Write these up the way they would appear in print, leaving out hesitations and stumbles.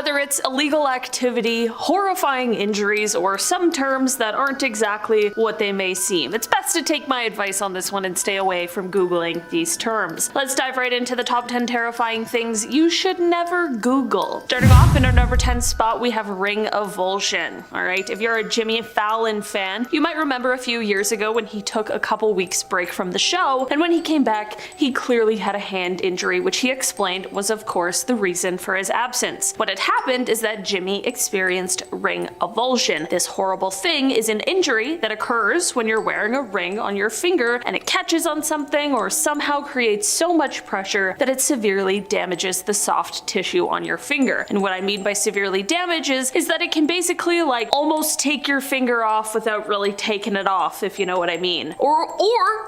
Whether it's illegal activity, horrifying injuries, or some terms that aren't exactly what they may seem, it's best to take my advice on this one and stay away from Googling these terms. Let's dive right into the top 10 terrifying things you should never Google. Starting off in our number 10 spot, we have ring avulsion. Alright, if you're a Jimmy Fallon fan, you might remember a few years ago when he took a couple weeks break from the show, and when he came back, he clearly had a hand injury, which he explained was of course the reason for his absence. What had happened is that Jimmy experienced ring avulsion. This horrible thing is an injury that occurs when you're wearing a ring on your finger and it catches on something or somehow creates so much pressure that it severely damages the soft tissue on your finger. And what I mean by severely damages is that it can basically like almost take your finger off without really taking it off, if you know what I mean. Or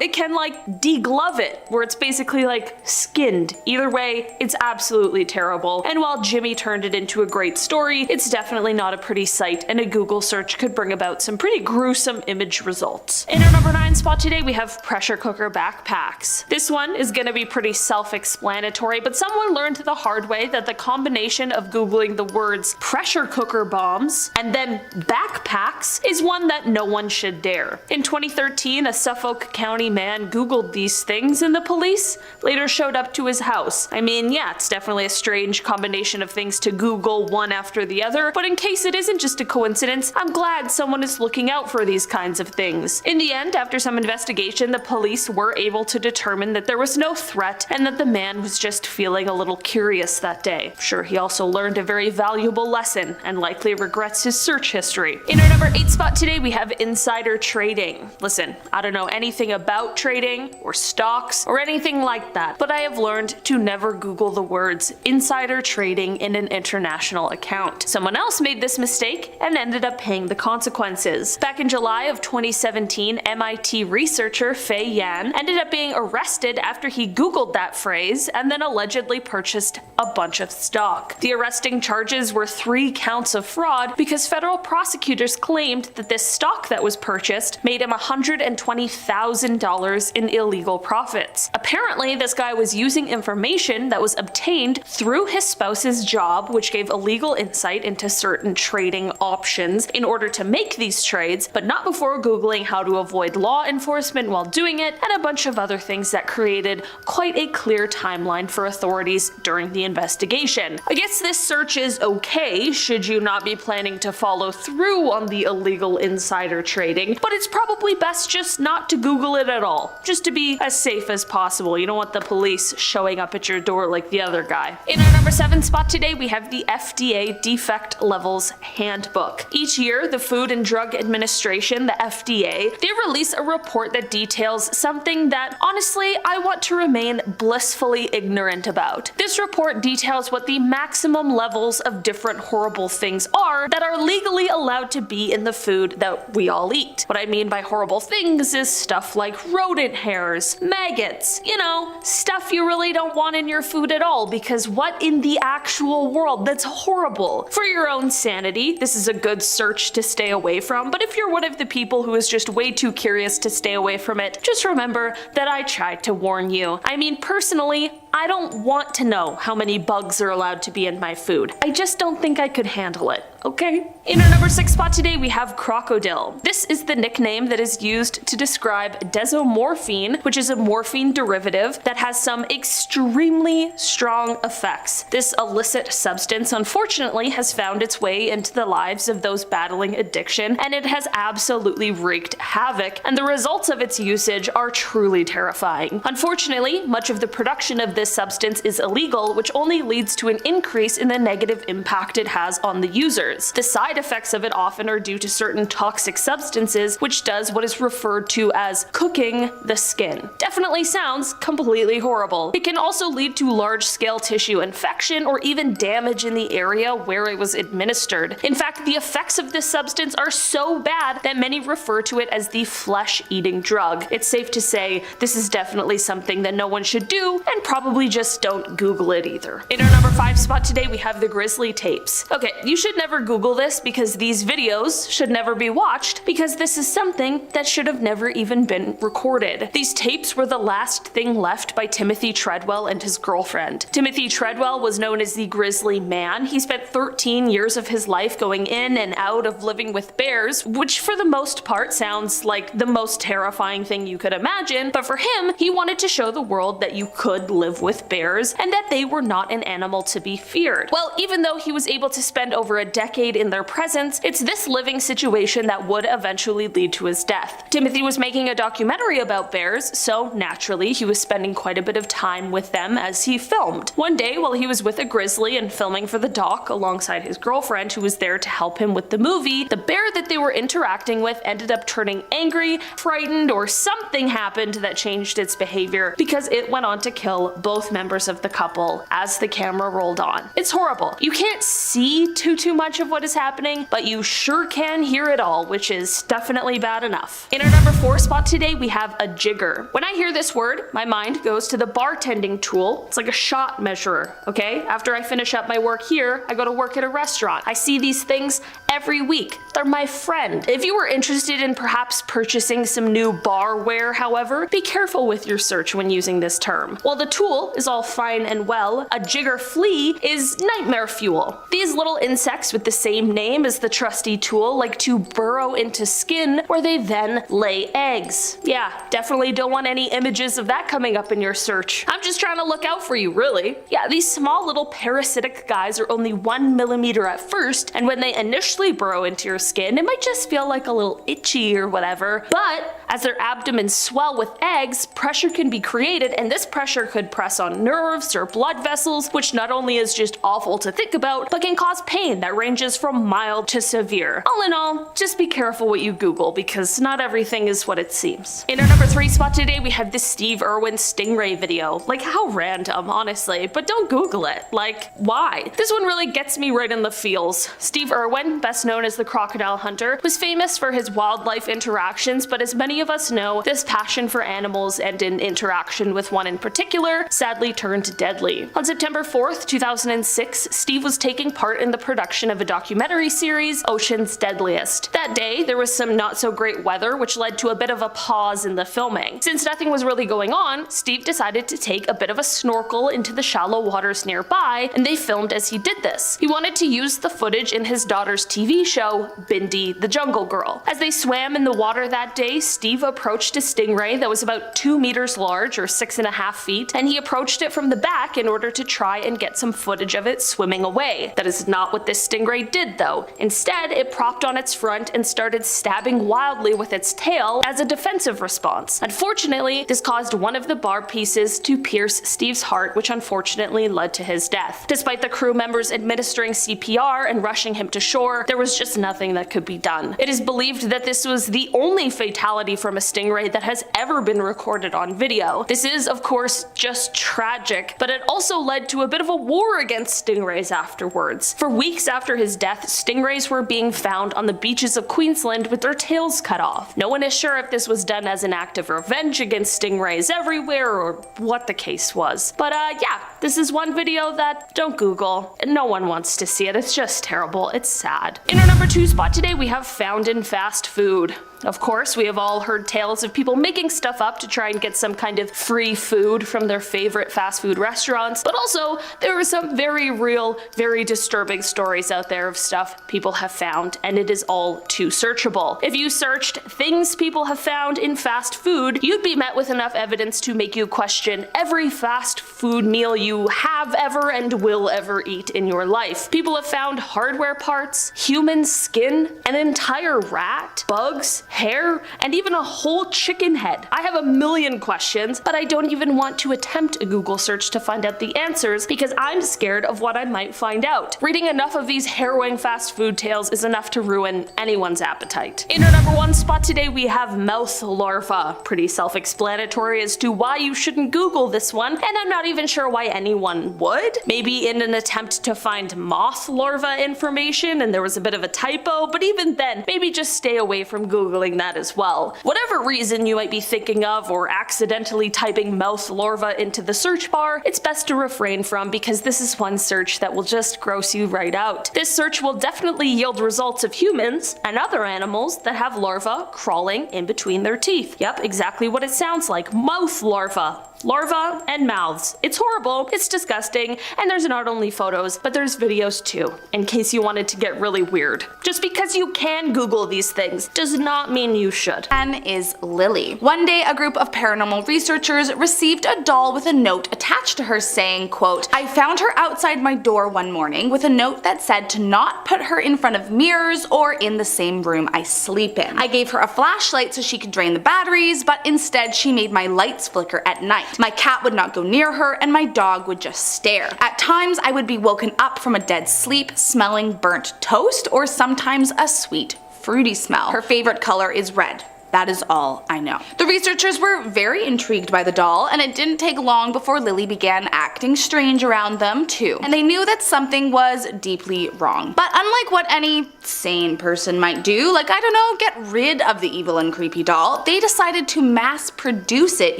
it can like deglove it, where it's basically like skinned. Either way, it's absolutely terrible. And while Jimmy turned it into a great story, it's definitely not a pretty sight, and a Google search could bring about some pretty gruesome image results. In our number 9 spot today, we have pressure cooker backpacks. This one is gonna be pretty self-explanatory, but someone learned the hard way that the combination of Googling the words pressure cooker bombs and then backpacks is one that no one should dare. In 2013, a Suffolk County man Googled these things and the police later showed up to his house. I mean, yeah, it's definitely a strange combination of things to Google one after the other, but in case it isn't just a coincidence, I'm glad someone is looking out for these kinds of things. In the end, after some investigation, the police were able to determine that there was no threat and that the man was just feeling a little curious that day. Sure, he also learned a very valuable lesson and likely regrets his search history. In our number 8 spot today, we have insider trading. Listen, I don't know anything about trading or stocks or anything like that, but I have learned to never Google the words insider trading in an international account. Someone else made this mistake and ended up paying the consequences. Back in July of 2017, MIT researcher Fei Yan ended up being arrested after he Googled that phrase and then allegedly purchased a bunch of stock. The arresting charges were 3 counts of fraud because federal prosecutors claimed that this stock that was purchased made him $120,000 in illegal profits. Apparently, this guy was using information that was obtained through his spouse's job, which gave illegal insight into certain trading options in order to make these trades, but not before Googling how to avoid law enforcement while doing it, and a bunch of other things that created quite a clear timeline for authorities during the investigation. I guess this search is okay should you not be planning to follow through on the illegal insider trading, but it's probably best just not to Google it at all, just to be as safe as possible. You don't want the police showing up at your door like the other guy. In our number 7 spot today, we have the FDA Defect Levels Handbook. Each year, the Food and Drug Administration, the FDA, they release a report that details something that, honestly, I want to remain blissfully ignorant about. This report details what the maximum levels of different horrible things are that are legally allowed to be in the food that we all eat. What I mean by horrible things is stuff like rodent hairs, maggots, you know, stuff you really don't want in your food at all, because what in the actual world? That's horrible. For your own sanity, this is a good search to stay away from, but if you're one of the people who is just way too curious to stay away from it, just remember that I tried to warn you. I mean, personally, I don't want to know how many bugs are allowed to be in my food. I just don't think I could handle it, okay? In our number 6 spot today, we have crocodile. This is the nickname that is used to describe desomorphine, which is a morphine derivative that has some extremely strong effects. This illicit substance, unfortunately, has found its way into the lives of those battling addiction, and it has absolutely wreaked havoc, and the results of its usage are truly terrifying. Unfortunately, much of the production of this substance is illegal, which only leads to an increase in the negative impact it has on the users. The side effects of it often are due to certain toxic substances, which does what is referred to as cooking the skin. Definitely sounds completely horrible. It can also lead to large-scale tissue infection or even damage in the area where it was administered. In fact, the effects of this substance are so bad that many refer to it as the flesh-eating drug. It's safe to say this is definitely something that no one should do and probably probably just don't Google it either. In our number 5 spot today, we have the Grizzly tapes. Okay, you should never Google this because these videos should never be watched because this is something that should have never even been recorded. These tapes were the last thing left by Timothy Treadwell and his girlfriend. Timothy Treadwell was known as the Grizzly Man. He spent 13 years of his life going in and out of living with bears, which for the most part sounds like the most terrifying thing you could imagine, but for him, he wanted to show the world that you could live with bears and that they were not an animal to be feared. Well, even though he was able to spend over a decade in their presence, it's this living situation that would eventually lead to his death. Timothy was making a documentary about bears, so naturally he was spending quite a bit of time with them as he filmed. One day, while he was with a grizzly and filming for the doc alongside his girlfriend who was there to help him with the movie, the bear that they were interacting with ended up turning angry, frightened, or something happened that changed its behavior because it went on to kill both members of the couple as the camera rolled on. It's horrible. You can't see too much of what is happening, but you sure can hear it all, which is definitely bad enough. In our number 4 spot today, we have a jigger. When I hear this word, my mind goes to the bartending tool. It's like a shot measurer, okay? After I finish up my work here, I go to work at a restaurant. I see these things every week. They're my friend. If you were interested in perhaps purchasing some new barware, however, be careful with your search when using this term. While the tool is all fine and well, a jigger flea is nightmare fuel. These little insects with the same name as the trusty tool like to burrow into skin where they then lay eggs. Yeah, definitely don't want any images of that coming up in your search. I'm just trying to look out for you, really. Yeah, these small little parasitic guys are only 1 millimeter at first, and when they initially burrow into your skin, it might just feel like a little itchy or whatever, but as their abdomens swell with eggs, pressure can be created, and this pressure could press on nerves or blood vessels, which not only is just awful to think about, but can cause pain that ranges from mild to severe. All in all, just be careful what you Google because not everything is what it seems. In our number 3 spot today, we have the Steve Irwin stingray video. Like, how random, honestly, but don't Google it. Like, why? This one really gets me right in the feels. Steve Irwin, best known as the crocodile hunter, was famous for his wildlife interactions, but as many of us know, this passion for animals and an interaction with one in particular sadly turned deadly. On September 4th, 2006, Steve was taking part in the production of a documentary series, Ocean's Deadliest. That day, there was some not so great weather, which led to a bit of a pause in the filming. Since nothing was really going on, Steve decided to take a bit of a snorkel into the shallow waters nearby, and they filmed as he did this. He wanted to use the footage in his daughter's TV show, Bindi the Jungle Girl. As they swam in the water that day, Steve approached a stingray that was about 2 meters large or 6.5 feet, and he approached it from the back in order to try and get some footage of it swimming away. That is not what this stingray did though. Instead, it propped on its front and started stabbing wildly with its tail as a defensive response. Unfortunately, this caused one of the barb pieces to pierce Steve's heart, which unfortunately led to his death. Despite the crew members administering CPR and rushing him to shore, there was just nothing that could be done. It is believed that this was the only fatality from a stingray that has ever been recorded on video. This is, of course, just tragic, but it also led to a bit of a war against stingrays afterwards. For weeks after his death, stingrays were being found on the beaches of Queensland with their tails cut off. No one is sure if this was done as an act of revenge against stingrays everywhere or what the case was. But yeah, this is one video that don't Google. No one wants to see it. It's just terrible. It's sad. In our number 2 spot today, we have found in fast food. Of course, we have all heard tales of people making stuff up to try and get some kind of free food from their favorite fast food restaurants, but also there are some very real, very disturbing stories out there of stuff people have found, and it is all too searchable. If you searched things people have found in fast food, you'd be met with enough evidence to make you question every fast food meal you have ever and will ever eat in your life. People have found hardware parts, human skin, an entire rat, bugs, hair, and even a whole chicken head. I have a million questions, but I don't even want to attempt a Google search to find out the answers because I'm scared of what I might find out. Reading enough of these harrowing fast food tales is enough to ruin anyone's appetite. In our number 1 spot today, we have mouth larva. Pretty self-explanatory as to why you shouldn't Google this one, and I'm not even sure why anyone would. Maybe in an attempt to find moth larva information and there was a bit of a typo, but even then, maybe just stay away from Googling that as well. Whatever reason you might be thinking of or accidentally typing moth larva into the search bar, it's best to refrain from, because this is one search that will just gross you right out. This search will definitely yield results of humans and other animals that have larvae crawling in between their teeth. Yep, exactly what it sounds like. Mouth larva. Larvae and mouths. It's horrible, it's disgusting, and there's not only photos, but there's videos too, in case you wanted to get really weird. Just because you can Google these things does not mean you should. 10 is Lily. One day, a group of paranormal researchers received a doll with a note attached to her saying, quote, "I found her outside my door one morning with a note that said to not put her in front of mirrors or in the same room I sleep in. I gave her a flashlight so she could drain the batteries, but instead she made my lights flicker at night. My cat would not go near her and my dog would just stare. At times I would be woken up from a dead sleep smelling burnt toast or sometimes a sweet, fruity smell. Her favorite color is red. That is all I know." The researchers were very intrigued by the doll, and it didn't take long before Lily began acting strange around them too, and they knew that something was deeply wrong. But unlike what any sane person might do, like, I don't know, get rid of the evil and creepy doll, they decided to mass produce it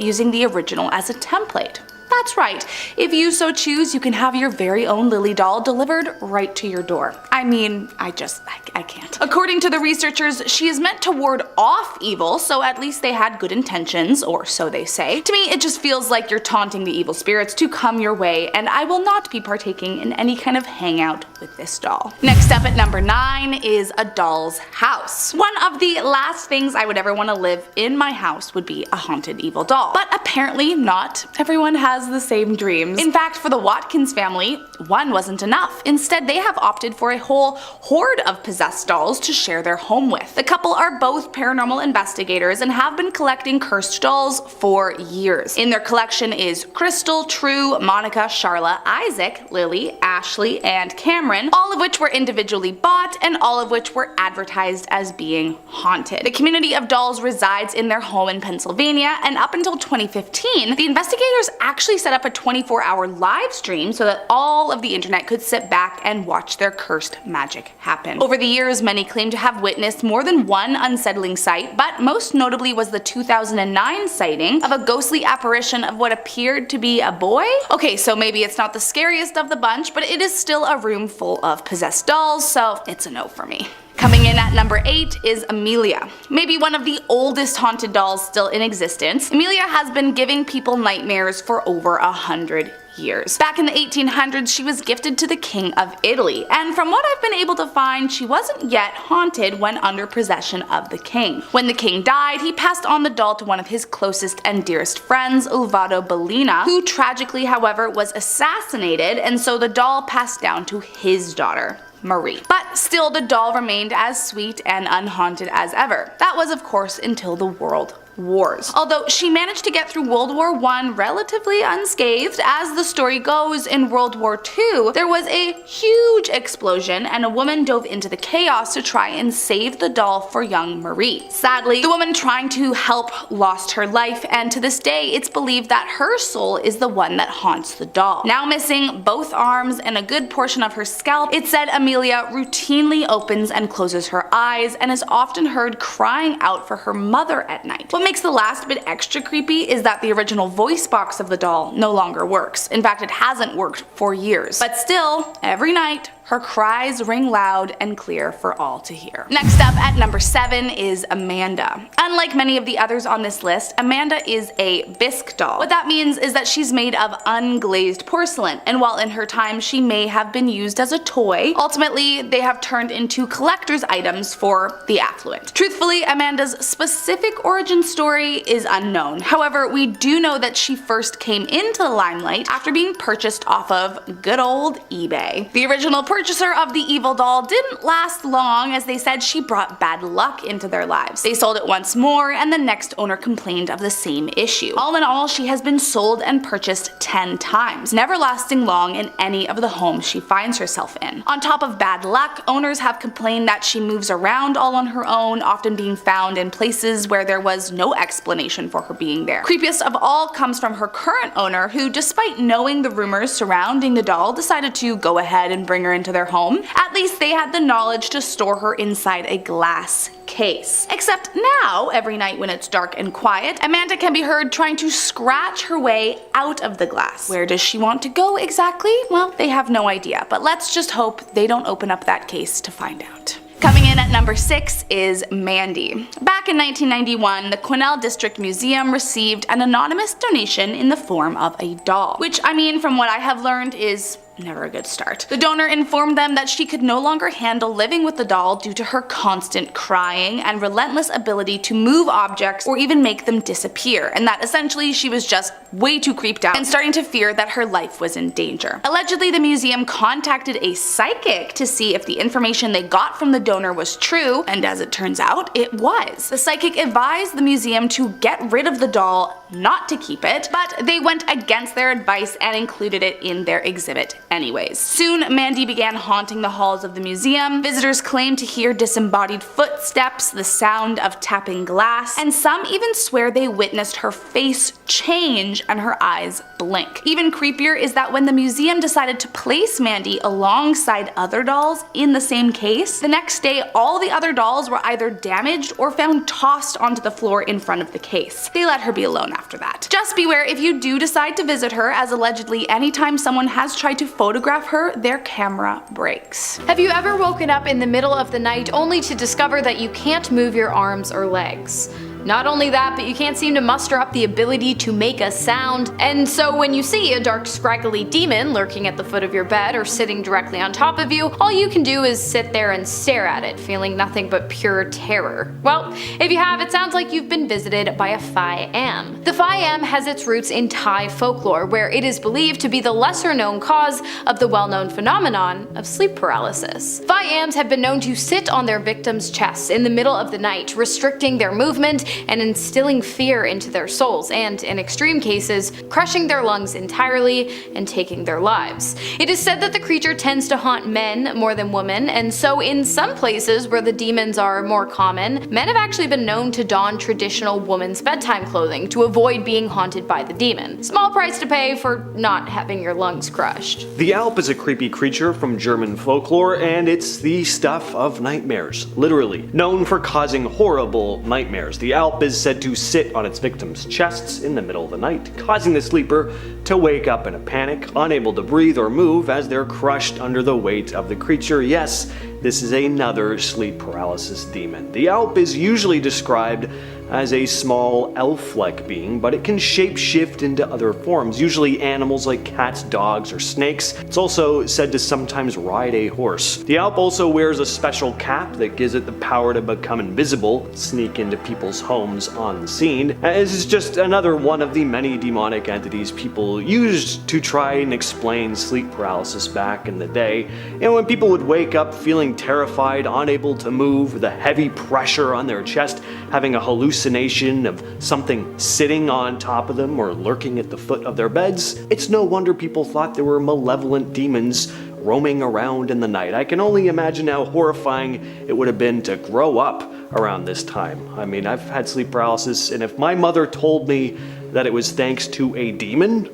using the original as a template. That's right, if you so choose, you can have your very own Lily doll delivered right to your door. I mean, I can't. According to the researchers, she is meant to ward off evil, so at least they had good intentions, or so they say. To me, it just feels like you're taunting the evil spirits to come your way, and I will not be partaking in any kind of hangout with this doll. Next up at number 9 is a doll's house. One of the last things I would ever want to live in my house would be a haunted evil doll. But apparently not everyone has the same dreams. In fact, for the Watkins family, one wasn't enough. Instead, they have opted for a whole horde of possessed dolls to share their home with. The couple are both paranormal investigators and have been collecting cursed dolls for years. In their collection is Crystal, True, Monica, Charla, Isaac, Lily, Ashley, and Cameron, all of which were individually bought and all of which were advertised as being haunted. The community of dolls resides in their home in Pennsylvania, and up until 2015, the investigators actually set up a 24-hour live stream so that all of the internet could sit back and watch their cursed magic happen. Over the years, many claim to have witnessed more than one unsettling sight, but most notably was the 2009 sighting of a ghostly apparition of what appeared to be a boy. Okay, so maybe it's not the scariest of the bunch, but it is still a room full of possessed dolls, so it's a no for me. Coming in at number 8 is Amelia. Maybe one of the oldest haunted dolls still in existence, Amelia has been giving people nightmares for over 100 years. Back in the 1800s, she was gifted to the King of Italy, and from what I've been able to find, she wasn't yet haunted when under possession of the king. When the king died, he passed on the doll to one of his closest and dearest friends, Ulvado Bellina, who tragically, however, was assassinated, and so the doll passed down to his daughter, Marie. But still, the doll remained as sweet and unhaunted as ever. That was, of course, until the World Wars. Although she managed to get through World War I relatively unscathed, as the story goes, in World War II, there was a huge explosion and a woman dove into the chaos to try and save the doll for young Marie. Sadly, the woman trying to help lost her life, and to this day it's believed that her soul is the one that haunts the doll. Now missing both arms and a good portion of her scalp, it's said Amelia routinely opens and closes her eyes and is often heard crying out for her mother at night. What makes the last bit extra creepy is that the original voice box of the doll no longer works. In fact, it hasn't worked for years. But still, every night, her cries ring loud and clear for all to hear. Next up at number 7 is Amanda. Unlike many of the others on this list, Amanda is a bisque doll. What that means is that she's made of unglazed porcelain, and while in her time she may have been used as a toy, ultimately they have turned into collector's items for the affluent. Truthfully, Amanda's specific origin story is unknown. However, we do know that she first came into the limelight after being purchased off of good old eBay. The original purchaser of the evil doll didn't last long, as they said she brought bad luck into their lives. They sold it once more, and the next owner complained of the same issue. All in all, she has been sold and purchased 10 times, never lasting long in any of the homes she finds herself in. On top of bad luck, owners have complained that she moves around all on her own, often being found in places where there was no explanation for her being there. Creepiest of all comes from her current owner, who, despite knowing the rumors surrounding the doll, decided to go ahead and bring her into their home. At least they had the knowledge to store her inside a glass case. Except now, every night when it's dark and quiet, Amanda can be heard trying to scratch her way out of the glass. Where does she want to go exactly? Well, they have no idea, but let's just hope they don't open up that case to find out. Coming in at number 6 is Mandy. Back in 1991, the Quesnel District Museum received an anonymous donation in the form of a doll, which, I mean, from what I have learned, is never a good start. The donor informed them that she could no longer handle living with the doll due to her constant crying and relentless ability to move objects or even make them disappear, and that essentially she was just way too creeped out and starting to fear that her life was in danger. Allegedly, the museum contacted a psychic to see if the information they got from the donor was true, and as it turns out, it was. The psychic advised the museum to get rid of the doll, not to keep it, but they went against their advice and included it in their exhibit anyways. Soon, Mandy began haunting the halls of the museum. Visitors claimed to hear disembodied footsteps, the sound of tapping glass, and some even swear they witnessed her face change and her eyes blink. Even creepier is that when the museum decided to place Mandy alongside other dolls in the same case, the next day all the other dolls were either damaged or found tossed onto the floor in front of the case. They let her be alone after that. Just beware if you do decide to visit her, as allegedly anytime someone has tried to photograph her, their camera breaks. Have you ever woken up in the middle of the night only to discover that you can't move your arms or legs? Not only that, but you can't seem to muster up the ability to make a sound, and so when you see a dark scraggly demon lurking at the foot of your bed or sitting directly on top of you, all you can do is sit there and stare at it, feeling nothing but pure terror. Well, if you have, it sounds like you've been visited by a Phi-am. The Phi-am has its roots in Thai folklore, where it is believed to be the lesser known cause of the well-known phenomenon of sleep paralysis. Phi-ams have been known to sit on their victims' chests in the middle of the night, restricting their movement and instilling fear into their souls, and in extreme cases, crushing their lungs entirely and taking their lives. It is said that the creature tends to haunt men more than women, and so in some places where the demons are more common, men have actually been known to don traditional women's bedtime clothing to avoid being haunted by the demon. Small price to pay for not having your lungs crushed. The Alp is a creepy creature from German folklore, and it's the stuff of nightmares, literally. Known for causing horrible nightmares, the Alp is said to sit on its victims' chests in the middle of the night, causing the sleeper to wake up in a panic, unable to breathe or move as they're crushed under the weight of the creature. Yes, this is another sleep paralysis demon. The Alp is usually described as a small elf-like being, but it can shapeshift into other forms, usually animals like cats, dogs, or snakes. It's also said to sometimes ride a horse. The Alp also wears a special cap that gives it the power to become invisible, sneak into people's homes unseen. This is just another one of the many demonic entities people used to try and explain sleep paralysis back in the day. And when people would wake up feeling terrified, unable to move, the heavy pressure on their chest, having a hallucination of something sitting on top of them or lurking at the foot of their beds, it's no wonder people thought there were malevolent demons roaming around in the night. I can only imagine how horrifying it would have been to grow up around this time. I mean, I've had sleep paralysis, and if my mother told me that it was thanks to a demon,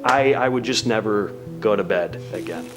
I would just never go to bed again.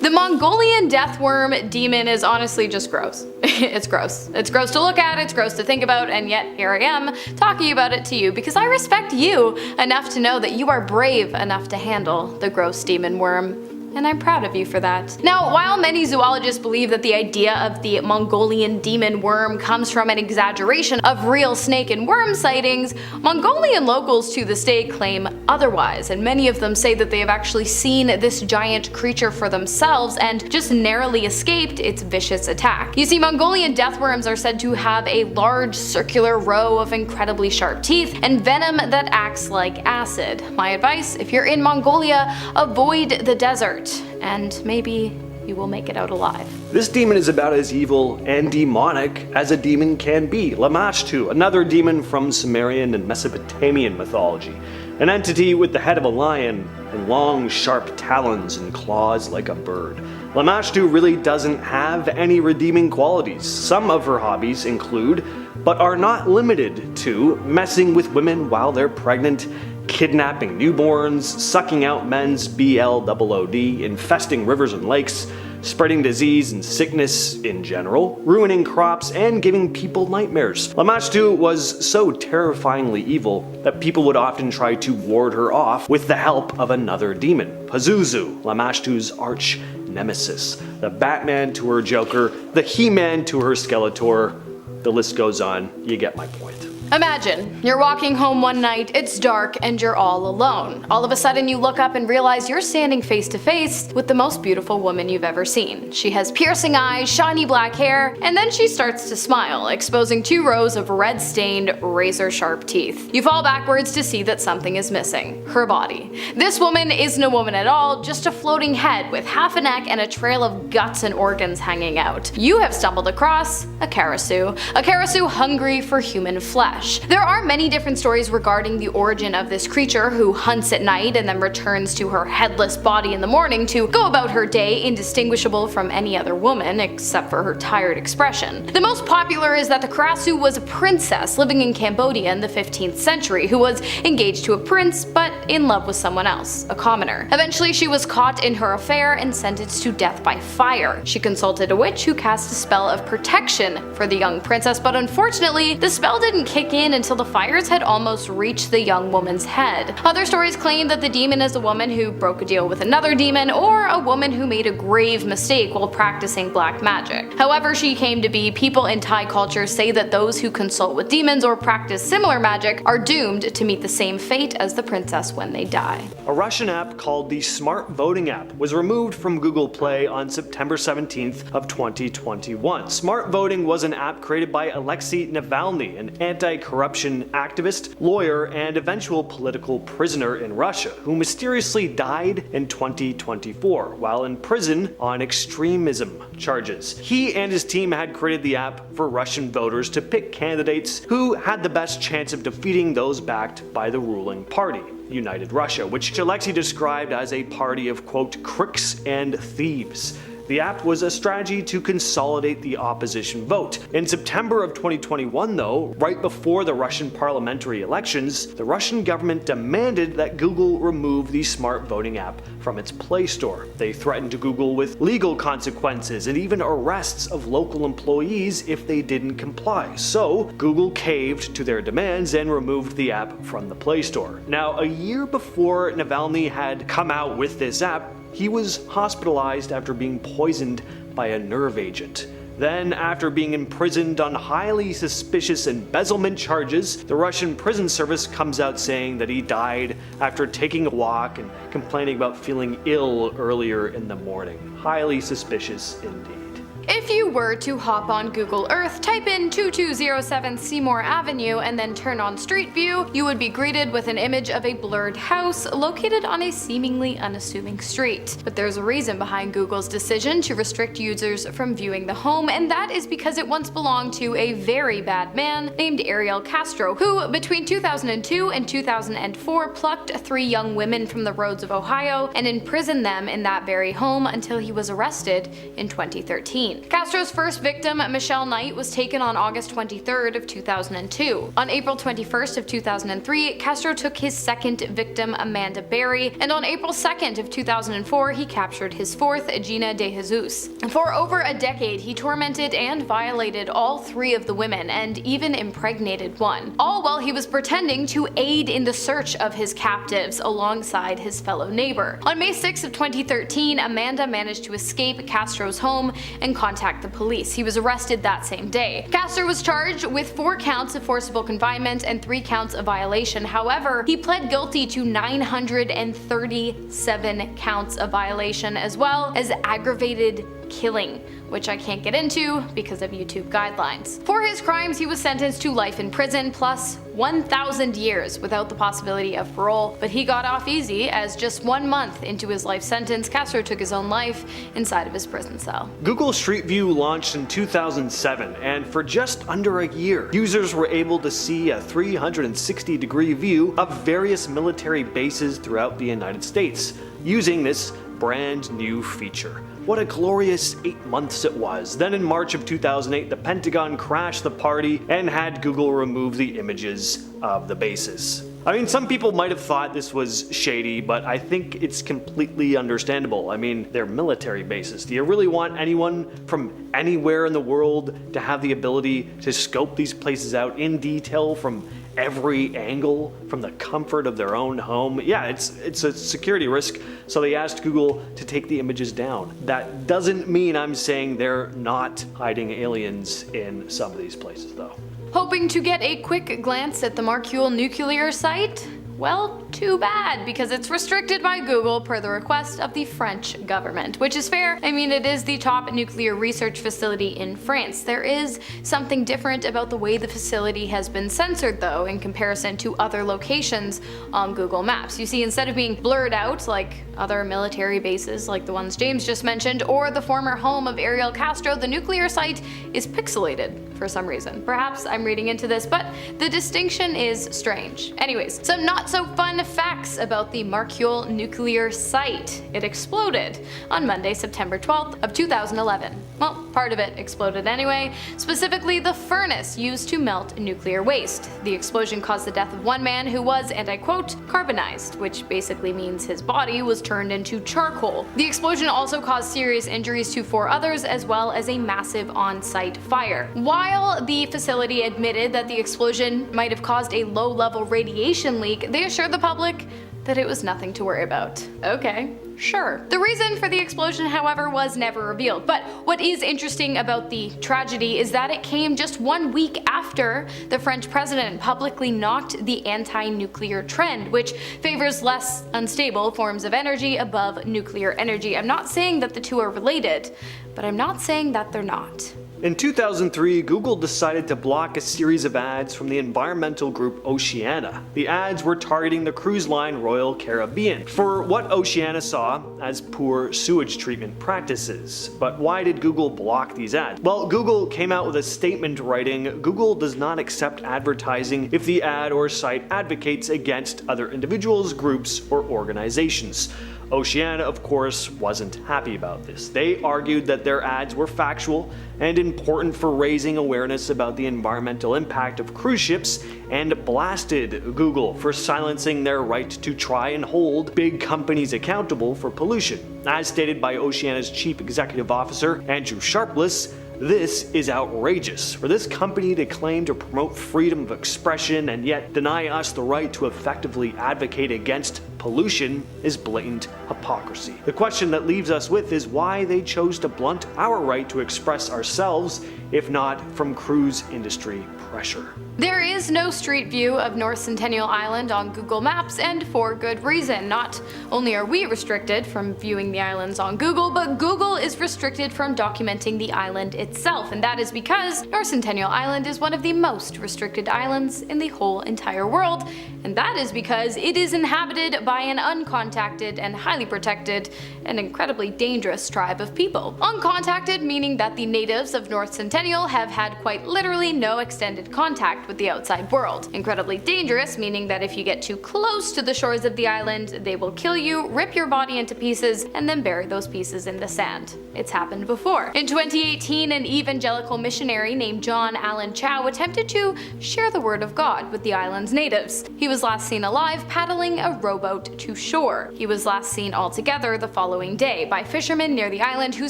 The Mongolian deathworm demon is honestly just gross. It's gross. It's gross to look at, it's gross to think about, and yet here I am talking about it to you because I respect you enough to know that you are brave enough to handle the gross demon worm. And I'm proud of you for that. Now, while many zoologists believe that the idea of the Mongolian demon worm comes from an exaggeration of real snake and worm sightings, Mongolian locals to this day claim otherwise, and many of them say that they have actually seen this giant creature for themselves and just narrowly escaped its vicious attack. You see, Mongolian deathworms are said to have a large circular row of incredibly sharp teeth and venom that acts like acid. My advice, if you're in Mongolia, avoid the desert. And maybe you will make it out alive. This demon is about as evil and demonic as a demon can be. Lamashtu, another demon from Sumerian and Mesopotamian mythology. An entity with the head of a lion and long, sharp talons and claws like a bird. Lamashtu really doesn't have any redeeming qualities. Some of her hobbies include, but are not limited to, messing with women while they're pregnant, kidnapping newborns, sucking out men's BLOOD, infesting rivers and lakes, spreading disease and sickness in general, ruining crops, and giving people nightmares. Lamashtu was so terrifyingly evil that people would often try to ward her off with the help of another demon, Pazuzu, Lamashtu's arch nemesis. The Batman to her Joker, the He-Man to her Skeletor, the list goes on, you get my point. Imagine, you're walking home one night, it's dark, and you're all alone. All of a sudden you look up and realize you're standing face to face with the most beautiful woman you've ever seen. She has piercing eyes, shiny black hair, and then she starts to smile, exposing 2 rows of red-stained, razor-sharp teeth. You fall backwards to see that something is missing. Her body. This woman isn't a woman at all, just a floating head with half a neck and a trail of guts and organs hanging out. You have stumbled across a Karasu hungry for human flesh. There are many different stories regarding the origin of this creature who hunts at night and then returns to her headless body in the morning to go about her day indistinguishable from any other woman except for her tired expression. The most popular is that the Karasu was a princess living in Cambodia in the 15th century who was engaged to a prince but in love with someone else, a commoner. Eventually she was caught in her affair and sentenced to death by fire. She consulted a witch who cast a spell of protection for the young princess, but unfortunately the spell didn't kick in until the fires had almost reached the young woman's head. Other stories claim that the demon is a woman who broke a deal with another demon, or a woman who made a grave mistake while practicing black magic. However she came to be, people in Thai culture say that those who consult with demons or practice similar magic are doomed to meet the same fate as the princess when they die. A Russian app called the Smart Voting app was removed from Google Play on September 17th of 2021. Smart Voting was an app created by Alexei Navalny, an anti-corruption activist, lawyer, and eventual political prisoner in Russia, who mysteriously died in 2024 while in prison on extremism charges. He and his team had created the app for Russian voters to pick candidates who had the best chance of defeating those backed by the ruling party, United Russia, which Alexei described as a party of, quote, crooks and thieves. The app was a strategy to consolidate the opposition vote. In September of 2021 though, right before the Russian parliamentary elections, the Russian government demanded that Google remove the Smart Voting app from its Play Store. They threatened to Google with legal consequences and even arrests of local employees if they didn't comply. So Google caved to their demands and removed the app from the Play Store. Now, a year before Navalny had come out with this app, he was hospitalized after being poisoned by a nerve agent. Then, after being imprisoned on highly suspicious embezzlement charges, the Russian prison service comes out saying that he died after taking a walk and complaining about feeling ill earlier in the morning. Highly suspicious indeed. If you were to hop on Google Earth, type in 2207 Seymour Avenue, and then turn on Street View, you would be greeted with an image of a blurred house located on a seemingly unassuming street. But there's a reason behind Google's decision to restrict users from viewing the home, and that is because it once belonged to a very bad man named Ariel Castro, who between 2002 and 2004 plucked 3 young women from the roads of Ohio and imprisoned them in that very home until he was arrested in 2013. Castro's first victim, Michelle Knight, was taken on August 23rd of 2002. On April 21st of 2003, Castro took his second victim, Amanda Berry, and on April 2nd of 2004, he captured his fourth, Gina De Jesus. For over a decade, he tormented and violated all 3 of the women, and even impregnated one, all while he was pretending to aid in the search of his captives alongside his fellow neighbor. On May 6th of 2013, Amanda managed to escape Castro's home and contact the police. He was arrested that same day. Castro was charged with 4 counts of forcible confinement and 3 counts of violation. However, he pled guilty to 937 counts of violation as well as aggravated killing, which I can't get into because of YouTube guidelines. For his crimes, he was sentenced to life in prison plus 1,000 years without the possibility of parole, but he got off easy as just 1 month into his life sentence, Castro took his own life inside of his prison cell. Google Street View launched in 2007, and for just under a year, users were able to see a 360-degree view of various military bases throughout the United States, using this brand new feature. What a glorious 8 months it was. Then in March of 2008, the Pentagon crashed the party and had Google remove the images of the bases. I mean, some people might have thought this was shady, but I think it's completely understandable. I mean, they're military bases. Do you really want anyone from anywhere in the world to have the ability to scope these places out in detail from every angle, from the comfort of their own home? Yeah, it's a security risk, so they asked Google to take the images down. That doesn't mean I'm saying they're not hiding aliens in some of these places, though. Hoping to get a quick glance at the Marcule nuclear site? Well, too bad, because it's restricted by Google per the request of the French government, which is fair. I mean, it is the top nuclear research facility in France. There is something different about the way the facility has been censored, though, in comparison to other locations on Google Maps. You see, instead of being blurred out like other military bases like the ones James just mentioned, or the former home of Ariel Castro, the nuclear site is pixelated for some reason. Perhaps I'm reading into this, but the distinction is strange. Anyways, some not so fun facts about the Marcule nuclear site. It exploded on Monday, September 12th of 2011. Well, part of it exploded anyway, specifically the furnace used to melt nuclear waste. The explosion caused the death of one man who was, and I quote, carbonized, which basically means his body was turned into charcoal. The explosion also caused serious injuries to 4 others, as well as a massive on-site fire. While the facility admitted that the explosion might have caused a low-level radiation leak, they assured the public that it was nothing to worry about. Okay, sure. The reason for the explosion, however, was never revealed. But what is interesting about the tragedy is that it came just 1 week after the French president publicly knocked the anti-nuclear trend, which favors less unstable forms of energy above nuclear energy. I'm not saying that the two are related, but I'm not saying that they're not. In 2003, Google decided to block a series of ads from the environmental group Oceana. The ads were targeting the cruise line Royal Caribbean for what Oceana saw as poor sewage treatment practices. But why did Google block these ads? Well, Google came out with a statement writing, "Google does not accept advertising if the ad or site advocates against other individuals, groups, or organizations." Oceana, of course, wasn't happy about this. They argued that their ads were factual and important for raising awareness about the environmental impact of cruise ships, and blasted Google for silencing their right to try and hold big companies accountable for pollution. As stated by Oceana's chief executive officer, Andrew Sharpless, "This is outrageous. For this company to claim to promote freedom of expression and yet deny us the right to effectively advocate against pollution is blatant hypocrisy." The question that leaves us with is why they chose to blunt our right to express ourselves, if not from cruise industry pressure. There is no street view of North Centennial Island on Google Maps, and for good reason. Not only are we restricted from viewing the islands on Google, but Google is restricted from documenting the island itself, and that is because North Centennial Island is one of the most restricted islands in the whole entire world, and that is because it is inhabited by an uncontacted and highly protected and incredibly dangerous tribe of people. Uncontacted meaning that the natives of North Centennial have had quite literally no extended contact with the outside world. Incredibly dangerous meaning that if you get too close to the shores of the island, they will kill you, rip your body into pieces, and then bury those pieces in the sand. It's happened before. In 2018, an evangelical missionary named John Allen Chow attempted to share the word of God with the island's natives. He was last seen alive paddling a rowboat to shore. He was last seen altogether the following day by fishermen near the island who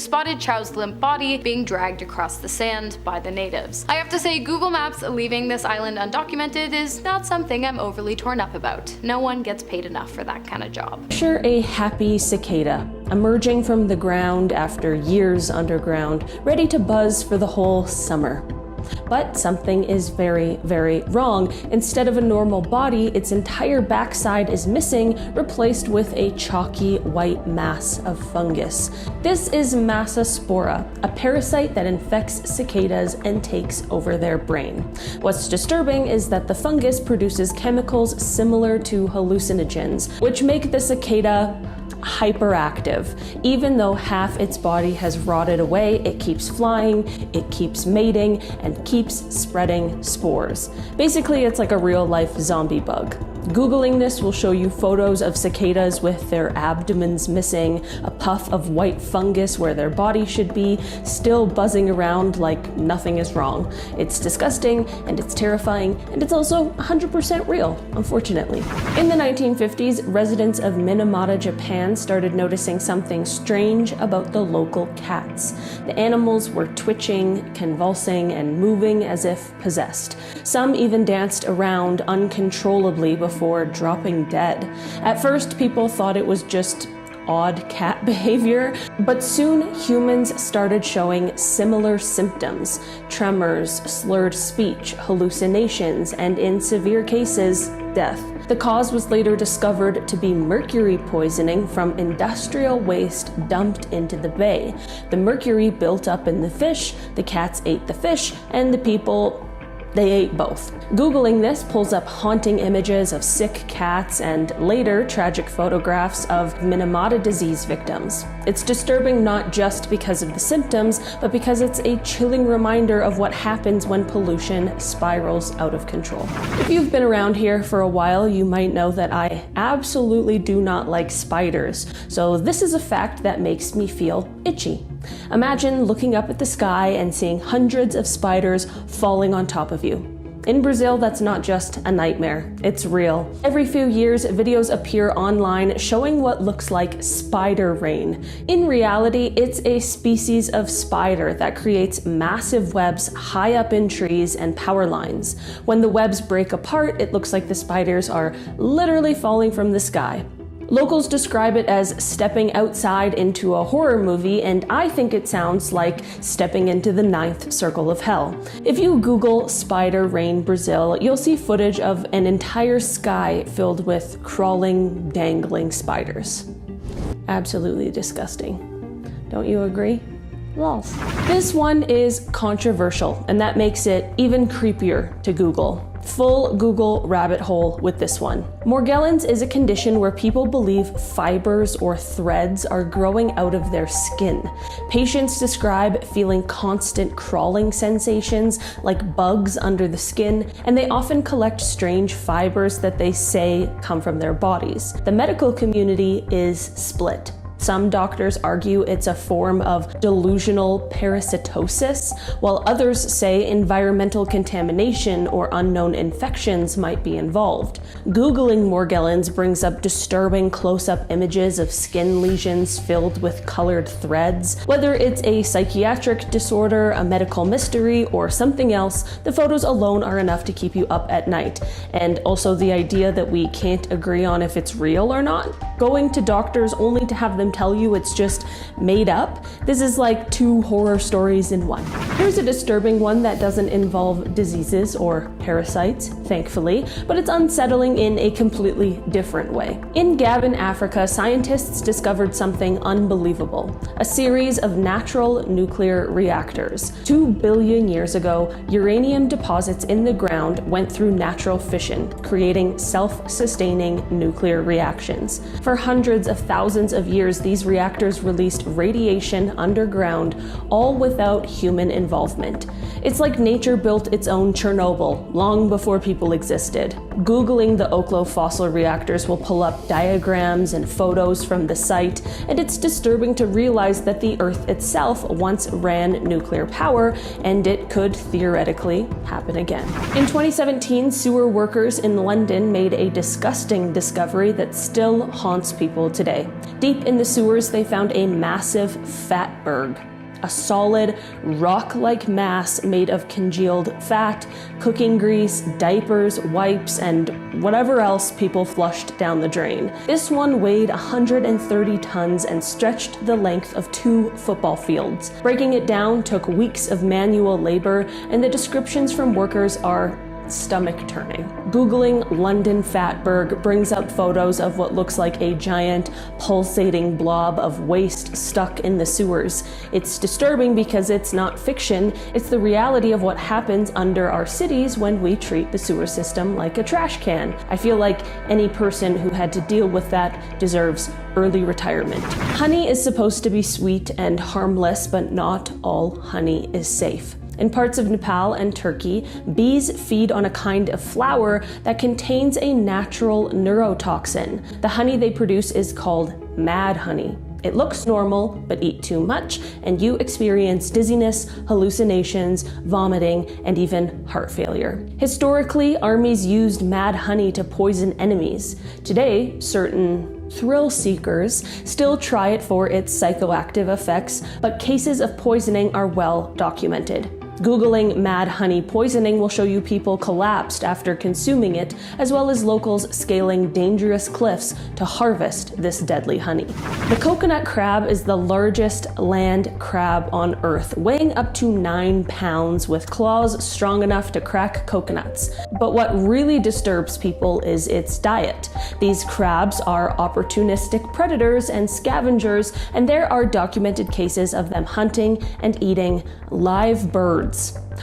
spotted Chow's limp body being dragged across the sand by the natives. I have to say, Google Maps leaving this island undocumented is not something I'm overly torn up about. No one gets paid enough for that kind of job. Picture a happy cicada emerging from the ground after years underground, ready to buzz for the whole summer. But something is very, very wrong. Instead of a normal body, its entire backside is missing, replaced with a chalky white mass of fungus. This is Massospora, a parasite that infects cicadas and takes over their brain. What's disturbing is that the fungus produces chemicals similar to hallucinogens, which make the cicada hyperactive. Even though half its body has rotted away, it keeps flying, it keeps mating, and keeps spreading spores. Basically, it's like a real-life zombie bug. Googling this will show you photos of cicadas with their abdomens missing, a puff of white fungus where their body should be, still buzzing around like nothing is wrong. It's disgusting, and it's terrifying, and it's also 100% real, unfortunately. In the 1950s, residents of Minamata, Japan started noticing something strange about the local cats. The animals were twitching, convulsing, and moving as if possessed. Some even danced around uncontrollably before dropping dead. At first, people thought it was just odd cat behavior, but soon humans started showing similar symptoms: tremors, slurred speech, hallucinations, and in severe cases, death. The cause was later discovered to be mercury poisoning from industrial waste dumped into the bay. The mercury built up in the fish, the cats ate the fish, and the people, they ate both. Googling this pulls up haunting images of sick cats and later tragic photographs of Minamata disease victims. It's disturbing not just because of the symptoms, but because it's a chilling reminder of what happens when pollution spirals out of control. If you've been around here for a while, you might know that I absolutely do not like spiders, so this is a fact that makes me feel itchy. Imagine looking up at the sky and seeing hundreds of spiders falling on top of you. In Brazil, that's not just a nightmare, it's real. Every few years, videos appear online showing what looks like spider rain. In reality, it's a species of spider that creates massive webs high up in trees and power lines. When the webs break apart, it looks like the spiders are literally falling from the sky. Locals describe it as stepping outside into a horror movie, and I think it sounds like stepping into the 9th circle of hell. If you Google spider rain Brazil, you'll see footage of an entire sky filled with crawling, dangling spiders. Absolutely disgusting. Don't you agree? Lols. This one is controversial, and that makes it even creepier to Google. Full Google rabbit hole with this one. Morgellons is a condition where people believe fibers or threads are growing out of their skin. Patients describe feeling constant crawling sensations like bugs under the skin, and they often collect strange fibers that they say come from their bodies. The medical community is split. Some doctors argue it's a form of delusional parasitosis, while others say environmental contamination or unknown infections might be involved. Googling Morgellons brings up disturbing close-up images of skin lesions filled with colored threads. Whether it's a psychiatric disorder, a medical mystery, or something else, the photos alone are enough to keep you up at night. And also the idea that we can't agree on if it's real or not. Going to doctors only to have them tell you it's just made up. This is like 2 horror stories in one. Here's a disturbing one that doesn't involve diseases or parasites, thankfully, but it's unsettling in a completely different way. In Gabon, Africa, scientists discovered something unbelievable: a series of natural nuclear reactors. 2 billion years ago, uranium deposits in the ground went through natural fission, creating self-sustaining nuclear reactions. For hundreds of thousands of years, these reactors released radiation underground, all without human involvement. It's like nature built its own Chernobyl long before people existed. Googling the Oklo fossil reactors will pull up diagrams and photos from the site, and it's disturbing to realize that the Earth itself once ran nuclear power, and it could theoretically happen again. In 2017, sewer workers in London made a disgusting discovery that still haunts people today. Deep in the sewers, they found a massive fatberg. a solid, rock-like mass made of congealed fat, cooking grease, diapers, wipes, and whatever else people flushed down the drain. This one weighed 130 tons and stretched the length of 2 football fields. Breaking it down took weeks of manual labor, and the descriptions from workers are stomach-turning. Googling London Fatberg brings up photos of what looks like a giant, pulsating blob of waste stuck in the sewers. It's disturbing because it's not fiction, it's the reality of what happens under our cities when we treat the sewer system like a trash can. I feel like any person who had to deal with that deserves early retirement. Honey is supposed to be sweet and harmless, but not all honey is safe. In parts of Nepal and Turkey, bees feed on a kind of flower that contains a natural neurotoxin. The honey they produce is called mad honey. It looks normal, but eat too much, and you experience dizziness, hallucinations, vomiting, and even heart failure. Historically, armies used mad honey to poison enemies. Today, certain thrill seekers still try it for its psychoactive effects, but cases of poisoning are well documented. Googling mad honey poisoning will show you people collapsed after consuming it, as well as locals scaling dangerous cliffs to harvest this deadly honey. The coconut crab is the largest land crab on Earth, weighing up to 9 pounds with claws strong enough to crack coconuts. But what really disturbs people is its diet. These crabs are opportunistic predators and scavengers, and there are documented cases of them hunting and eating live birds.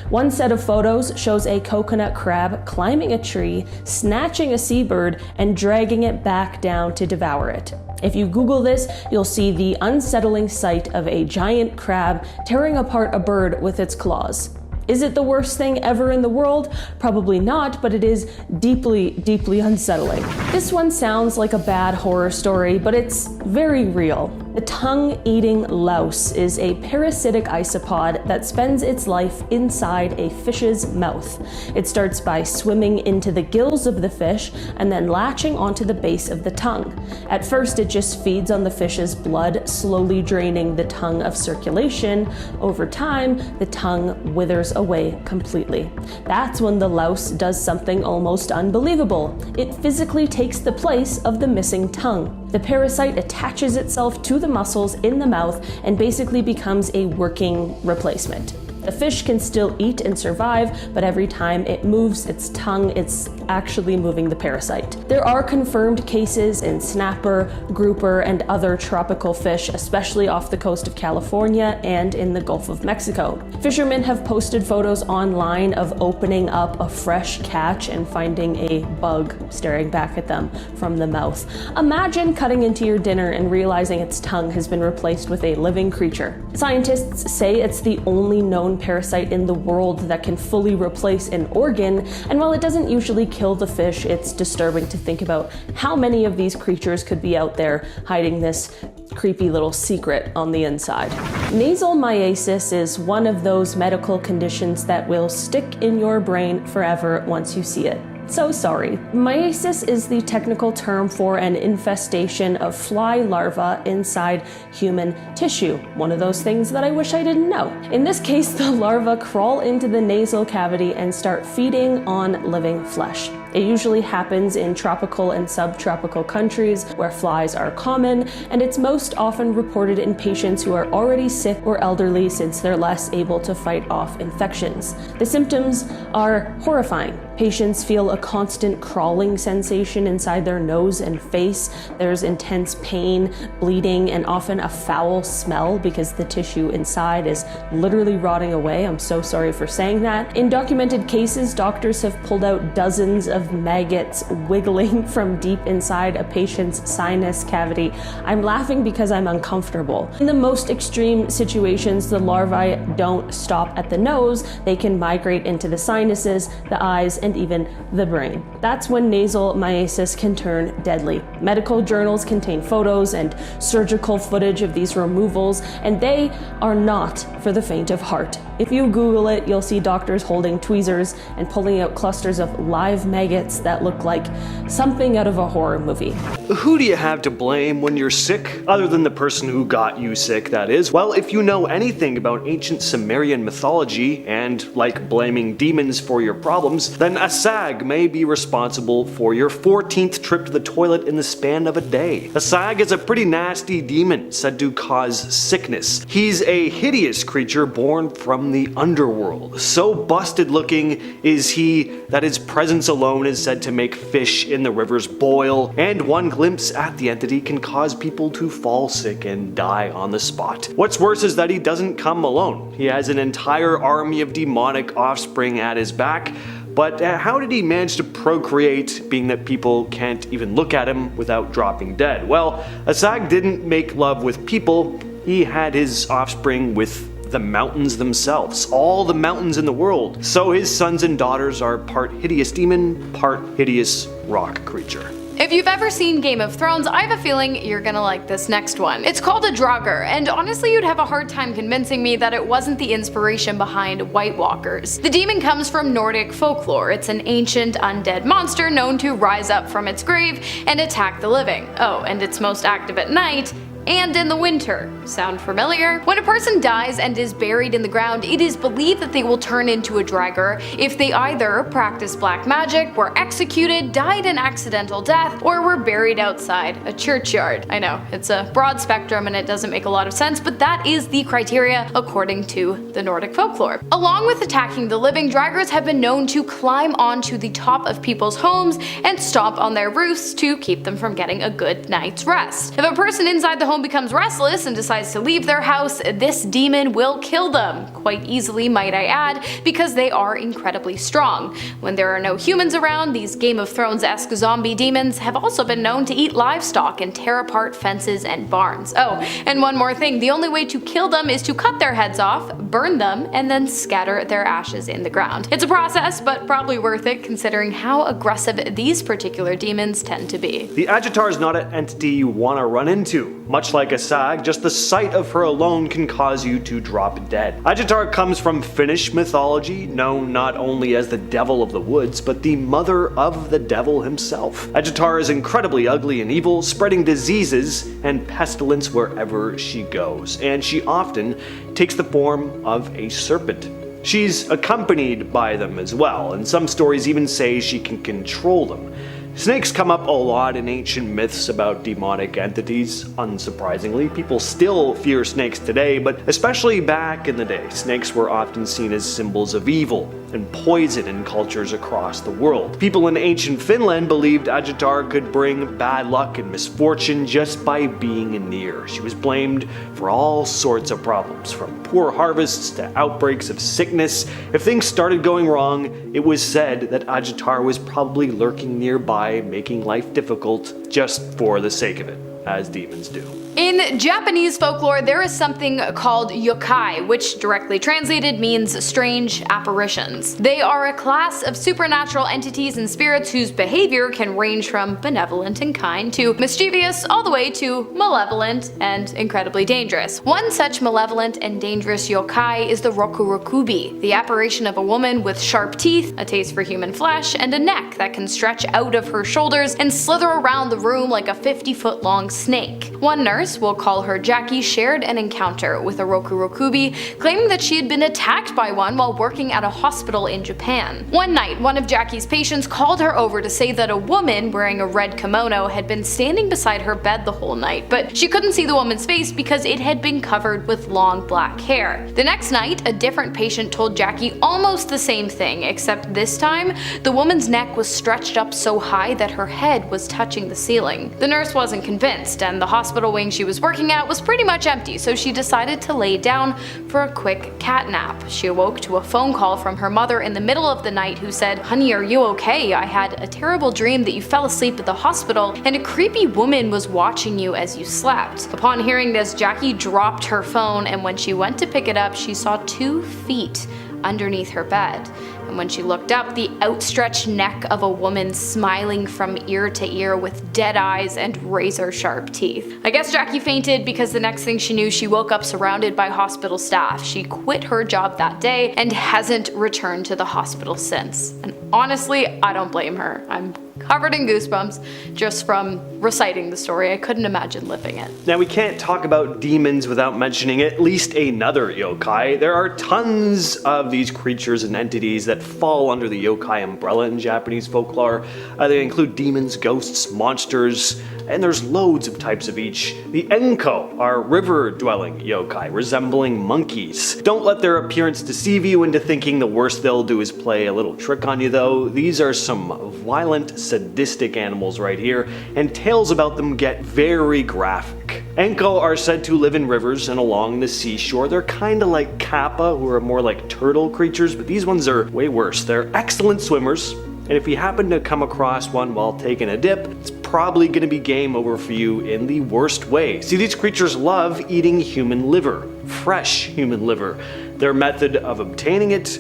One set of photos shows a coconut crab climbing a tree, snatching a seabird, and dragging it back down to devour it. If you Google this, you'll see the unsettling sight of a giant crab tearing apart a bird with its claws. Is it the worst thing ever in the world? Probably not, but it is deeply, deeply unsettling. This one sounds like a bad horror story, but it's very real. The tongue-eating louse is a parasitic isopod that spends its life inside a fish's mouth. It starts by swimming into the gills of the fish and then latching onto the base of the tongue. At first, it just feeds on the fish's blood, slowly draining the tongue of circulation. Over time, the tongue withers away completely. That's when the louse does something almost unbelievable. It physically takes the place of the missing tongue. The parasite attaches itself to the muscles in the mouth and basically becomes a working replacement. The fish can still eat and survive, but every time it moves its tongue, it's actually moving the parasite. There are confirmed cases in snapper, grouper, and other tropical fish, especially off the coast of California and in the Gulf of Mexico. Fishermen have posted photos online of opening up a fresh catch and finding a bug staring back at them from the mouth. Imagine cutting into your dinner and realizing its tongue has been replaced with a living creature. Scientists say it's the only known parasite in the world that can fully replace an organ, and while it doesn't usually kill the fish, it's disturbing to think about how many of these creatures could be out there hiding this creepy little secret on the inside. Nasal myiasis is one of those medical conditions that will stick in your brain forever once you see it. So sorry. Myiasis is the technical term for an infestation of fly larvae inside human tissue. One of those things that I wish I didn't know. In this case, the larvae crawl into the nasal cavity and start feeding on living flesh. It usually happens in tropical and subtropical countries where flies are common, and it's most often reported in patients who are already sick or elderly since they're less able to fight off infections. The symptoms are horrifying. Patients feel a constant crawling sensation inside their nose and face. There's intense pain, bleeding, and often a foul smell because the tissue inside is literally rotting away. I'm so sorry for saying that. In documented cases, doctors have pulled out dozens of maggots wiggling from deep inside a patient's sinus cavity. I'm laughing because I'm uncomfortable. In the most extreme situations, the larvae don't stop at the nose. They can migrate into the sinuses, the eyes, and even the the brain. That's when nasal myiasis can turn deadly. Medical journals contain photos and surgical footage of these removals, and they are not for the faint of heart. If you Google it, you'll see doctors holding tweezers and pulling out clusters of live maggots that look like something out of a horror movie. Who do you have to blame when you're sick? Other than the person who got you sick, that is. Well, if you know anything about ancient Sumerian mythology, and like blaming demons for your problems, then a sag may be responsible for your 14th trip to the toilet in the span of a day. A sag is a pretty nasty demon said to cause sickness. He's a hideous creature born from the underworld. So busted looking is he that his presence alone is said to make fish in the rivers boil, and one glimpse at the entity can cause people to fall sick and die on the spot. What's worse is that he doesn't come alone. He has an entire army of demonic offspring at his back. But how did he manage to procreate, being that people can't even look at him without dropping dead? Well, Asag didn't make love with people, he had his offspring with the mountains themselves, all the mountains in the world. So his sons and daughters are part hideous demon, part hideous rock creature. If you've ever seen Game of Thrones, I have a feeling you're gonna like this next one. It's called a Draugr, and honestly you'd have a hard time convincing me that it wasn't the inspiration behind White Walkers. The demon comes from Nordic folklore. It's an ancient undead monster known to rise up from its grave and attack the living. Oh, and it's most active at night and in the winter. Sound familiar? When a person dies and is buried in the ground, it is believed that they will turn into a Draugr if they either practiced black magic, were executed, died an accidental death, or were buried outside a churchyard. I know, it's a broad spectrum and it doesn't make a lot of sense, but that is the criteria according to the Nordic folklore. Along with attacking the living, Draugrs have been known to climb onto the top of people's homes and stomp on their roofs to keep them from getting a good night's rest. If a person inside the home becomes restless and decides to leave their house, this demon will kill them. Quite easily, might I add, because they are incredibly strong. When there are no humans around, these Game of Thrones-esque zombie demons have also been known to eat livestock and tear apart fences and barns. Oh, and one more thing, the only way to kill them is to cut their heads off, burn them, and then scatter their ashes in the ground. It's a process, but probably worth it considering how aggressive these particular demons tend to be. The Agitar is not an entity you want to run into. Much like a sag, just the sight of her alone can cause you to drop dead. Agitar comes from Finnish mythology, known not only as the devil of the woods, but the mother of the devil himself. Agitar is incredibly ugly and evil, spreading diseases and pestilence wherever she goes, and she often takes the form of a serpent. She's accompanied by them as well, and some stories even say she can control them. Snakes come up a lot in ancient myths about demonic entities. Unsurprisingly, people still fear snakes today, but especially back in the day, snakes were often seen as symbols of evil and poison in cultures across the world. People in ancient Finland believed Agitar could bring bad luck and misfortune just by being near. She was blamed for all sorts of problems, from poor harvests to outbreaks of sickness. If things started going wrong, it was said that Agitar was probably lurking nearby, making life difficult just for the sake of it, as demons do. In Japanese folklore, there is something called yokai, which directly translated means strange apparitions. They are a class of supernatural entities and spirits whose behavior can range from benevolent and kind to mischievous, all the way to malevolent and incredibly dangerous. One such malevolent and dangerous yokai is the Rokurokubi, the apparition of a woman with sharp teeth, a taste for human flesh, and a neck that can stretch out of her shoulders and slither around the room like a 50-foot long snake. One nurse, we'll call her Jackie, shared an encounter with a Rokurokubi, claiming that she had been attacked by one while working at a hospital in Japan. One night, one of Jackie's patients called her over to say that a woman wearing a red kimono had been standing beside her bed the whole night, but she couldn't see the woman's face because it had been covered with long black hair. The next night, a different patient told Jackie almost the same thing, except this time, the woman's neck was stretched up so high that her head was touching the ceiling. The nurse wasn't convinced, and the hospital wing she was working at was pretty much empty, so she decided to lay down for a quick cat nap. She awoke to a phone call from her mother in the middle of the night who said, "Honey, are you okay? I had a terrible dream that you fell asleep at the hospital and a creepy woman was watching you as you slept." Upon hearing this, Jackie dropped her phone, and when she went to pick it up, she saw 2 feet underneath her bed. And And when she looked up, the outstretched neck of a woman smiling from ear to ear with dead eyes and razor-sharp teeth. I guess Jackie fainted because the next thing she knew, she woke up surrounded by hospital staff. She quit her job that day and hasn't returned to the hospital since. And honestly, I don't blame her. I'm covered in goosebumps just from reciting the story. I couldn't imagine living it. Now, we can't talk about demons without mentioning at least another yokai. There are tons of these creatures and entities that fall under the yokai umbrella in Japanese folklore. They include demons, ghosts, monsters, and there's loads of types of each. The Enko are river-dwelling yokai, resembling monkeys. Don't let their appearance deceive you into thinking the worst they'll do is play a little trick on you though. These are some violent, sadistic animals right here, and tales about them get very graphic. Enko are said to live in rivers and along the seashore. They're kinda like Kappa, who are more like turtle creatures, but these ones are way worse. They're excellent swimmers, and if you happen to come across one while taking a dip, it's probably gonna be game over for you in the worst way. See, these creatures love eating human liver, fresh human liver. Their method of obtaining it,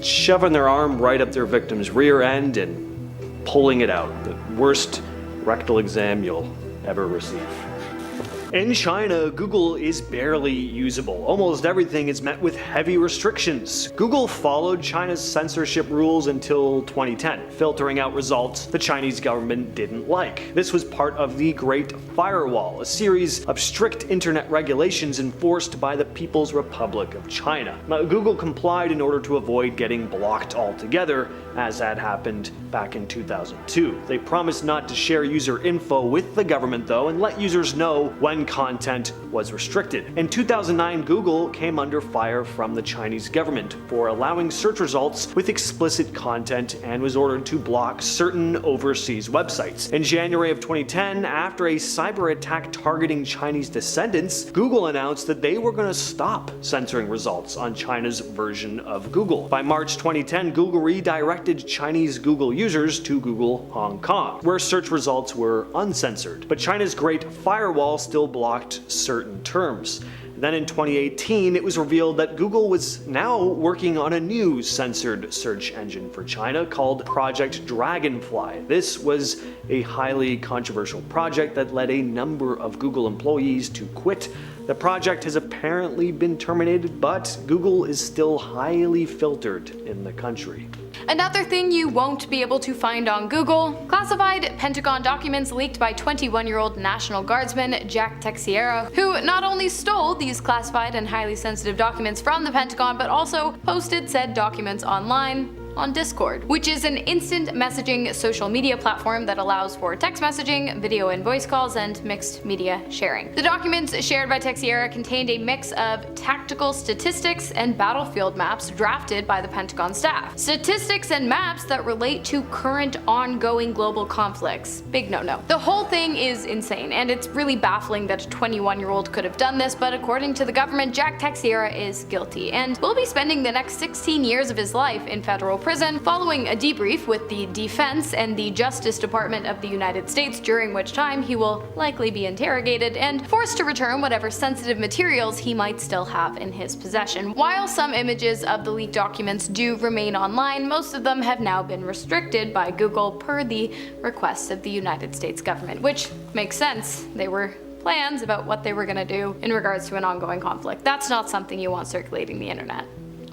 shoving their arm right up their victim's rear end and pulling it out. The worst rectal exam you'll ever receive. In China, Google is barely usable. Almost everything is met with heavy restrictions. Google followed China's censorship rules until 2010, filtering out results the Chinese government didn't like. This was part of the Great Firewall, a series of strict internet regulations enforced by the People's Republic of China. Now, Google complied in order to avoid getting blocked altogether, as had happened back in 2002. They promised not to share user info with the government though, and let users know when content was restricted. In 2009, Google came under fire from the Chinese government for allowing search results with explicit content and was ordered to block certain overseas websites. In January of 2010, after a cyber attack targeting Chinese descendants, Google announced that they were going to stop censoring results on China's version of Google. By March 2010, Google redirected Chinese Google users to Google Hong Kong, where search results were uncensored. But China's Great Firewall still blocked certain terms. Then in 2018, it was revealed that Google was now working on a new censored search engine for China called Project Dragonfly. This was a highly controversial project that led a number of Google employees to quit. The project has apparently been terminated, but Google is still highly filtered in the country. Another thing you won't be able to find on Google: classified Pentagon documents leaked by 21-year-old National Guardsman Jack Teixeira, who not only stole these classified and highly sensitive documents from the Pentagon, but also posted said documents online on Discord, which is an instant messaging social media platform that allows for text messaging, video and voice calls, and mixed media sharing. The documents shared by Teixeira contained a mix of tactical statistics and battlefield maps drafted by the Pentagon staff. Statistics and maps that relate to current ongoing global conflicts. Big no-no. The whole thing is insane, and it's really baffling that a 21-year-old could have done this, but according to the government, Jack Teixeira is guilty, and will be spending the next 16 years of his life in federal prison, following a debrief with the Defense and the Justice Department of the United States, during which time he will likely be interrogated and forced to return whatever sensitive materials he might still have in his possession. While some images of the leaked documents do remain online, most of them have now been restricted by Google per the request of the United States government, which makes sense. They were plans about what they were going to do in regards to an ongoing conflict. That's not something you want circulating the internet.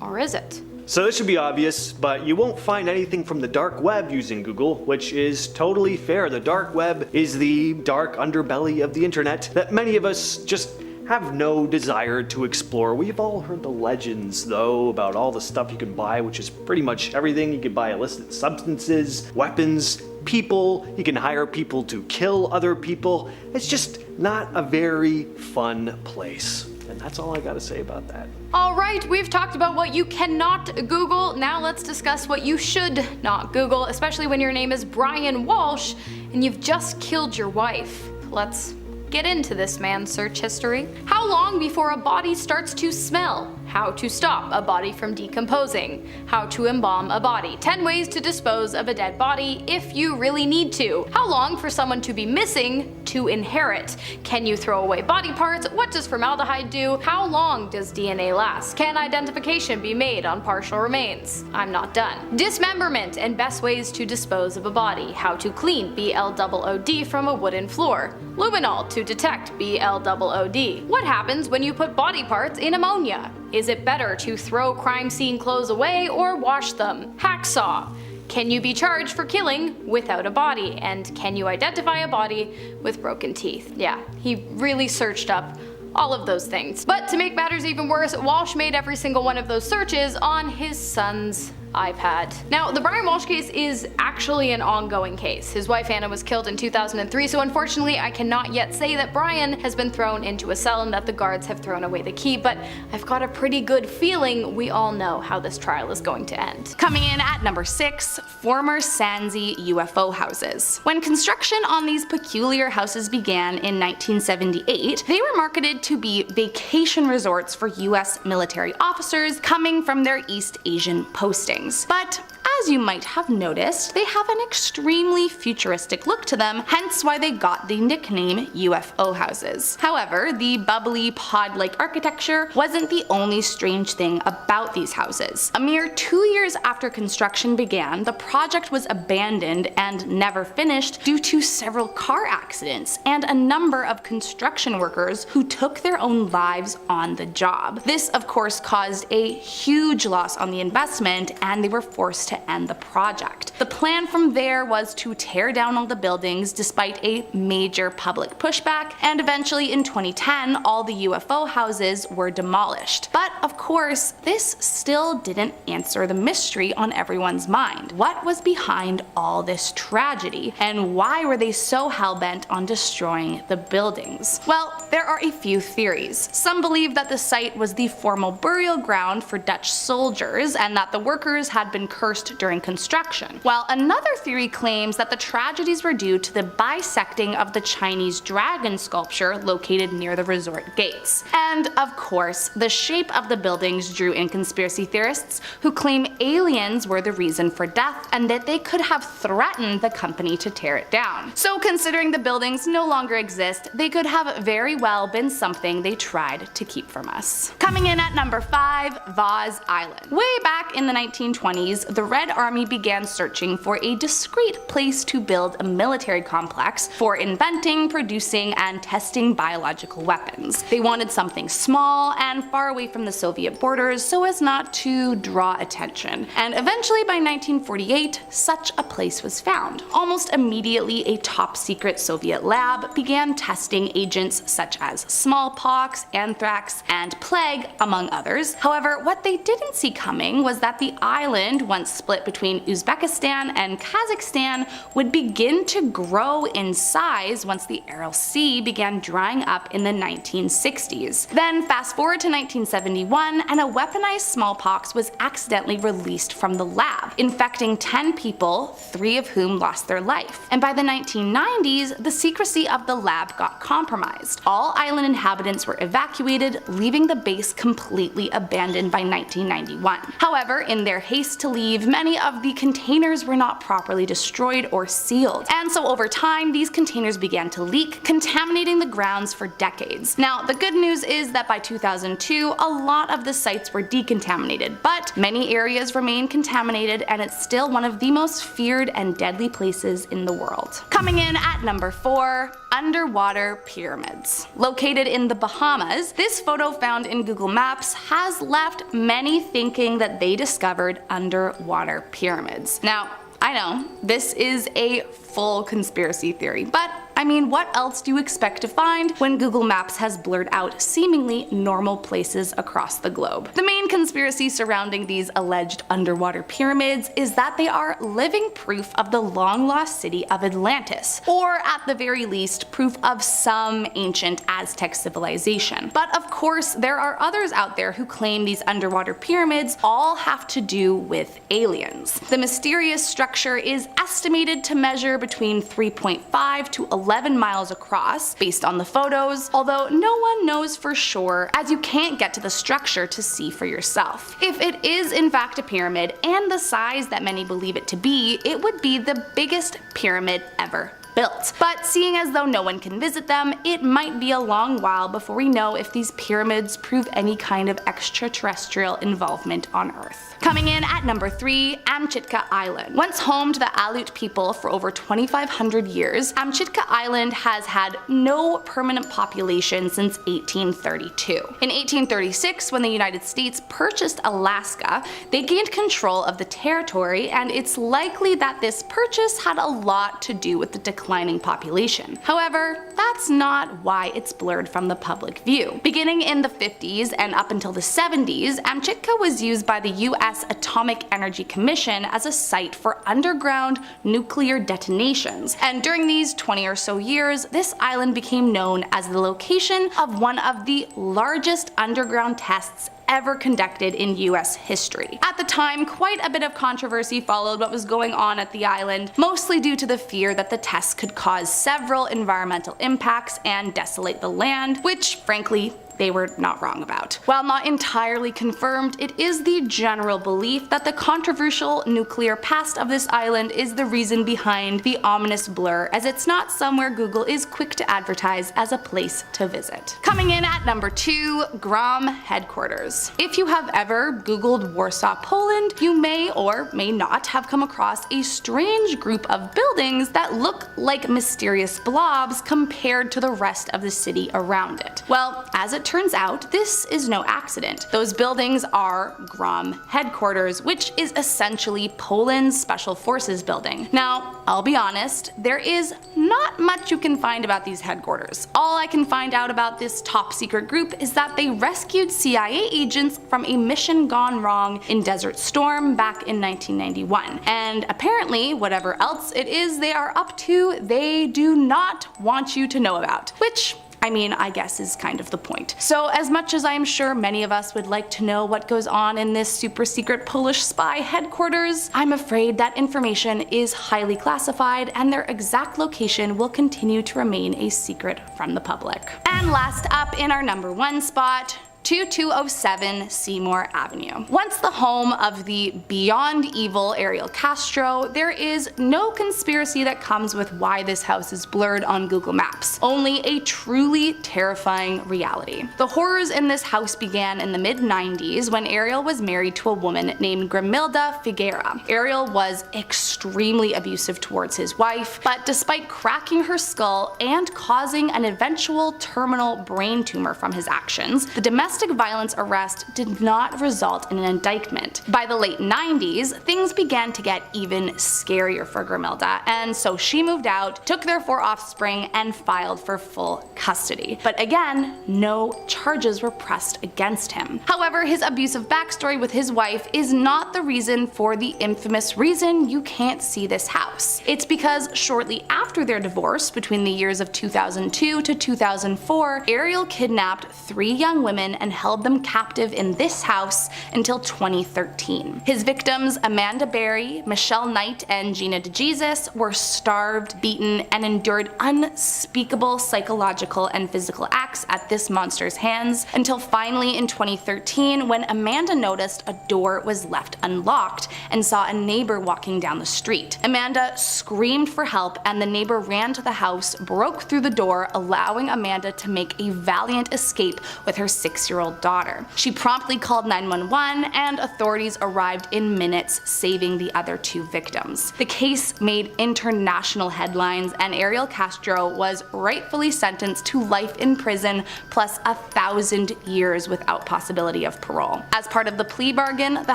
Or is it? So this should be obvious, but you won't find anything from the dark web using Google, which is totally fair. The dark web is the dark underbelly of the internet that many of us just have no desire to explore. We've all heard the legends, though, about all the stuff you can buy, which is pretty much everything. You can buy illicit substances, weapons, people. You can hire people to kill other people. It's just not a very fun place. And that's all I gotta say about that. Alright, we've talked about what you cannot Google. Now let's discuss what you should not Google, especially when your name is Brian Walsh and you've just killed your wife. Let's get into this man's search history. How long before a body starts to smell? How to stop a body from decomposing. How to embalm a body. 10 ways to dispose of a dead body if you really need to. How long for someone to be missing to inherit. Can you throw away body parts? What does formaldehyde do? How long does DNA last? Can identification be made on partial remains? I'm not done. Dismemberment and best ways to dispose of a body. How to clean BLOOD from a wooden floor. Luminol to detect BLOOD. What happens when you put body parts in ammonia? Is it better to throw crime scene clothes away or wash them? Hacksaw. Can you be charged for killing without a body? And can you identify a body with broken teeth? Yeah, he really searched up all of those things. But to make matters even worse, Walsh made every single one of those searches on his son's iPad. Now, the Brian Walsh case is actually an ongoing case. His wife Anna was killed in 2003, so unfortunately I cannot yet say that Brian has been thrown into a cell and that the guards have thrown away the key, but I've got a pretty good feeling we all know how this trial is going to end. Coming in at number 6, former Sansi UFO houses. When construction on these peculiar houses began in 1978, they were marketed to be vacation resorts for US military officers coming from their East Asian postings. But as you might have noticed, they have an extremely futuristic look to them, hence why they got the nickname UFO houses. However, the bubbly pod-like architecture wasn't the only strange thing about these houses. A mere 2 years after construction began, the project was abandoned and never finished due to several car accidents and a number of construction workers who took their own lives on the job. This of course caused a huge loss on the investment and they were forced to end the project. The plan from there was to tear down all the buildings despite a major public pushback, and eventually in 2010 all the UFO houses were demolished. But of course, this still didn't answer the mystery on everyone's mind. What was behind all this tragedy, and why were they so hell-bent on destroying the buildings? Well, there are a few theories. Some believe that the site was the formal burial ground for Dutch soldiers and that the workers had been cursed during construction, while another theory claims that the tragedies were due to the bisecting of the Chinese dragon sculpture located near the resort gates. And of course, the shape of the buildings drew in conspiracy theorists who claim aliens were the reason for death and that they could have threatened the company to tear it down. So considering the buildings no longer exist, they could have very well been something they tried to keep from us. Coming in at number 5, Vaz Island. Way back in the 1920s, the Red Army began searching for a discreet place to build a military complex for inventing, producing, and testing biological weapons. They wanted something small and far away from the Soviet borders so as not to draw attention. And eventually by 1948, such a place was found. Almost immediately, a top secret Soviet lab began testing agents such as smallpox, anthrax, and plague, among others. However, what they didn't see coming was that the island, once split between Uzbekistan and Kazakhstan, would begin to grow in size once the Aral Sea began drying up in the 1960s. Then fast forward to 1971 and a weaponized smallpox was accidentally released from the lab, infecting 10 people, 3 of whom lost their life. And by the 1990s, the secrecy of the lab got compromised. All island inhabitants were evacuated, leaving the base completely abandoned by 1991. However, in their haste to leave, many of the containers were not properly destroyed or sealed. And so over time, these containers began to leak, contaminating the grounds for decades. Now, the good news is that by 2002, a lot of the sites were decontaminated, but many areas remain contaminated and it's still one of the most feared and deadly places in the world. Coming in at number 4, underwater pyramids. Located in the Bahamas, this photo found in Google Maps has left many thinking that they discovered underwater pyramids. Now, I know, this is a full conspiracy theory, but I mean, what else do you expect to find when Google Maps has blurred out seemingly normal places across the globe? The main conspiracy surrounding these alleged underwater pyramids is that they are living proof of the long-lost city of Atlantis, or at the very least, proof of some ancient Aztec civilization. But of course, there are others out there who claim these underwater pyramids all have to do with aliens. The mysterious structure is estimated to measure between 3.5 to 11 miles across, based on the photos, although no one knows for sure as you can't get to the structure to see for yourself. If it is in fact a pyramid and the size that many believe it to be, it would be the biggest pyramid ever built. But seeing as though no one can visit them, it might be a long while before we know if these pyramids prove any kind of extraterrestrial involvement on Earth. Coming in at number 3, Amchitka Island. Once home to the Aleut people for over 2,500 years, Amchitka Island has had no permanent population since 1832. In 1836, when the United States purchased Alaska, they gained control of the territory, and it's likely that this purchase had a lot to do with the declining population. However, that's not why it's blurred from the public view. Beginning in the 50s and up until the 70s, Amchitka was used by the U.S. Atomic Energy Commission as a site for underground nuclear detonations, and during these 20 or so years, this island became known as the location of one of the largest underground tests ever conducted in US history. At the time, quite a bit of controversy followed what was going on at the island, mostly due to the fear that the tests could cause several environmental impacts and desolate the land, which frankly, they were not wrong about. While not entirely confirmed, it is the general belief that the controversial nuclear past of this island is the reason behind the ominous blur, as it's not somewhere Google is quick to advertise as a place to visit. Coming in at number 2, GROM headquarters. If you have ever Googled Warsaw, Poland, you may or may not have come across a strange group of buildings that look like mysterious blobs compared to the rest of the city around it. Well, as it turns out, this is no accident. Those buildings are GROM headquarters, which is essentially Poland's Special Forces building. Now, I'll be honest, there is not much you can find about these headquarters. All I can find out about this top secret group is that they rescued CIA agents from a mission gone wrong in Desert Storm back in 1991. And apparently, whatever else it is they are up to, they do not want you to know about. Which, I mean, I guess is kind of the point. So as much as I am sure many of us would like to know what goes on in this super secret Polish spy headquarters, I'm afraid that information is highly classified and their exact location will continue to remain a secret from the public. And last up in our number 1 spot, 2207 Seymour Avenue. Once the home of the beyond evil Ariel Castro, there is no conspiracy that comes with why this house is blurred on Google Maps, only a truly terrifying reality. The horrors in this house began in the mid-90s when Ariel was married to a woman named Grimilda Figueira. Ariel was extremely abusive towards his wife, but despite cracking her skull and causing an eventual terminal brain tumor from his actions, the domestic violence arrest did not result in an indictment. By the late 90s, things began to get even scarier for Grimilda, and so she moved out, took their 4 offspring, and filed for full custody. But again, no charges were pressed against him. However, his abusive backstory with his wife is not the reason for the infamous reason you can't see this house. It's because shortly after their divorce, between the years of 2002 to 2004, Ariel kidnapped 3 young women and held them captive in this house until 2013. His victims, Amanda Berry, Michelle Knight, and Gina DeJesus, were starved, beaten, and endured unspeakable psychological and physical acts at this monster's hands, until finally in 2013 when Amanda noticed a door was left unlocked and saw a neighbor walking down the street. Amanda screamed for help, and the neighbor ran to the house, broke through the door, allowing Amanda to make a valiant escape with her 6-year-old daughter. She promptly called 911, and authorities arrived in minutes, saving the other 2 victims. The case made international headlines, and Ariel Castro was rightfully sentenced to life in prison plus 1,000 years without possibility of parole. As part of the plea bargain, the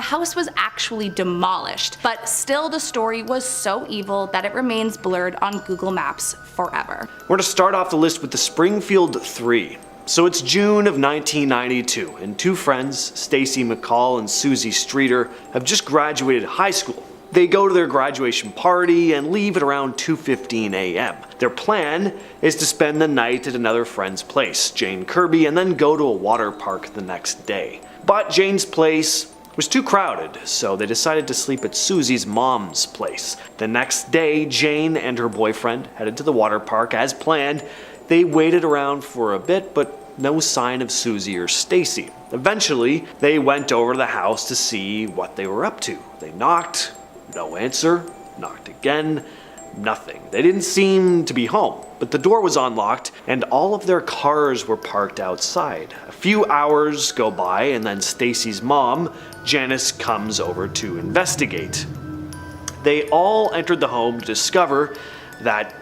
house was actually demolished, but still the story was so evil that it remains blurred on Google Maps forever. We're going to start off the list with the Springfield 3. So it's June of 1992, and 2 friends, Stacy McCall and Susie Streeter, have just graduated high school. They go to their graduation party and leave at around 2:15 a.m. Their plan is to spend the night at another friend's place, Jane Kirby, and then go to a water park the next day. But Jane's place was too crowded, so they decided to sleep at Susie's mom's place. The next day, Jane and her boyfriend headed to the water park as planned. They waited around for a bit, but no sign of Susie or Stacy. Eventually, they went over to the house to see what they were up to. They knocked, no answer, knocked again, nothing. They didn't seem to be home, but the door was unlocked and all of their cars were parked outside. A few hours go by and then Stacy's mom, Janice, comes over to investigate. They all entered the home to discover that,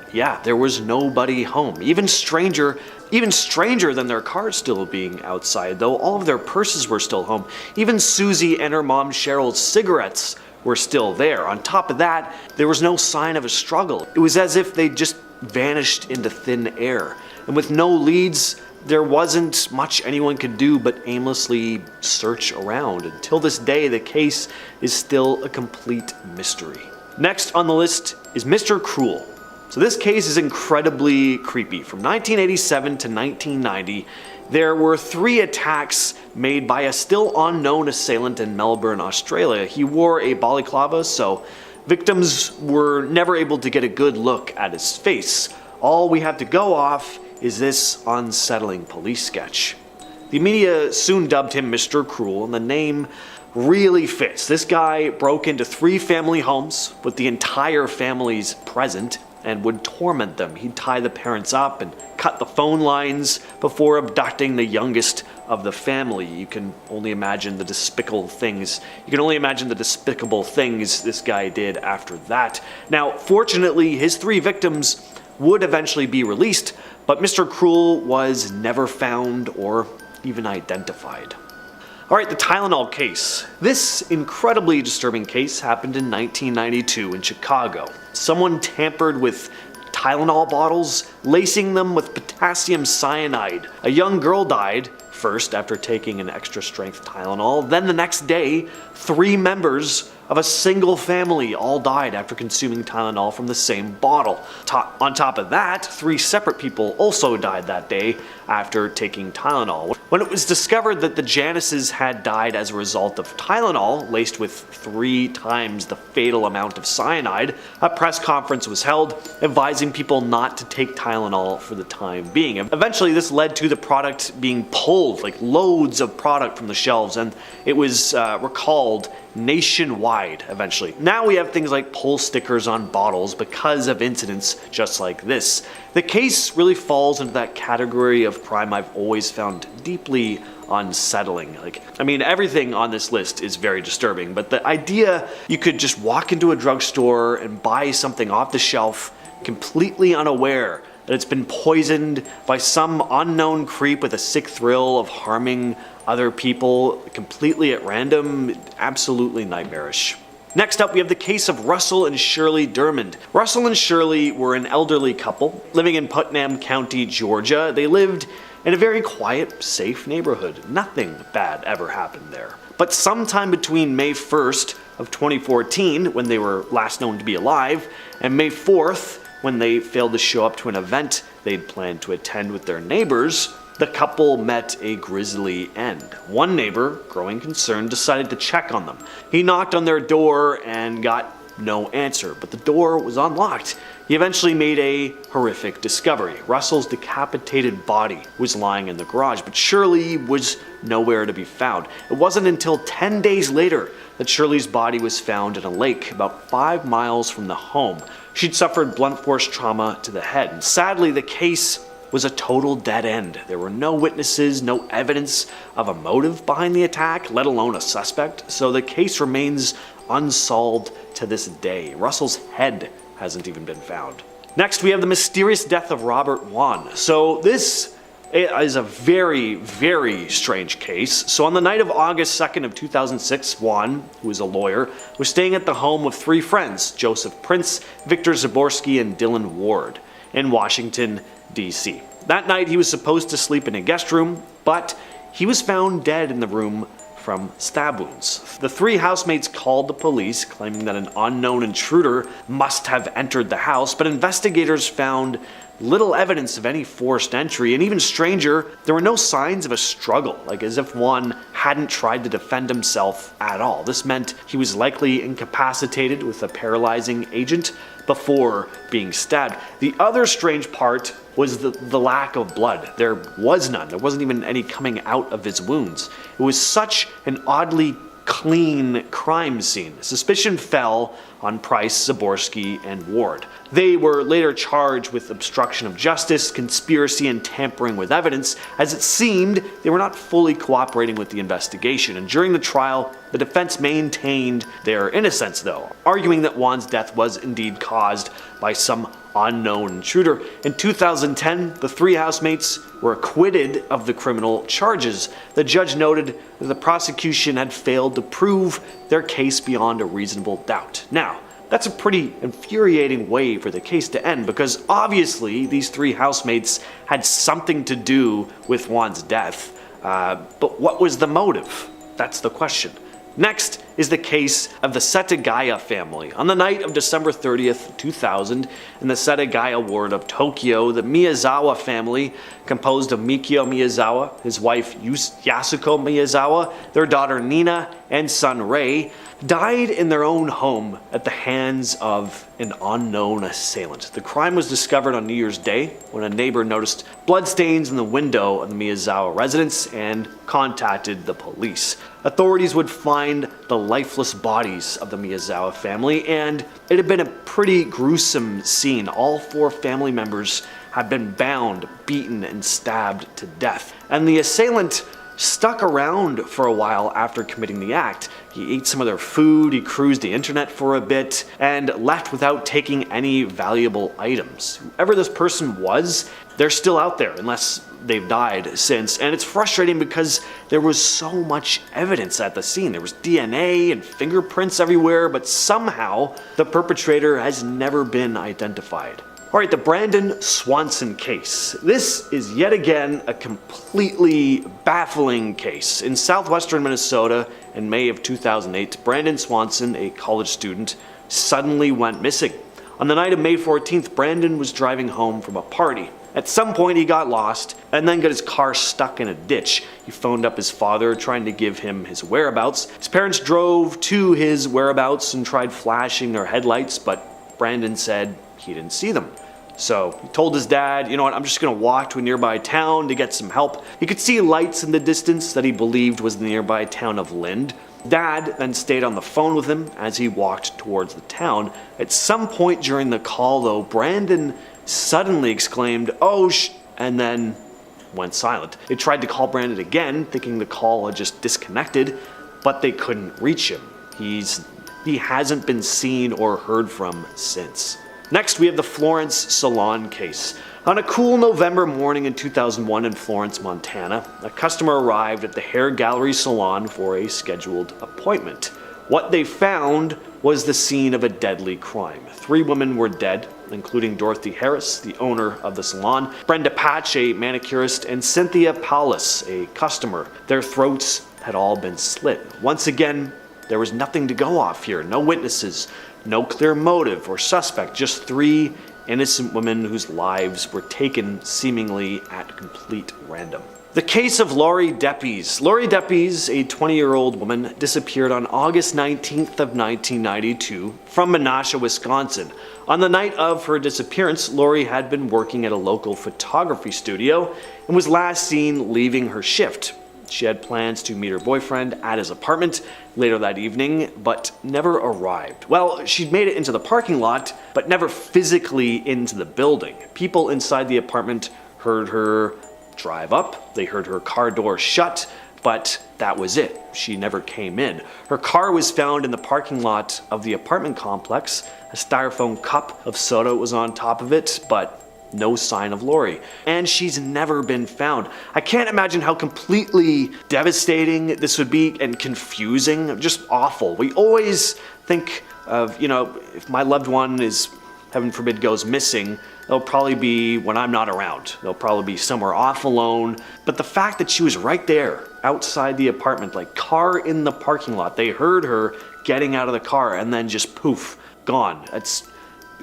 there was nobody home. Even stranger than their cars still being outside, though all of their purses were still home. Even Susie and her mom Cheryl's cigarettes were still there. On top of that, there was no sign of a struggle. It was as if they just vanished into thin air. And with no leads, there wasn't much anyone could do but aimlessly search around. Until this day, the case is still a complete mystery. Next on the list is Mr. Cruel. So this case is incredibly creepy. From 1987 to 1990, there were 3 attacks made by a still unknown assailant in Melbourne, Australia. He wore a balaclava, so victims were never able to get a good look at his face. All we have to go off is this unsettling police sketch. The media soon dubbed him Mr. Cruel, and the name really fits. This guy broke into 3 family homes with the entire families present and would torment them. He'd tie the parents up and cut the phone lines before abducting the youngest of the family. You can only imagine the despicable things this guy did after that. Now, fortunately, his 3 victims would eventually be released, but Mr. Cruel was never found or even identified. Alright, the Tylenol case. This incredibly disturbing case happened in 1992 in Chicago. Someone tampered with Tylenol bottles, lacing them with potassium cyanide. A young girl died, first after taking an extra strength Tylenol, then the next day, 3 members of a single family all died after consuming Tylenol from the same bottle. On top of that, 3 separate people also died that day after taking Tylenol. When it was discovered that the Janices had died as a result of Tylenol, laced with 3 times the fatal amount of cyanide, a press conference was held advising people not to take Tylenol for the time being. Eventually, this led to the product being pulled, like loads of product from the shelves, and it was recalled nationwide eventually. Now we have things like pull stickers on bottles because of incidents just like this. The case really falls into that category of crime I've always found deeply unsettling. Everything on this list is very disturbing, but the idea you could just walk into a drugstore and buy something off the shelf completely unaware that it's been poisoned by some unknown creep with a sick thrill of harming other people completely at random, absolutely nightmarish. Next up, we have the case of Russell and Shirley Dermond. Russell and Shirley were an elderly couple living in Putnam County, Georgia. They lived in a very quiet, safe neighborhood. Nothing bad ever happened there. But sometime between May 1st of 2014, when they were last known to be alive, and May 4th, when they failed to show up to an event they'd planned to attend with their neighbors, the couple met a grisly end. One neighbor, growing concerned, decided to check on them. He knocked on their door and got no answer, but the door was unlocked. He eventually made a horrific discovery. Russell's decapitated body was lying in the garage, but Shirley was nowhere to be found. It wasn't until 10 days later that Shirley's body was found in a lake about 5 miles from the home. She'd suffered blunt force trauma to the head, and sadly the case was a total dead end. There were no witnesses, no evidence of a motive behind the attack, let alone a suspect, so the case remains unsolved to this day. Russell's head hasn't even been found. Next, we have the mysterious death of Robert Wone. So this is a very, very strange case. So on the night of August 2nd of 2006, Wone, who is a lawyer, was staying at the home of 3 friends, Joseph Prince, Victor Zaborski, and Dylan Ward, in Washington, D.C. That night he was supposed to sleep in a guest room, but he was found dead in the room from stab wounds. The 3 housemates called the police, claiming that an unknown intruder must have entered the house, but investigators found little evidence of any forced entry, and even stranger, there were no signs of a struggle, like as if Wone hadn't tried to defend himself at all. This meant he was likely incapacitated with a paralyzing agent before being stabbed. The other strange part was the lack of blood. There was none. There wasn't even any coming out of his wounds. It was such an oddly clean crime scene. Suspicion fell on Price, Zaborski, and Ward. They were later charged with obstruction of justice, conspiracy, and tampering with evidence, as it seemed they were not fully cooperating with the investigation. And during the trial, the defense maintained their innocence, though, arguing that Juan's death was indeed caused by some unknown intruder. In 2010, the three housemates were acquitted of the criminal charges. The judge noted that the prosecution had failed to prove their case beyond a reasonable doubt. Now, that's a pretty infuriating way for the case to end, because obviously these three housemates had something to do with Juan's death. But what was the motive? That's the question. Next is the case of the Setagaya family. On the night of December 30th, 2000, in the Setagaya ward of Tokyo, the Miyazawa family, composed of Mikio Miyazawa, his wife Yasuko Miyazawa, their daughter Nina, and son Rei, died in their own home at the hands of an unknown assailant. The crime was discovered on New Year's Day when a neighbor noticed bloodstains in the window of the Miyazawa residence and contacted the police. Authorities would find the lifeless bodies of the Miyazawa family, and it had been a pretty gruesome scene. All four family members had been bound, beaten, and stabbed to death. And the assailant stuck around for a while after committing the act. He ate some of their food, he cruised the internet for a bit, and left without taking any valuable items. Whoever this person was, they're still out there unless they've died since. And it's frustrating because there was so much evidence at the scene. There was DNA and fingerprints everywhere, but somehow the perpetrator has never been identified. Alright, the Brandon Swanson case. This is yet again a completely baffling case. In southwestern Minnesota, in May of 2008, Brandon Swanson, a college student, suddenly went missing. On the night of May 14th, Brandon was driving home from a party. At some point he got lost and then got his car stuck in a ditch. He phoned up his father trying to give him his whereabouts. His parents drove to his whereabouts and tried flashing their headlights, but Brandon said he didn't see them. So he told his dad, you know what, I'm just going to walk to a nearby town to get some help. He could see lights in the distance that he believed was the nearby town of Lind. Dad then stayed on the phone with him as he walked towards the town. At some point during the call, though, Brandon suddenly exclaimed, "Oh, and then went silent. They tried to call Brandon again, thinking the call had just disconnected, but they couldn't reach him. He hasn't been seen or heard from since. Next, we have the Florence Salon case. On a cool November morning in 2001 in Florence, Montana, a customer arrived at the Hair Gallery Salon for a scheduled appointment. What they found was the scene of a deadly crime. 3 women were dead, including Dorothy Harris, the owner of the salon, Brenda Patch, a manicurist, and Cynthia Paulus, a customer. Their throats had all been slit. Once again, there was nothing to go off here. No witnesses, no clear motive or suspect, just 3 innocent women whose lives were taken seemingly at complete random. The case of Lori Deppes. Lori Deppes, a 20-year-old woman, disappeared on August 19th of 1992 from Menasha, Wisconsin. On the night of her disappearance, Lori had been working at a local photography studio and was last seen leaving her shift. She had plans to meet her boyfriend at his apartment later that evening, but never arrived. Well, she'd made it into the parking lot, but never physically into the building. People inside the apartment heard her drive up, they heard her car door shut, but that was it. She never came in. Her car was found in the parking lot of the apartment complex. A styrofoam cup of soda was on top of it, but no sign of Lori. And she's never been found. I can't imagine how completely devastating this would be and confusing, just awful. We always think of, if my loved one is, heaven forbid, goes missing, they'll probably be when I'm not around. They'll probably be somewhere off alone. But the fact that she was right there outside the apartment, like car in the parking lot, they heard her getting out of the car and then just poof, gone.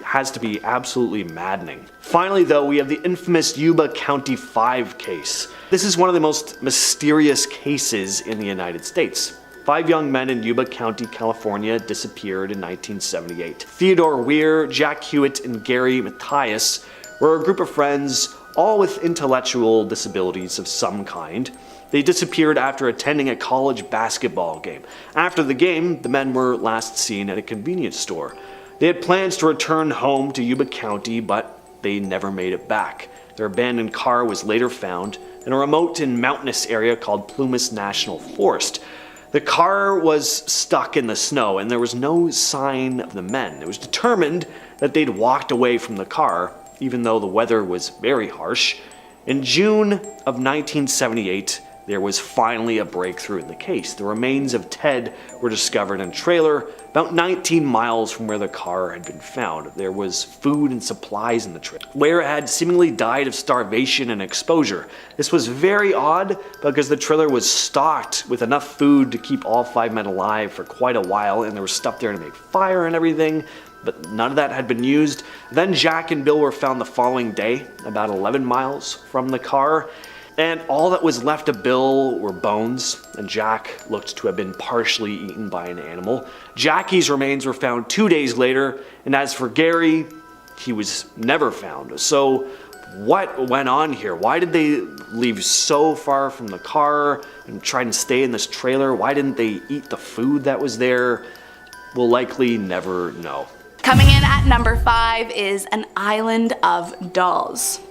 has to be absolutely maddening. Finally though, we have the infamous Yuba County 5 case. This is one of the most mysterious cases in the United States. 5 young men in Yuba County, California disappeared in 1978. Theodore Weir, Jack Hewitt, and Gary Matthias were a group of friends, all with intellectual disabilities of some kind. They disappeared after attending a college basketball game. After the game, the men were last seen at a convenience store. They had plans to return home to Yuba County, but they never made it back. Their abandoned car was later found in a remote and mountainous area called Plumas National Forest. The car was stuck in the snow and there was no sign of the men. It was determined that they'd walked away from the car, even though the weather was very harsh. In June of 1978, there was finally a breakthrough in the case. The remains of Ted were discovered in a trailer about 19 miles from where the car had been found. There was food and supplies in the trailer. Weir had seemingly died of starvation and exposure. This was very odd because the trailer was stocked with enough food to keep all 5 men alive for quite a while, and there was stuff there to make fire and everything, but none of that had been used. Then Jack and Bill were found the following day, about 11 miles from the car. And all that was left of Bill were bones, and Jack looked to have been partially eaten by an animal. Jackie's remains were found 2 days later, and as for Gary, he was never found. So what went on here? Why did they leave so far from the car and try and stay in this trailer? Why didn't they eat the food that was there? We'll likely never know. Coming in at number 5 is An Island of Dolls.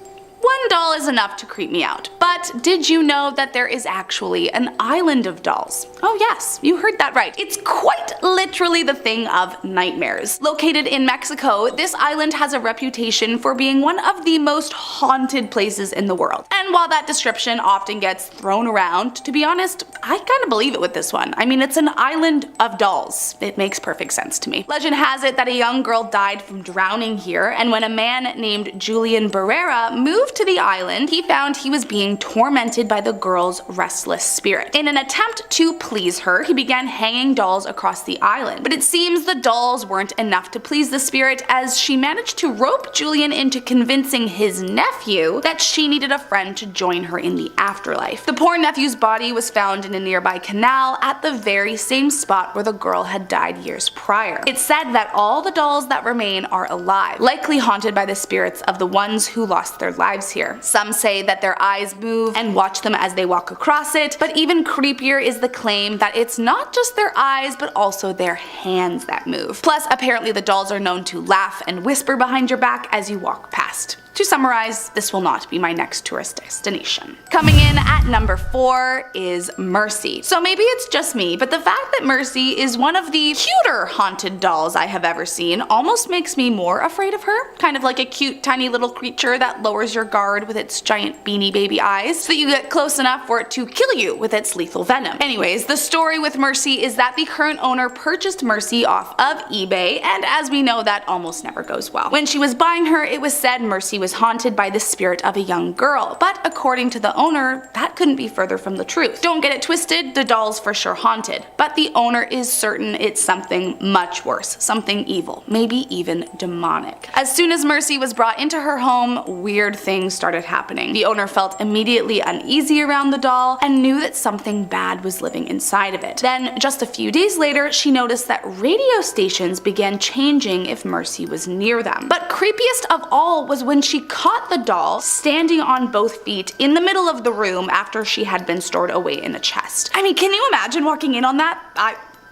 One doll is enough to creep me out, but did you know that there is actually an island of dolls? Oh yes, you heard that right. It's quite literally the thing of nightmares. Located in Mexico, this island has a reputation for being one of the most haunted places in the world. And while that description often gets thrown around, to be honest, I kind of believe it with this one. I mean, it's an island of dolls. It makes perfect sense to me. Legend has it that a young girl died from drowning here, and when a man named Julian Barrera moved to the island, he found he was being tormented by the girl's restless spirit. In an attempt to please her, he began hanging dolls across the island. But it seems the dolls weren't enough to please the spirit, as she managed to rope Julian into convincing his nephew that she needed a friend to join her in the afterlife. The poor nephew's body was found in a nearby canal at the very same spot where the girl had died years prior. It's said that all the dolls that remain are alive, likely haunted by the spirits of the ones who lost their lives here. Some say that their eyes move and watch them as they walk across it, but even creepier is the claim that it's not just their eyes but also their hands that move. Plus, apparently the dolls are known to laugh and whisper behind your back as you walk past. To summarize, this will not be my next tourist destination. Coming in at number 4 is Mercy. So maybe it's just me, but the fact that Mercy is one of the cuter haunted dolls I have ever seen almost makes me more afraid of her. Kind of like a cute tiny little creature that lowers your guard with its giant beanie baby eyes so that you get close enough for it to kill you with its lethal venom. Anyways, the story with Mercy is that the current owner purchased Mercy off of eBay, and as we know, that almost never goes well. When she was buying her, it was said Mercy was haunted by the spirit of a young girl, but according to the owner, that couldn't be further from the truth. Don't get it twisted, the doll's for sure haunted, but the owner is certain it's something much worse, something evil, maybe even demonic. As soon as Mercy was brought into her home, weird things started happening. The owner felt immediately uneasy around the doll and knew that something bad was living inside of it. Then, just a few days later, she noticed that radio stations began changing if Mercy was near them. But creepiest of all was when she caught the doll standing on both feet in the middle of the room after she had been stored away in a chest. I mean, can you imagine walking in on that?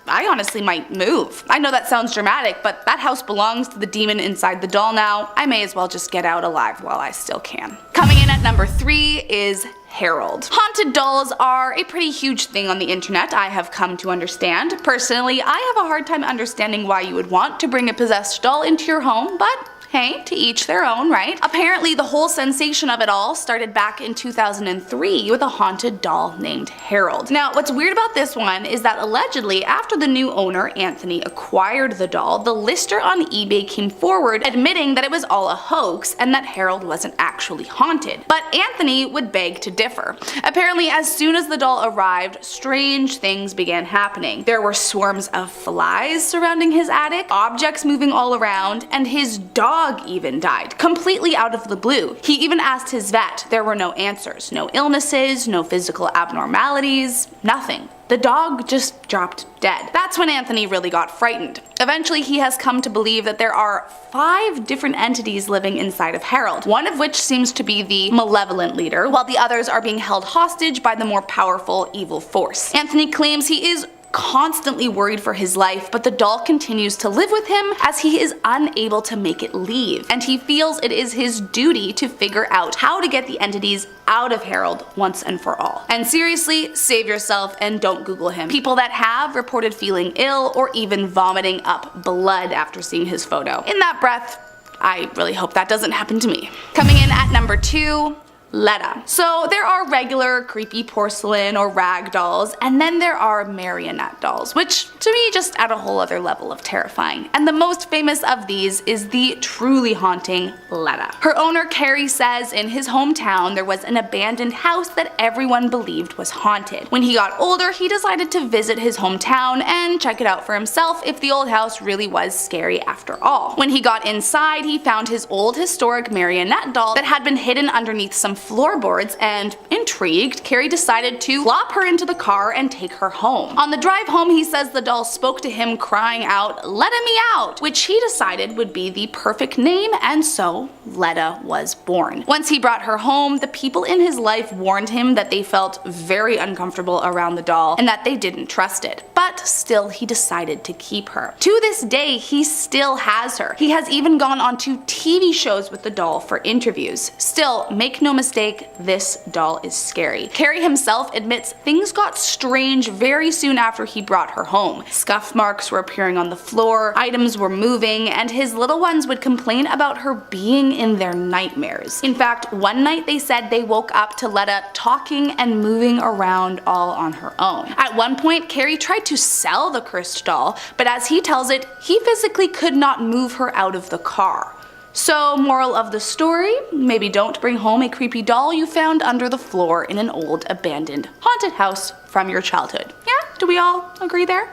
I honestly might move. I know that sounds dramatic, but that house belongs to the demon inside the doll now. I may as well just get out alive while I still can. Coming in at number 3 is Harold. Haunted dolls are a pretty huge thing on the internet, I have come to understand. Personally, I have a hard time understanding why you would want to bring a possessed doll into your home, but hey, to each their own, right? Apparently the whole sensation of it all started back in 2003 with a haunted doll named Harold. Now what's weird about this one is that allegedly after the new owner, Anthony, acquired the doll, the lister on eBay came forward admitting that it was all a hoax and that Harold wasn't actually haunted. But Anthony would beg to differ. Apparently as soon as the doll arrived, strange things began happening. There were swarms of flies surrounding his attic, objects moving all around, and his dog dog even died, completely out of the blue. He even asked his vet. There were no answers, no illnesses, no physical abnormalities, nothing. The dog just dropped dead. That's when Anthony really got frightened. Eventually, he has come to believe that there are 5 different entities living inside of Harold, one of which seems to be the malevolent leader, while the others are being held hostage by the more powerful evil force. Anthony claims he is constantly worried for his life, but the doll continues to live with him as he is unable to make it leave, and he feels it is his duty to figure out how to get the entities out of Harold once and for all. And seriously, save yourself and don't Google him. People that have reported feeling ill or even vomiting up blood after seeing his photo. In that breath, I really hope that doesn't happen to me. Coming in at number 2, Letta. So there are regular creepy porcelain or rag dolls, and then there are marionette dolls, which to me just add a whole other level of terrifying. And the most famous of these is the truly haunting Letta. Her owner Carrie says in his hometown there was an abandoned house that everyone believed was haunted. When he got older, he decided to visit his hometown and check it out for himself if the old house really was scary after all. When he got inside, he found his old historic marionette doll that had been hidden underneath some floorboards, and intrigued, Carrie decided to plop her into the car and take her home. On the drive home, he says the doll spoke to him crying out, "Letta me out," which he decided would be the perfect name, and so Letta was born. Once he brought her home, the people in his life warned him that they felt very uncomfortable around the doll and that they didn't trust it. But still, he decided to keep her. To this day, he still has her. He has even gone on to TV shows with the doll for interviews. Still, make no mistake, this doll is scary. Carrie himself admits things got strange very soon after he brought her home. Scuff marks were appearing on the floor, items were moving, and his little ones would complain about her being in their nightmares. In fact, one night they said they woke up to Letta talking and moving around all on her own. At one point, Carrie tried to sell the cursed doll, but as he tells it, he physically could not move her out of the car. So, moral of the story, maybe don't bring home a creepy doll you found under the floor in an old abandoned haunted house from your childhood. Yeah, do we all agree there?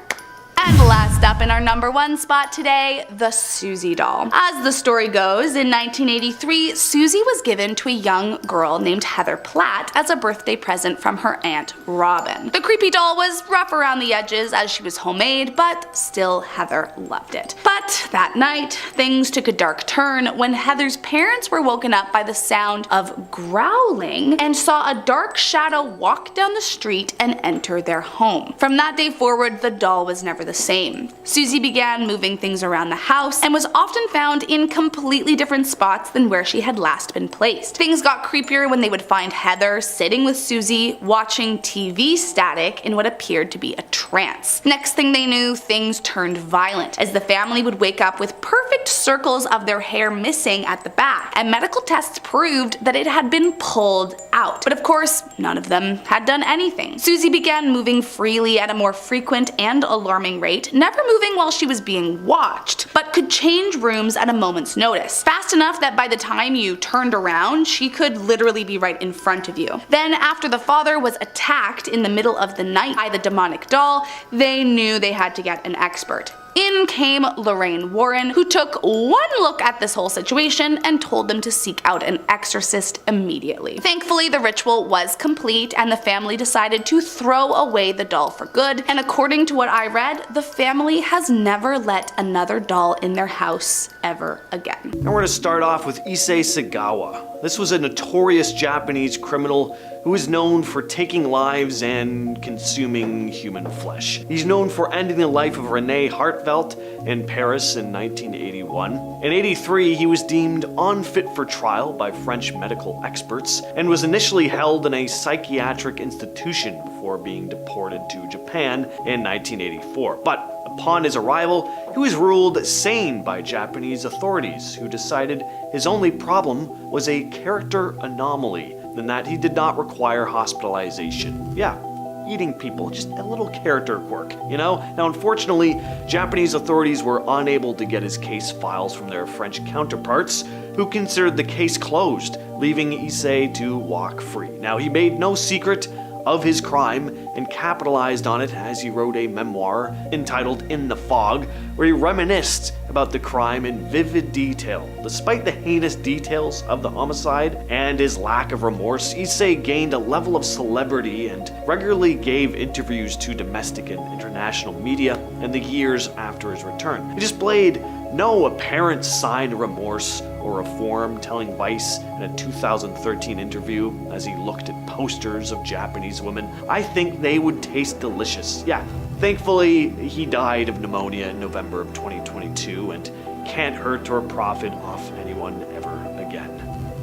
And last up in our number 1 spot today, the Susie doll. As the story goes, in 1983, Susie was given to a young girl named Heather Platt as a birthday present from her aunt Robin. The creepy doll was rough around the edges as she was homemade, but still Heather loved it. But that night, things took a dark turn when Heather's parents were woken up by the sound of growling and saw a dark shadow walk down the street and enter their home. From that day forward, the doll was never the same. Susie began moving things around the house and was often found in completely different spots than where she had last been placed. Things got creepier when they would find Heather sitting with Susie watching TV static in what appeared to be a trance. Next thing they knew, things turned violent as the family would wake up with perfect circles of their hair missing at the back, and medical tests proved that it had been pulled out. But of course, none of them had done anything. Susie began moving freely at a more frequent and alarming rate, never moving while she was being watched, but could change rooms at a moment's notice. Fast enough that by the time you turned around, she could literally be right in front of you. Then after the father was attacked in the middle of the night by the demonic doll, they knew they had to get an expert. In came Lorraine Warren, who took one look at this whole situation and told them to seek out an exorcist immediately. Thankfully, the ritual was complete and the family decided to throw away the doll for good, and according to what I read, the family has never let another doll in their house ever again. And we're going to start off with Issei Sagawa. This was a notorious Japanese criminal who is known for taking lives and consuming human flesh. He's known for ending the life of René Hartvelt in Paris in 1981. In 83, he was deemed unfit for trial by French medical experts and was initially held in a psychiatric institution before being deported to Japan in 1984. But upon his arrival, he was ruled sane by Japanese authorities, who decided his only problem was a character anomaly, and that he did not require hospitalization. Yeah, eating people, just a little character quirk, you know? Now, unfortunately, Japanese authorities were unable to get his case files from their French counterparts, who considered the case closed, leaving Issei to walk free. Now, he made no secret of his crime and capitalized on it as he wrote a memoir entitled In the Fog, where he reminisced about the crime in vivid detail. Despite the heinous details of the homicide and his lack of remorse, Issei gained a level of celebrity and regularly gave interviews to domestic and international media in the years after his return. He displayed no apparent sign of remorse or reform, telling Vice in a 2013 interview as he looked at posters of Japanese women, "I think they would taste delicious." Yeah, thankfully he died of pneumonia in November of 2022 and can't hurt or profit off anyone ever again.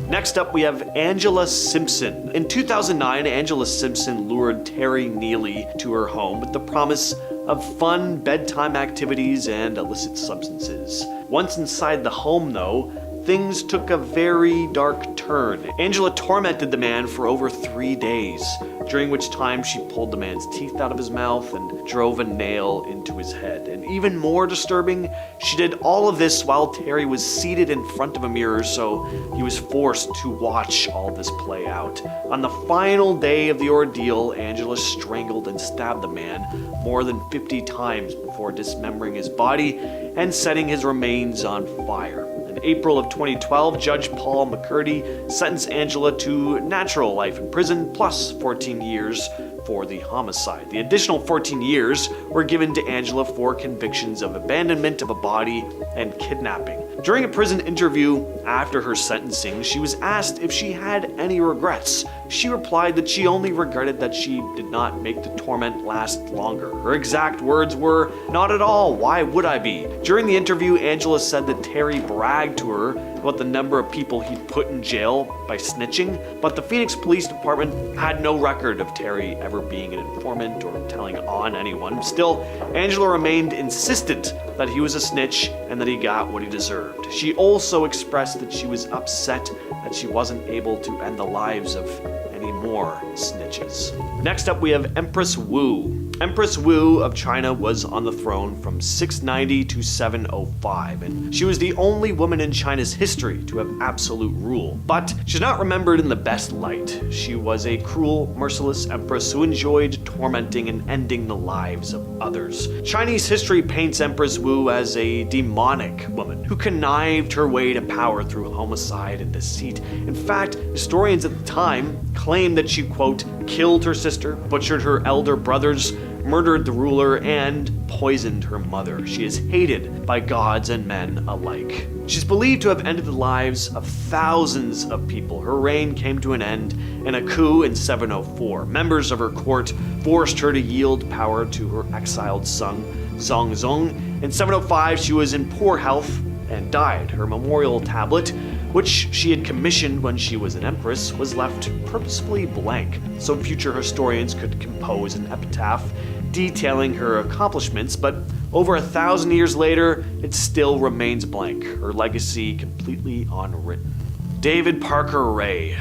Next up, we have Angela Simpson. In 2009, Angela Simpson lured Terry Neely to her home with the promise of fun bedtime activities and illicit substances. Once inside the home, though, things took a very dark turn. Angela tormented the man for over 3 days, during which time she pulled the man's teeth out of his mouth and drove a nail into his head. And even more disturbing, she did all of this while Terry was seated in front of a mirror, so he was forced to watch all this play out. On the final day of the ordeal, Angela strangled and stabbed the man more than 50 times before dismembering his body and setting his remains on fire. In April of 2012, Judge Paul McCurdy sentenced Angela to natural life in prison plus 14 years for the homicide. The additional 14 years were given to Angela for convictions of abandonment of a body and kidnapping. During a prison interview after her sentencing, she was asked if she had any regrets. She replied that she only regretted that she did not make the torment last longer. Her exact words were, "Not at all, why would I be?" During the interview, Angela said that Terry bragged to her about the number of people he'd put in jail by snitching, but the Phoenix Police Department had no record of Terry ever being an informant or telling on anyone. Still, Angela remained insistent that he was a snitch and that he got what he deserved. She also expressed that she was upset that she wasn't able to end the lives of any more snitches. Next up, we have Empress Wu. Empress Wu of China was on the throne from 690 to 705, and she was the only woman in China's history to have absolute rule. But she's not remembered in the best light. She was a cruel, merciless empress who enjoyed tormenting and ending the lives of others. Chinese history paints Empress Wu as a demonic woman who connived her way to power through homicide and deceit. In fact, historians at the time claimed that she, quote, killed her sister, butchered her elder brothers, murdered the ruler, and poisoned her mother. She is hated by gods and men alike. She's believed to have ended the lives of thousands of people. Her reign came to an end in a coup in 704. Members of her court forced her to yield power to her exiled son, Zhongzong. In 705, she was in poor health and died. Her memorial tablet, which she had commissioned when she was an empress, was left purposefully blank, so future historians could compose an epitaph detailing her accomplishments, but over 1,000 years later, it still remains blank, her legacy completely unwritten. David Parker Ray.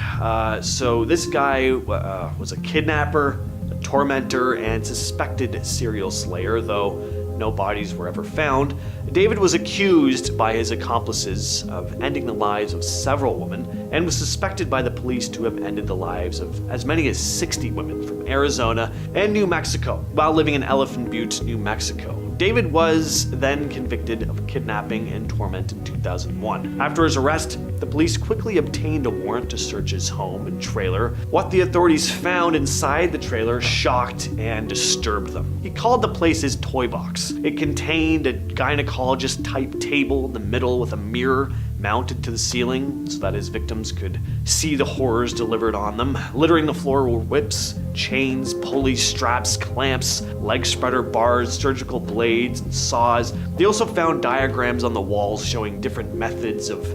So this guy was a kidnapper, a tormentor, and suspected serial slayer, though no bodies were ever found. David was accused by his accomplices of ending the lives of several women and was suspected by the police to have ended the lives of as many as 60 women from Arizona and New Mexico while living in Elephant Butte, New Mexico. David was then convicted of kidnapping and torment in 2001. After his arrest, the police quickly obtained a warrant to search his home and trailer. What the authorities found inside the trailer shocked and disturbed them. He called the place his toy box. It contained a gynecologist-type table in the middle with a mirror mounted to the ceiling so that his victims could see the horrors delivered on them. Littering the floor were whips, chains, pulleys, straps, clamps, leg spreader bars, surgical blades, and saws. They also found diagrams on the walls showing different methods of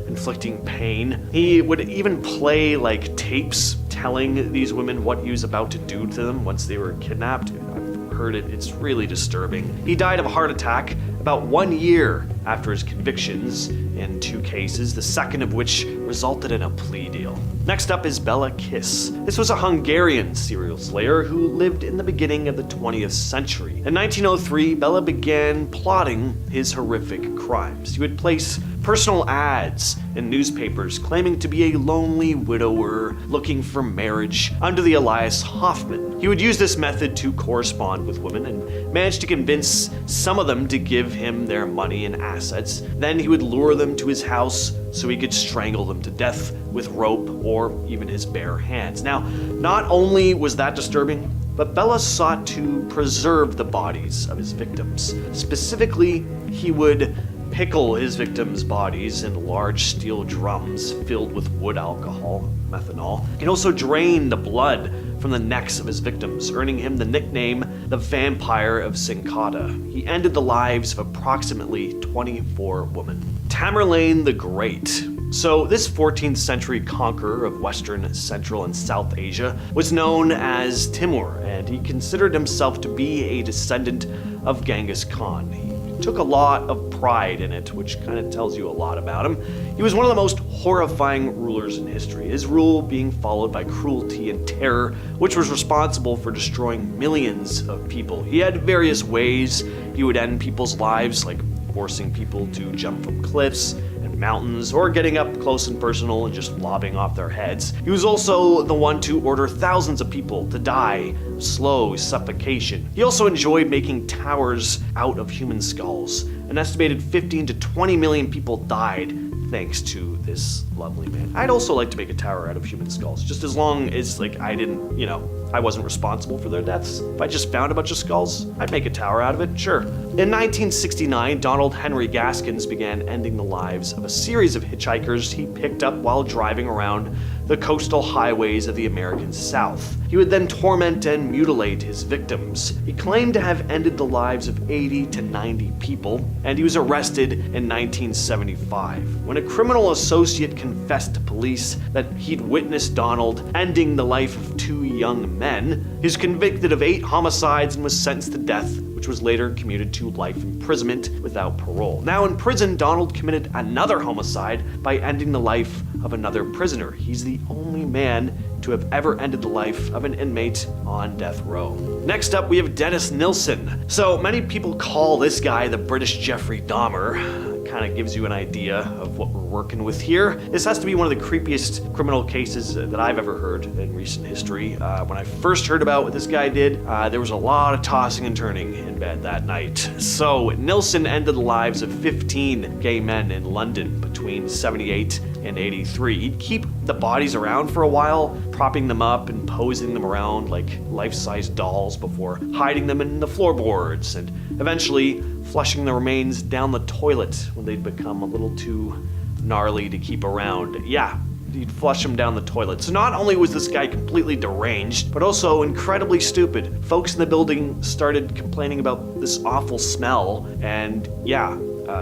inflicting pain. He would even play like tapes telling these women what he was about to do to them once they were kidnapped. I've heard it, it's really disturbing. He died of a heart attack about 1 year after his convictions in 2 cases, the second of which resulted in a plea deal. Next up is Bela Kiss. This was a Hungarian serial slayer who lived in the beginning of the 20th century. In 1903, Bela began plotting his horrific crimes. He would place personal ads in newspapers claiming to be a lonely widower looking for marriage under the alias Hoffman. He would use this method to correspond with women and manage to convince some of them to give him their money and assets. Then he would lure them to his house so he could strangle them to death with rope or even his bare hands. Now, not only was that disturbing, but Bella sought to preserve the bodies of his victims. Specifically, he would pickle his victims' bodies in large steel drums filled with wood alcohol, methanol. He'd also drain the blood from the necks of his victims, earning him the nickname the Vampire of Sincata. He ended the lives of approximately 24 women. Tamerlane the Great. So this 14th century conqueror of Western, Central, and South Asia was known as Timur, and he considered himself to be a descendant of Genghis Khan. He took a lot of pride in it, which kind of tells you a lot about him. He was one of the most horrifying rulers in history, his rule being followed by cruelty and terror, which was responsible for destroying millions of people. He had various ways he would end people's lives, like forcing people to jump from cliffs and mountains, or getting up close and personal and just lobbing off their heads. He was also the one to order thousands of people to die of slow suffocation. He also enjoyed making towers out of human skulls. An estimated 15 to 20 million people died thanks to this lovely man. I'd also like to make a tower out of human skulls, just as long as I didn't, I wasn't responsible for their deaths. If I just found a bunch of skulls, I'd make a tower out of it, sure. In 1969, Donald Henry Gaskins began ending the lives of a series of hitchhikers he picked up while driving around the coastal highways of the American South. He would then torment and mutilate his victims. He claimed to have ended the lives of 80 to 90 people, and he was arrested in 1975. When a criminal associate confessed to police that he'd witnessed Donald ending the life of 2 young men, he was convicted of 8 homicides and was sentenced to death, which was later commuted to life imprisonment without parole. Now in prison, Donald committed another homicide by ending the life of another prisoner. He's the only man to have ever ended the life of an inmate on death row. Next up, we have Dennis Nilsen. So many people call this guy the British Jeffrey Dahmer. Kind of gives you an idea of what we're working with here. This has to be one of the creepiest criminal cases that I've ever heard in recent history. When I first heard about what this guy did, there was a lot of tossing and turning in bed that night. So Nilsen ended the lives of 15 gay men in London between 78 and 83. He'd keep the bodies around for a while, propping them up and posing them around like life-size dolls before hiding them in the floorboards and eventually flushing the remains down the toilet when they'd become a little too gnarly to keep around. Yeah, he'd flush them down the toilet. So not only was this guy completely deranged, but also incredibly stupid. Folks in the building started complaining about this awful smell, and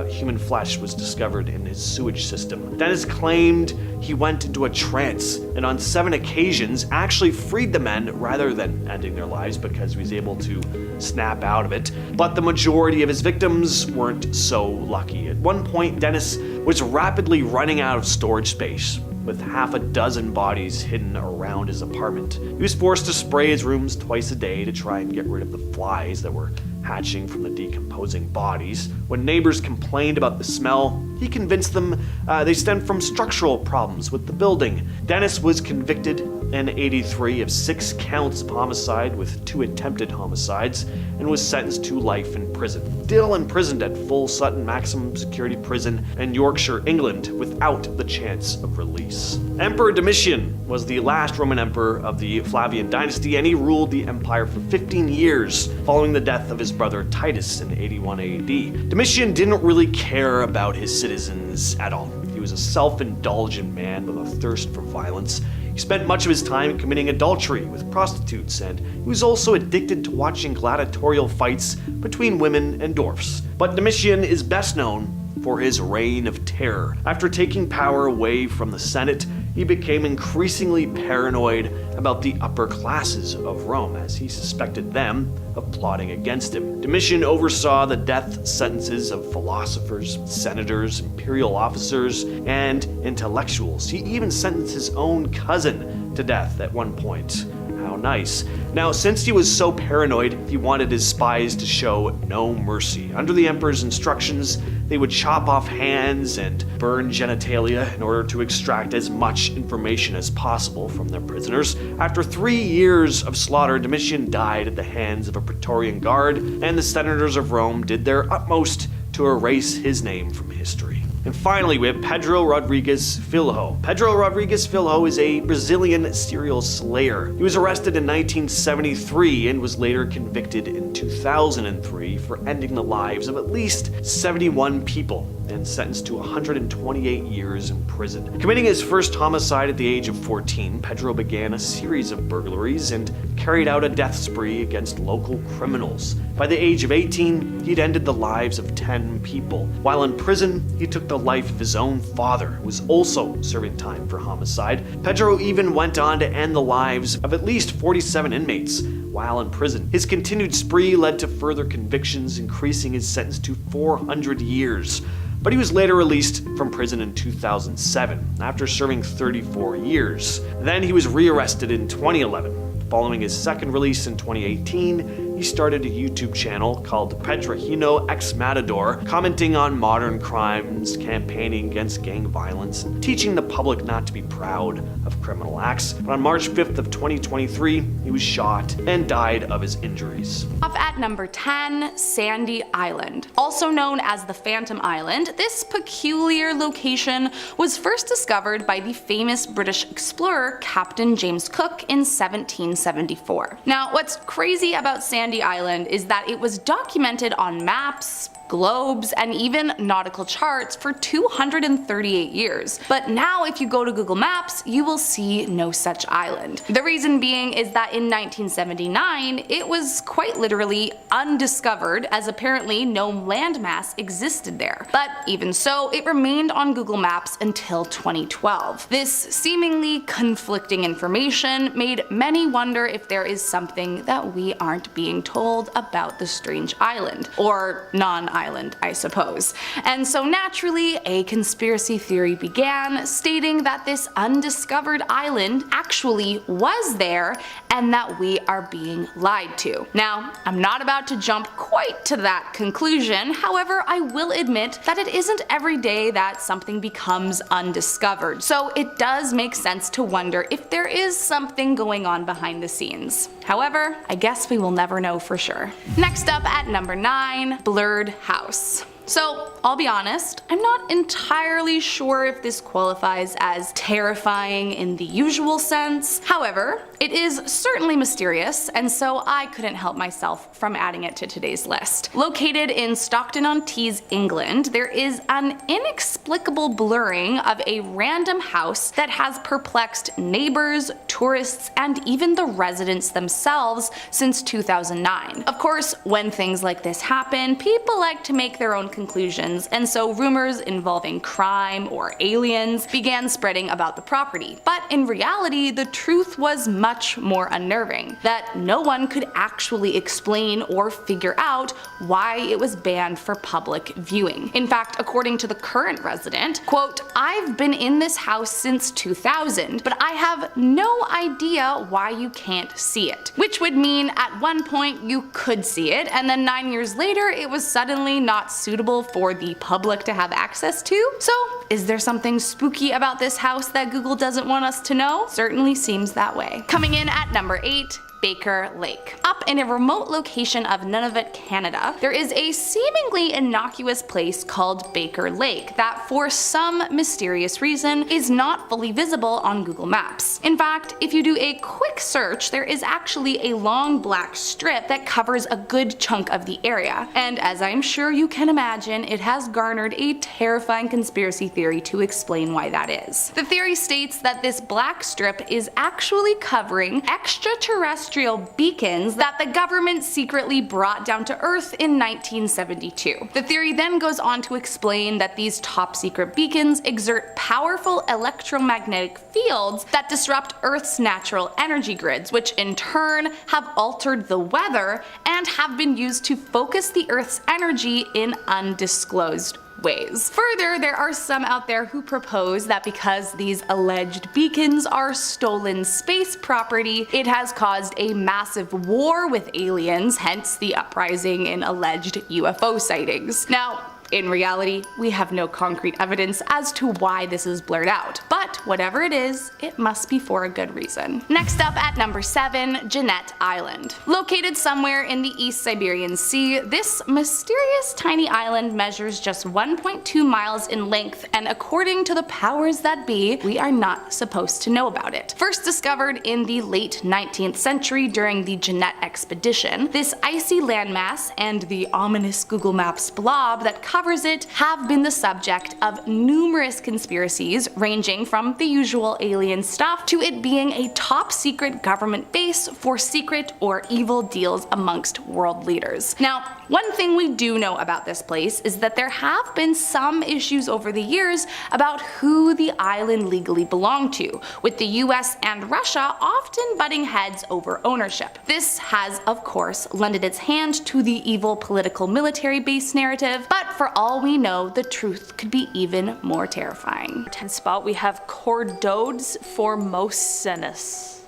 human flesh was discovered in his sewage system. Dennis claimed he went into a trance, and on 7 occasions actually freed the men rather than ending their lives because he was able to snap out of it. But the majority of his victims weren't so lucky. At one point, Dennis was rapidly running out of storage space, with half a dozen bodies hidden around his apartment. He was forced to spray his rooms twice a day to try and get rid of the flies that were hatching from the decomposing bodies. When neighbors complained about the smell, he convinced them they stemmed from structural problems with the building. Dennis was convicted in 83 of 6 counts of homicide with 2 attempted homicides and was sentenced to life in prison. Still imprisoned at Full Sutton Maximum Security Prison in Yorkshire, England, without the chance of release. Emperor Domitian was the last Roman emperor of the Flavian dynasty, and he ruled the empire for 15 years following the death of his brother Titus in 81 AD. Domitian didn't really care about his citizens at all. He was a self-indulgent man with a thirst for violence. He spent much of his time committing adultery with prostitutes, and he was also addicted to watching gladiatorial fights between women and dwarfs. But Domitian is best known for his reign of terror. After taking power away from the Senate, he became increasingly paranoid about the upper classes of Rome, as he suspected them of plotting against him. Domitian oversaw the death sentences of philosophers, senators, imperial officers, and intellectuals. He even sentenced his own cousin to death at one point. How nice. Now, since he was so paranoid, he wanted his spies to show no mercy. Under the emperor's instructions, they would chop off hands and burn genitalia in order to extract as much information as possible from their prisoners. After 3 years of slaughter, Domitian died at the hands of a Praetorian guard, and the senators of Rome did their utmost to erase his name from history. And finally, we have Pedro Rodrigues Filho. Pedro Rodrigues Filho is a Brazilian serial slayer. He was arrested in 1973 and was later convicted in 2003 for ending the lives of at least 71 people and sentenced to 128 years in prison. Committing his first homicide at the age of 14, Pedro began a series of burglaries and carried out a death spree against local criminals. By the age of 18, he'd ended the lives of 10 people. While in prison, he took the life of his own father, who was also serving time for homicide. Pedro even went on to end the lives of at least 47 inmates while in prison. His continued spree led to further convictions, increasing his sentence to 400 years. But he was later released from prison in 2007 after serving 34 years. Then he was rearrested in 2011. Following his second release in 2018, he started a YouTube channel called Petrojino X Matador, commenting on modern crimes, campaigning against gang violence, and teaching the public not to be proud of criminal acts. But on March 5th of 2023, he was shot and died of his injuries. Off at number 10, Sandy Island. Also known as the Phantom Island, this peculiar location was first discovered by the famous British explorer Captain James Cook in 1774. Now, what's crazy about Sandy Island is that it was documented on maps, globes, and even nautical charts for 238 years. But now if you go to Google Maps, you will see no such island. The reason being is that in 1979, it was quite literally undiscovered, as apparently no landmass existed there. But even so, it remained on Google Maps until 2012. This seemingly conflicting information made many wonder if there is something that we aren't being told about the strange island, or non-island, I suppose. And so naturally, a conspiracy theory began, stating that this undiscovered island actually was there and that we are being lied to. Now, I'm not about to jump quite to that conclusion, however, I will admit that it isn't every day that something becomes undiscovered, so it does make sense to wonder if there is something going on behind the scenes. However, I guess we will never know for sure. Next up at number 9, Blurred House. So, I'll be honest, I'm not entirely sure if this qualifies as terrifying in the usual sense. However, it is certainly mysterious, and so I couldn't help myself from adding it to today's list. Located in Stockton-on-Tees, England, there is an inexplicable blurring of a random house that has perplexed neighbors, tourists, and even the residents themselves since 2009. Of course, when things like this happen, people like to make their own conclusions, and so rumors involving crime or aliens began spreading about the property. But in reality, the truth was much more unnerving, that no one could actually explain or figure out why it was banned for public viewing. In fact, according to the current resident, quote, "I've been in this house since 2000, but I have no idea why you can't see it." Which would mean at one point you could see it, and then 9 years later it was suddenly not suitable for the public to have access to? So, is there something spooky about this house that Google doesn't want us to know? Certainly seems that way. Coming in at number 8, Baker Lake. Up in a remote location of Nunavut, Canada, there is a seemingly innocuous place called Baker Lake that for some mysterious reason is not fully visible on Google Maps. In fact, if you do a quick search, there is actually a long black strip that covers a good chunk of the area, and as I'm sure you can imagine, it has garnered a terrifying conspiracy theory to explain why that is. The theory states that this black strip is actually covering extraterrestrial beacons that the government secretly brought down to Earth in 1972. The theory then goes on to explain that these top secret beacons exert powerful electromagnetic fields that disrupt Earth's natural energy grids, which in turn have altered the weather and have been used to focus the Earth's energy in undisclosed ways. Further, there are some out there who propose that because these alleged beacons are stolen space property, it has caused a massive war with aliens, hence the uprising in alleged UFO sightings. Now, In reality, we have no concrete evidence as to why this is blurred out, but whatever it is, it must be for a good reason. Next up at number 7, Jeannette Island. Located somewhere in the East Siberian Sea, this mysterious tiny island measures just 1.2 miles in length, and according to the powers that be, we are not supposed to know about it. First discovered in the late 19th century during the Jeannette expedition, this icy landmass and the ominous Google Maps blob that covers it have been the subject of numerous conspiracies, ranging from the usual alien stuff to it being a top secret government base for secret or evil deals amongst world leaders. Now, one thing we do know about this place is that there have been some issues over the years about who the island legally belonged to, with the US and Russia often butting heads over ownership. This has, of course, lended its hand to the evil political military base narrative, but for all we know, the truth could be even more terrifying. 10th spot, we have Chordodes formosanus.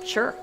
Sure.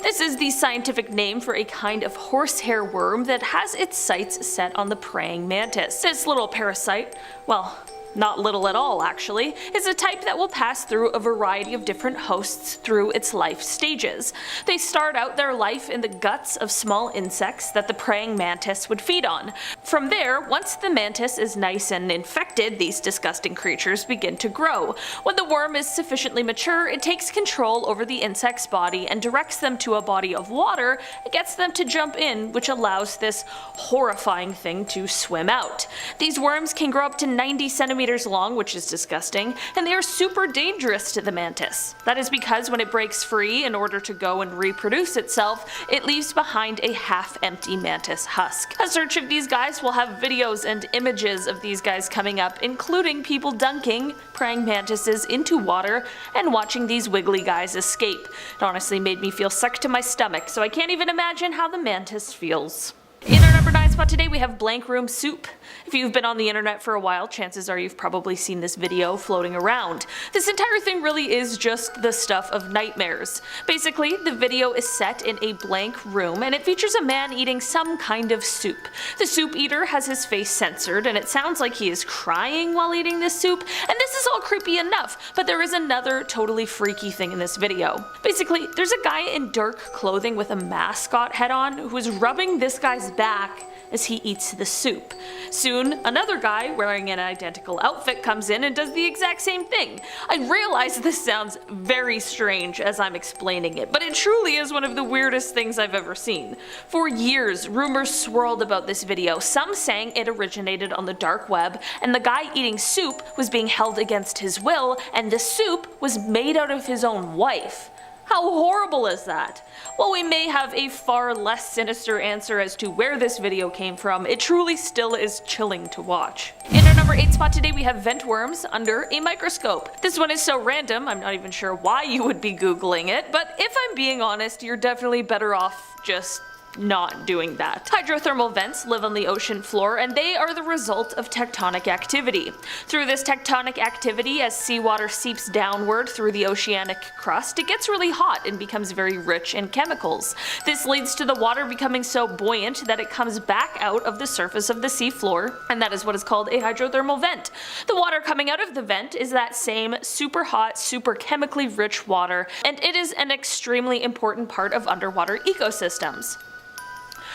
This is the scientific name for a kind of horsehair worm that has its sights set on the praying mantis. This little parasite, well, not little at all actually, is a type that will pass through a variety of different hosts through its life stages. They start out their life in the guts of small insects that the praying mantis would feed on. From there, once the mantis is nice and infected, these disgusting creatures begin to grow. When the worm is sufficiently mature, it takes control over the insect's body and directs them to a body of water and gets them to jump in, which allows this horrifying thing to swim out. These worms can grow up to 90 centimeters long, which is disgusting, and they are super dangerous to the mantis. That is because when it breaks free in order to go and reproduce itself, it leaves behind a half-empty mantis husk. A search of these guys will have videos and images of these guys coming up, including people dunking praying mantises into water and watching these wiggly guys escape. It honestly made me feel sick to my stomach, so I can't even imagine how the mantis feels. In our number 9 spot today, we have blank room soup. If you've been on the internet for a while, chances are you've probably seen this video floating around. This entire thing really is just the stuff of nightmares. Basically, the video is set in a blank room and it features a man eating some kind of soup. The soup eater has his face censored and it sounds like he is crying while eating this soup, and this is all creepy enough, but there is another totally freaky thing in this video. Basically, there's a guy in dark clothing with a mascot head on who is rubbing this guy's back as he eats the soup. Soon, another guy wearing an identical outfit comes in and does the exact same thing. I realize this sounds very strange as I'm explaining it, but it truly is one of the weirdest things I've ever seen. For years, rumors swirled about this video, some saying it originated on the dark web, and the guy eating soup was being held against his will, and the soup was made out of his own wife. How horrible is that? While we may have a far less sinister answer as to where this video came from, it truly still is chilling to watch. In our number 8 spot today, we have vent worms under a microscope. This one is so random, I'm not even sure why you would be googling it, but if I'm being honest, you're definitely better off just not doing that. Hydrothermal vents live on the ocean floor and they are the result of tectonic activity. Through this tectonic activity, as seawater seeps downward through the oceanic crust, it gets really hot and becomes very rich in chemicals. This leads to the water becoming so buoyant that it comes back out of the surface of the sea floor, and that is what is called a hydrothermal vent. The water coming out of the vent is that same super hot, super chemically rich water, and it is an extremely important part of underwater ecosystems.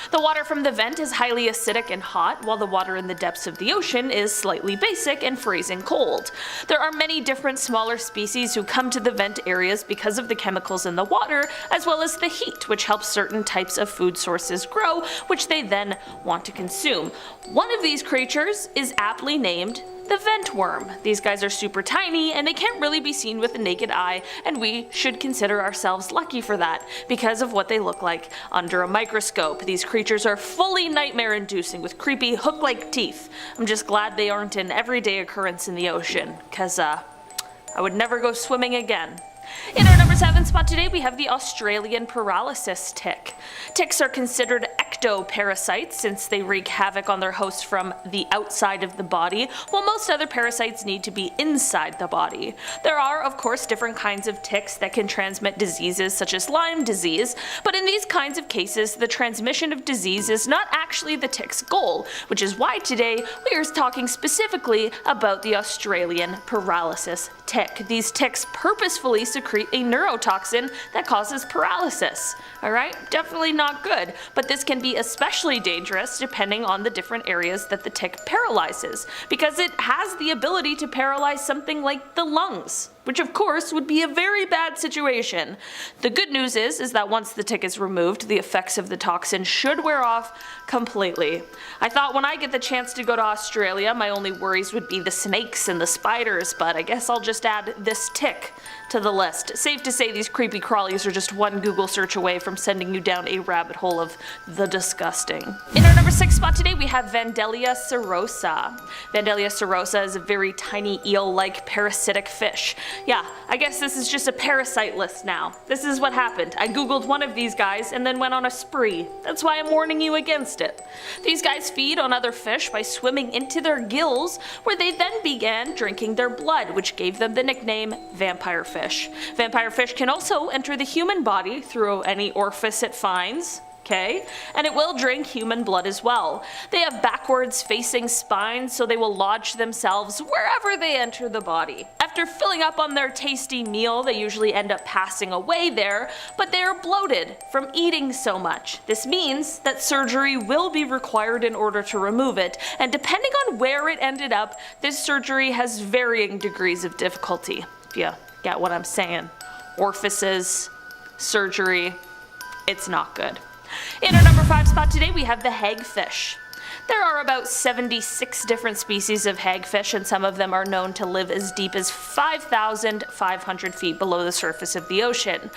The water from the vent is highly acidic and hot, while the water in the depths of the ocean is slightly basic and freezing cold. There are many different smaller species who come to the vent areas because of the chemicals in the water, as well as the heat, which helps certain types of food sources grow, which they then want to consume. One of these creatures is aptly named the vent worm. These guys are super tiny and they can't really be seen with the naked eye, and we should consider ourselves lucky for that because of what they look like under a microscope. These creatures are fully nightmare inducing with creepy hook-like teeth. I'm just glad they aren't an everyday occurrence in the ocean, cause I would never go swimming again. In our number 7 spot today, we have the Australian paralysis tick. Ticks are considered ectoparasites, since they wreak havoc on their host from the outside of the body, while most other parasites need to be inside the body. There are, of course, different kinds of ticks that can transmit diseases such as Lyme disease, but in these kinds of cases, the transmission of disease is not actually the tick's goal, which is why today we are talking specifically about the Australian paralysis tick. These ticks purposefully secrete a neurotoxin that causes paralysis. Alright, definitely not good, but this can be especially dangerous depending on the different areas that the tick paralyzes, because it has the ability to paralyze something like the lungs, which of course would be a very bad situation. The good news is that once the tick is removed, the effects of the toxin should wear off completely. I thought when I get the chance to go to Australia, my only worries would be the snakes and the spiders, but I guess I'll just add this tick to the list. Safe to say these creepy crawlies are just one Google search away from sending you down a rabbit hole of the disgusting. In our number 6 spot today, we have Vandellia serosa. Vandellia serosa is a very tiny eel-like parasitic fish. Yeah, I guess this is just a parasite list now. This is what happened. I googled one of these guys and then went on a spree. That's why I'm warning you against it. These guys feed on other fish by swimming into their gills, where they then began drinking their blood, which gave them the nickname vampire fish. Vampire fish can also enter the human body through any orifice it finds. Okay? And it will drink human blood as well. They have backwards facing spines, so they will lodge themselves wherever they enter the body. After filling up on their tasty meal, they usually end up passing away there, but they are bloated from eating so much. This means that surgery will be required in order to remove it, and depending on where it ended up, this surgery has varying degrees of difficulty, if you get what I'm saying. Orifices, surgery, it's not good. In our number 5 spot today, we have the hagfish. There are about 76 different species of hagfish, and some of them are known to live as deep as 5,500 feet below the surface of the ocean.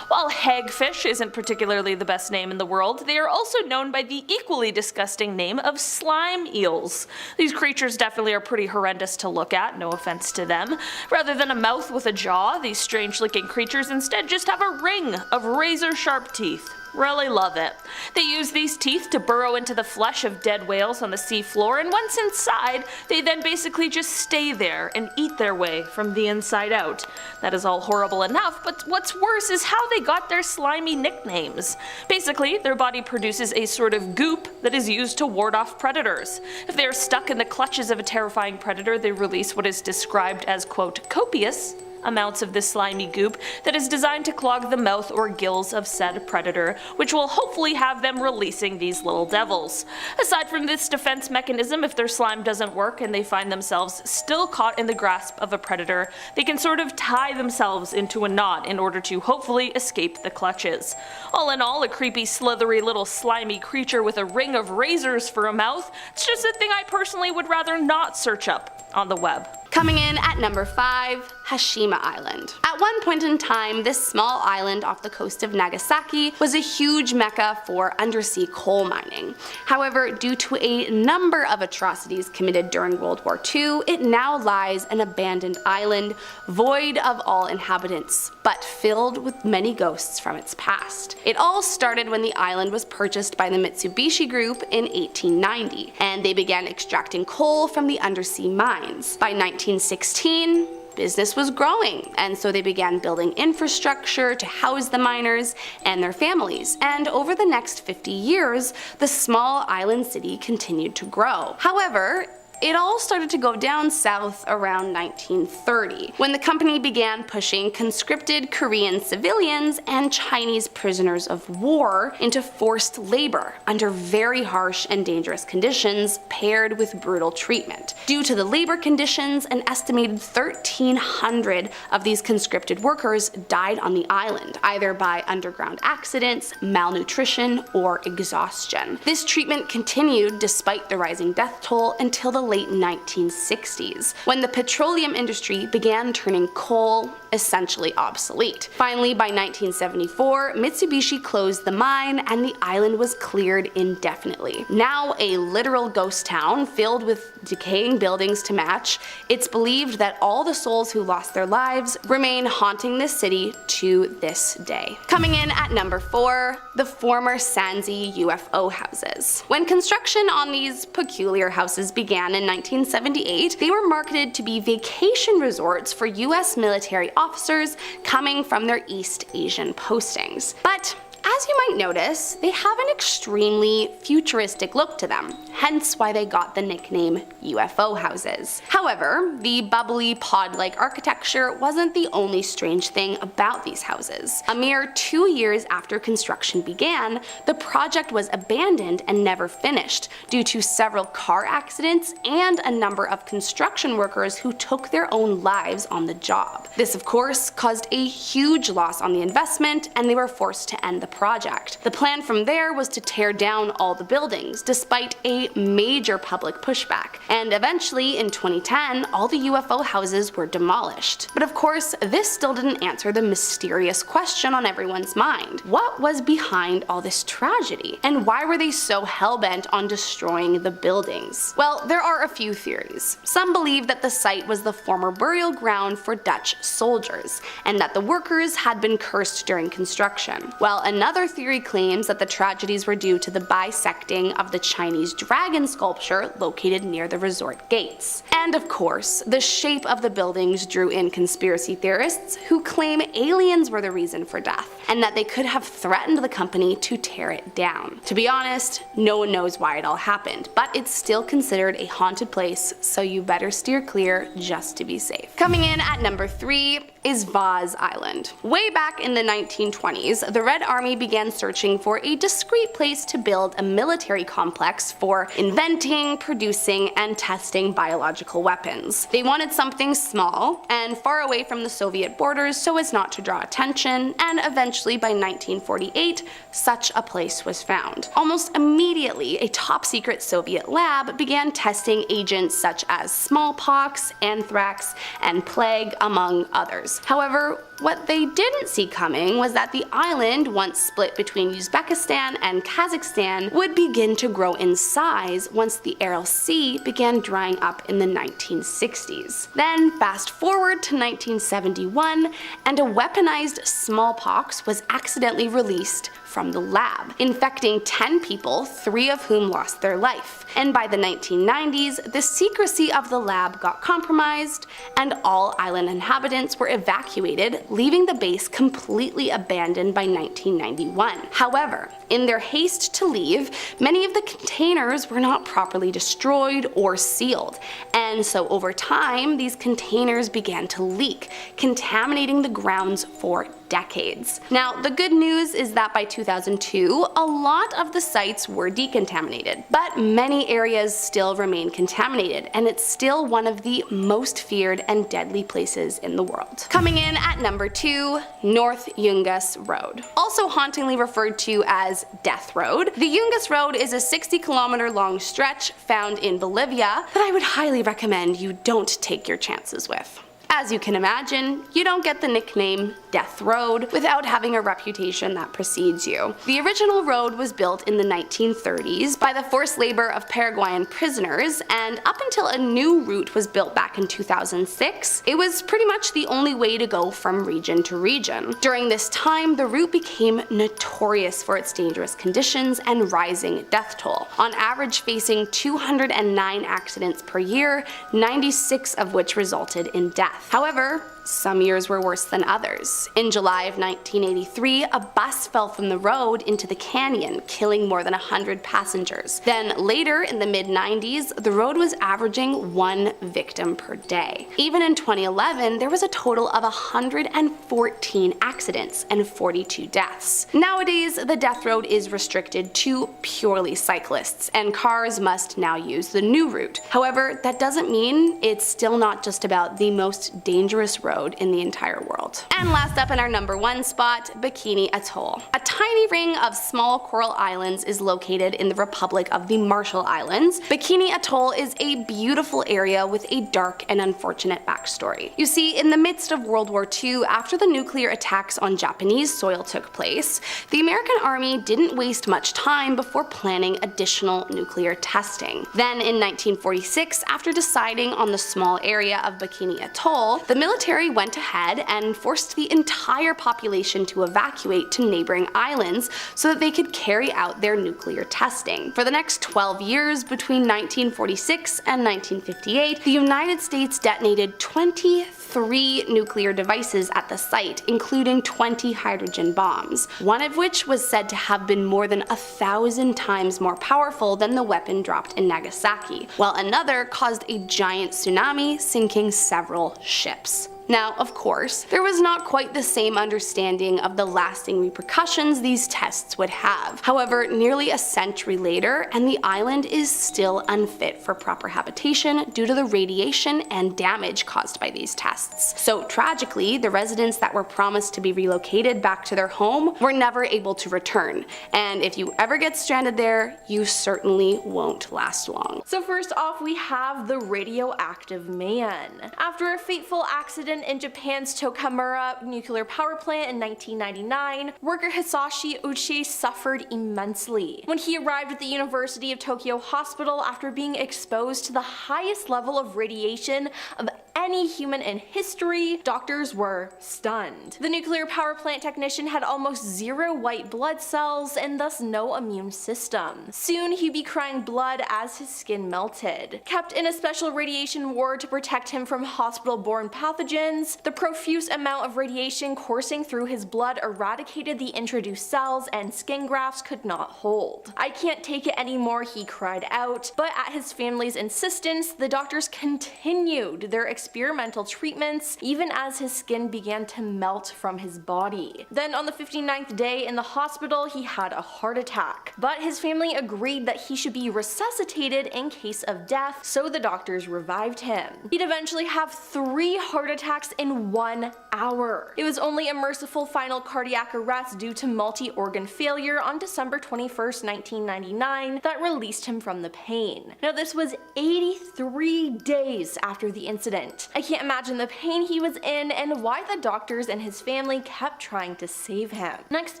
While hagfish isn't particularly the best name in the world, they are also known by the equally disgusting name of slime eels. These creatures definitely are pretty horrendous to look at, no offense to them. Rather than a mouth with a jaw, these strange-looking creatures instead just have a ring of razor-sharp teeth. Really love it. They use these teeth to burrow into the flesh of dead whales on the seafloor, and once inside, they then basically just stay there and eat their way from the inside out. That is all horrible enough, but what's worse is how they got their slimy nicknames. Basically, their body produces a sort of goop that is used to ward off predators. If they are stuck in the clutches of a terrifying predator, they release what is described as, quote, copious amounts of this slimy goop that is designed to clog the mouth or gills of said predator, which will hopefully have them releasing these little devils. Aside from this defense mechanism, if their slime doesn't work and they find themselves still caught in the grasp of a predator, they can sort of tie themselves into a knot in order to hopefully escape the clutches. All in all, a creepy, slithery little slimy creature with a ring of razors for a mouth, it's just a thing I personally would rather not search up on the web. Coming in at number 5, Hashima Island. At one point in time, this small island off the coast of Nagasaki was a huge mecca for undersea coal mining. However, due to a number of atrocities committed during World War II, it now lies an abandoned island, void of all inhabitants, but filled with many ghosts from its past. It all started when the island was purchased by the Mitsubishi Group in 1890, and they began extracting coal from the undersea mines. By 1916, business was growing, and so they began building infrastructure to house the miners and their families, and over the next 50 years, the small island city continued to grow. However, it all started to go down south around 1930, when the company began pushing conscripted Korean civilians and Chinese prisoners of war into forced labor under very harsh and dangerous conditions paired with brutal treatment. Due to the labor conditions, an estimated 1,300 of these conscripted workers died on the island, either by underground accidents, malnutrition, or exhaustion. This treatment continued despite the rising death toll until the late 1960s, when the petroleum industry began turning coal essentially obsolete. Finally, by 1974, Mitsubishi closed the mine and the island was cleared indefinitely. Now a literal ghost town filled with decaying buildings to match, it's believed that all the souls who lost their lives remain haunting this city to this day. Coming in at number 4, the former Sansi UFO houses. When construction on these peculiar houses began in 1978, they were marketed to be vacation resorts for US military officers coming from their East Asian postings. But as you might notice, they have an extremely futuristic look to them, hence why they got the nickname UFO houses. However, the bubbly pod-like architecture wasn't the only strange thing about these houses. A mere 2 years after construction began, the project was abandoned and never finished due to several car accidents and a number of construction workers who took their own lives on the job. This of course caused a huge loss on the investment and they were forced to end the project. The plan from there was to tear down all the buildings, despite a major public pushback, and eventually in 2010 all the UFO houses were demolished. But of course, this still didn't answer the mysterious question on everyone's mind. What was behind all this tragedy, and why were they so hell-bent on destroying the buildings? Well, there are a few theories. Some believe that the site was the former burial ground for Dutch soldiers, and that the workers had been cursed during construction, while another theory claims that the tragedies were due to the bisecting of the Chinese dragon sculpture located near the resort gates. And of course, the shape of the buildings drew in conspiracy theorists who claim aliens were the reason for death, and that they could have threatened the company to tear it down. To be honest, no one knows why it all happened, but it's still considered a haunted place, so you better steer clear just to be safe. Coming in at number 3 is Vaz Island. Way back in the 1920s, the Red Army began searching for a discreet place to build a military complex for inventing, producing, and testing biological weapons. They wanted something small and far away from the Soviet borders so as not to draw attention, and eventually by 1948, such a place was found. Almost immediately, a top-secret Soviet lab began testing agents such as smallpox, anthrax, and plague, among others. However, what they didn't see coming was that the island, once split between Uzbekistan and Kazakhstan, would begin to grow in size once the Aral Sea began drying up in the 1960s. Then fast forward to 1971, and a weaponized smallpox was accidentally released from the lab, infecting 10 people, 3 of whom lost their life. And by the 1990s, the secrecy of the lab got compromised, and all island inhabitants were evacuated, leaving the base completely abandoned by 1991. However, in their haste to leave, many of the containers were not properly destroyed or sealed, and so over time, these containers began to leak, contaminating the grounds for decades. Now, the good news is that by 2002, a lot of the sites were decontaminated, but many areas still remain contaminated, and it's still one of the most feared and deadly places in the world. Coming in at number 2, North Yungas Road. Also hauntingly referred to as Death Road, the Yungas Road is a 60-kilometer long stretch found in Bolivia that I would highly recommend you don't take your chances with. As you can imagine, you don't get the nickname Death Road without having a reputation that precedes you. The original road was built in the 1930s by the forced labor of Paraguayan prisoners, and up until a new route was built back in 2006, it was pretty much the only way to go from region to region. During this time, the route became notorious for its dangerous conditions and rising death toll, on average facing 209 accidents per year, 96 of which resulted in death. However, some years were worse than others. In July of 1983, a bus fell from the road into the canyon, killing more than 100 passengers. Then later, in the mid-90s, the road was averaging 1 victim per day. Even in 2011, there was a total of 114 accidents and 42 deaths. Nowadays, the death road is restricted to purely cyclists, and cars must now use the new route. However, that doesn't mean it's still not just about the most dangerous road road in the entire world. And last up in our number 1 spot, Bikini Atoll. A tiny ring of small coral islands is located in the Republic of the Marshall Islands. Bikini Atoll is a beautiful area with a dark and unfortunate backstory. You see, in the midst of World War II, after the nuclear attacks on Japanese soil took place, the American Army didn't waste much time before planning additional nuclear testing. Then in 1946, after deciding on the small area of Bikini Atoll, the military went ahead and forced the entire population to evacuate to neighboring islands so that they could carry out their nuclear testing. For the next 12 years, between 1946 and 1958, the United States detonated 23 nuclear devices at the site, including 20 hydrogen bombs, one of which was said to have been more than 1,000 times more powerful than the weapon dropped in Nagasaki, while another caused a giant tsunami, sinking several ships. Now, of course, there was not quite the same understanding of the lasting repercussions these tests would have. However, nearly a century later, and the island is still unfit for proper habitation due to the radiation and damage caused by these tests. So tragically, the residents that were promised to be relocated back to their home were never able to return. And if you ever get stranded there, you certainly won't last long. So first off, we have the radioactive man. After a fateful accident in Japan's Tokamura nuclear power plant in 1999, worker Hisashi Uchi suffered immensely. When he arrived at the University of Tokyo Hospital after being exposed to the highest level of radiation of any human in history, doctors were stunned. The nuclear power plant technician had almost zero white blood cells and thus no immune system. Soon he'd be crying blood as his skin melted. Kept in a special radiation ward to protect him from hospital-borne pathogens, the profuse amount of radiation coursing through his blood eradicated the introduced cells and skin grafts could not hold. "I can't take it anymore," he cried out, but at his family's insistence, the doctors continued their experimental treatments even as his skin began to melt from his body. Then on the 59th day in the hospital, he had a heart attack, but his family agreed that he should be resuscitated in case of death, so the doctors revived him. He'd eventually have 3 heart attacks in 1 hour. It was only a merciful final cardiac arrest due to multi-organ failure on December 21st, 1999 that released him from the pain. Now this was 83 days after the incident. I can't imagine the pain he was in and why the doctors and his family kept trying to save him. Next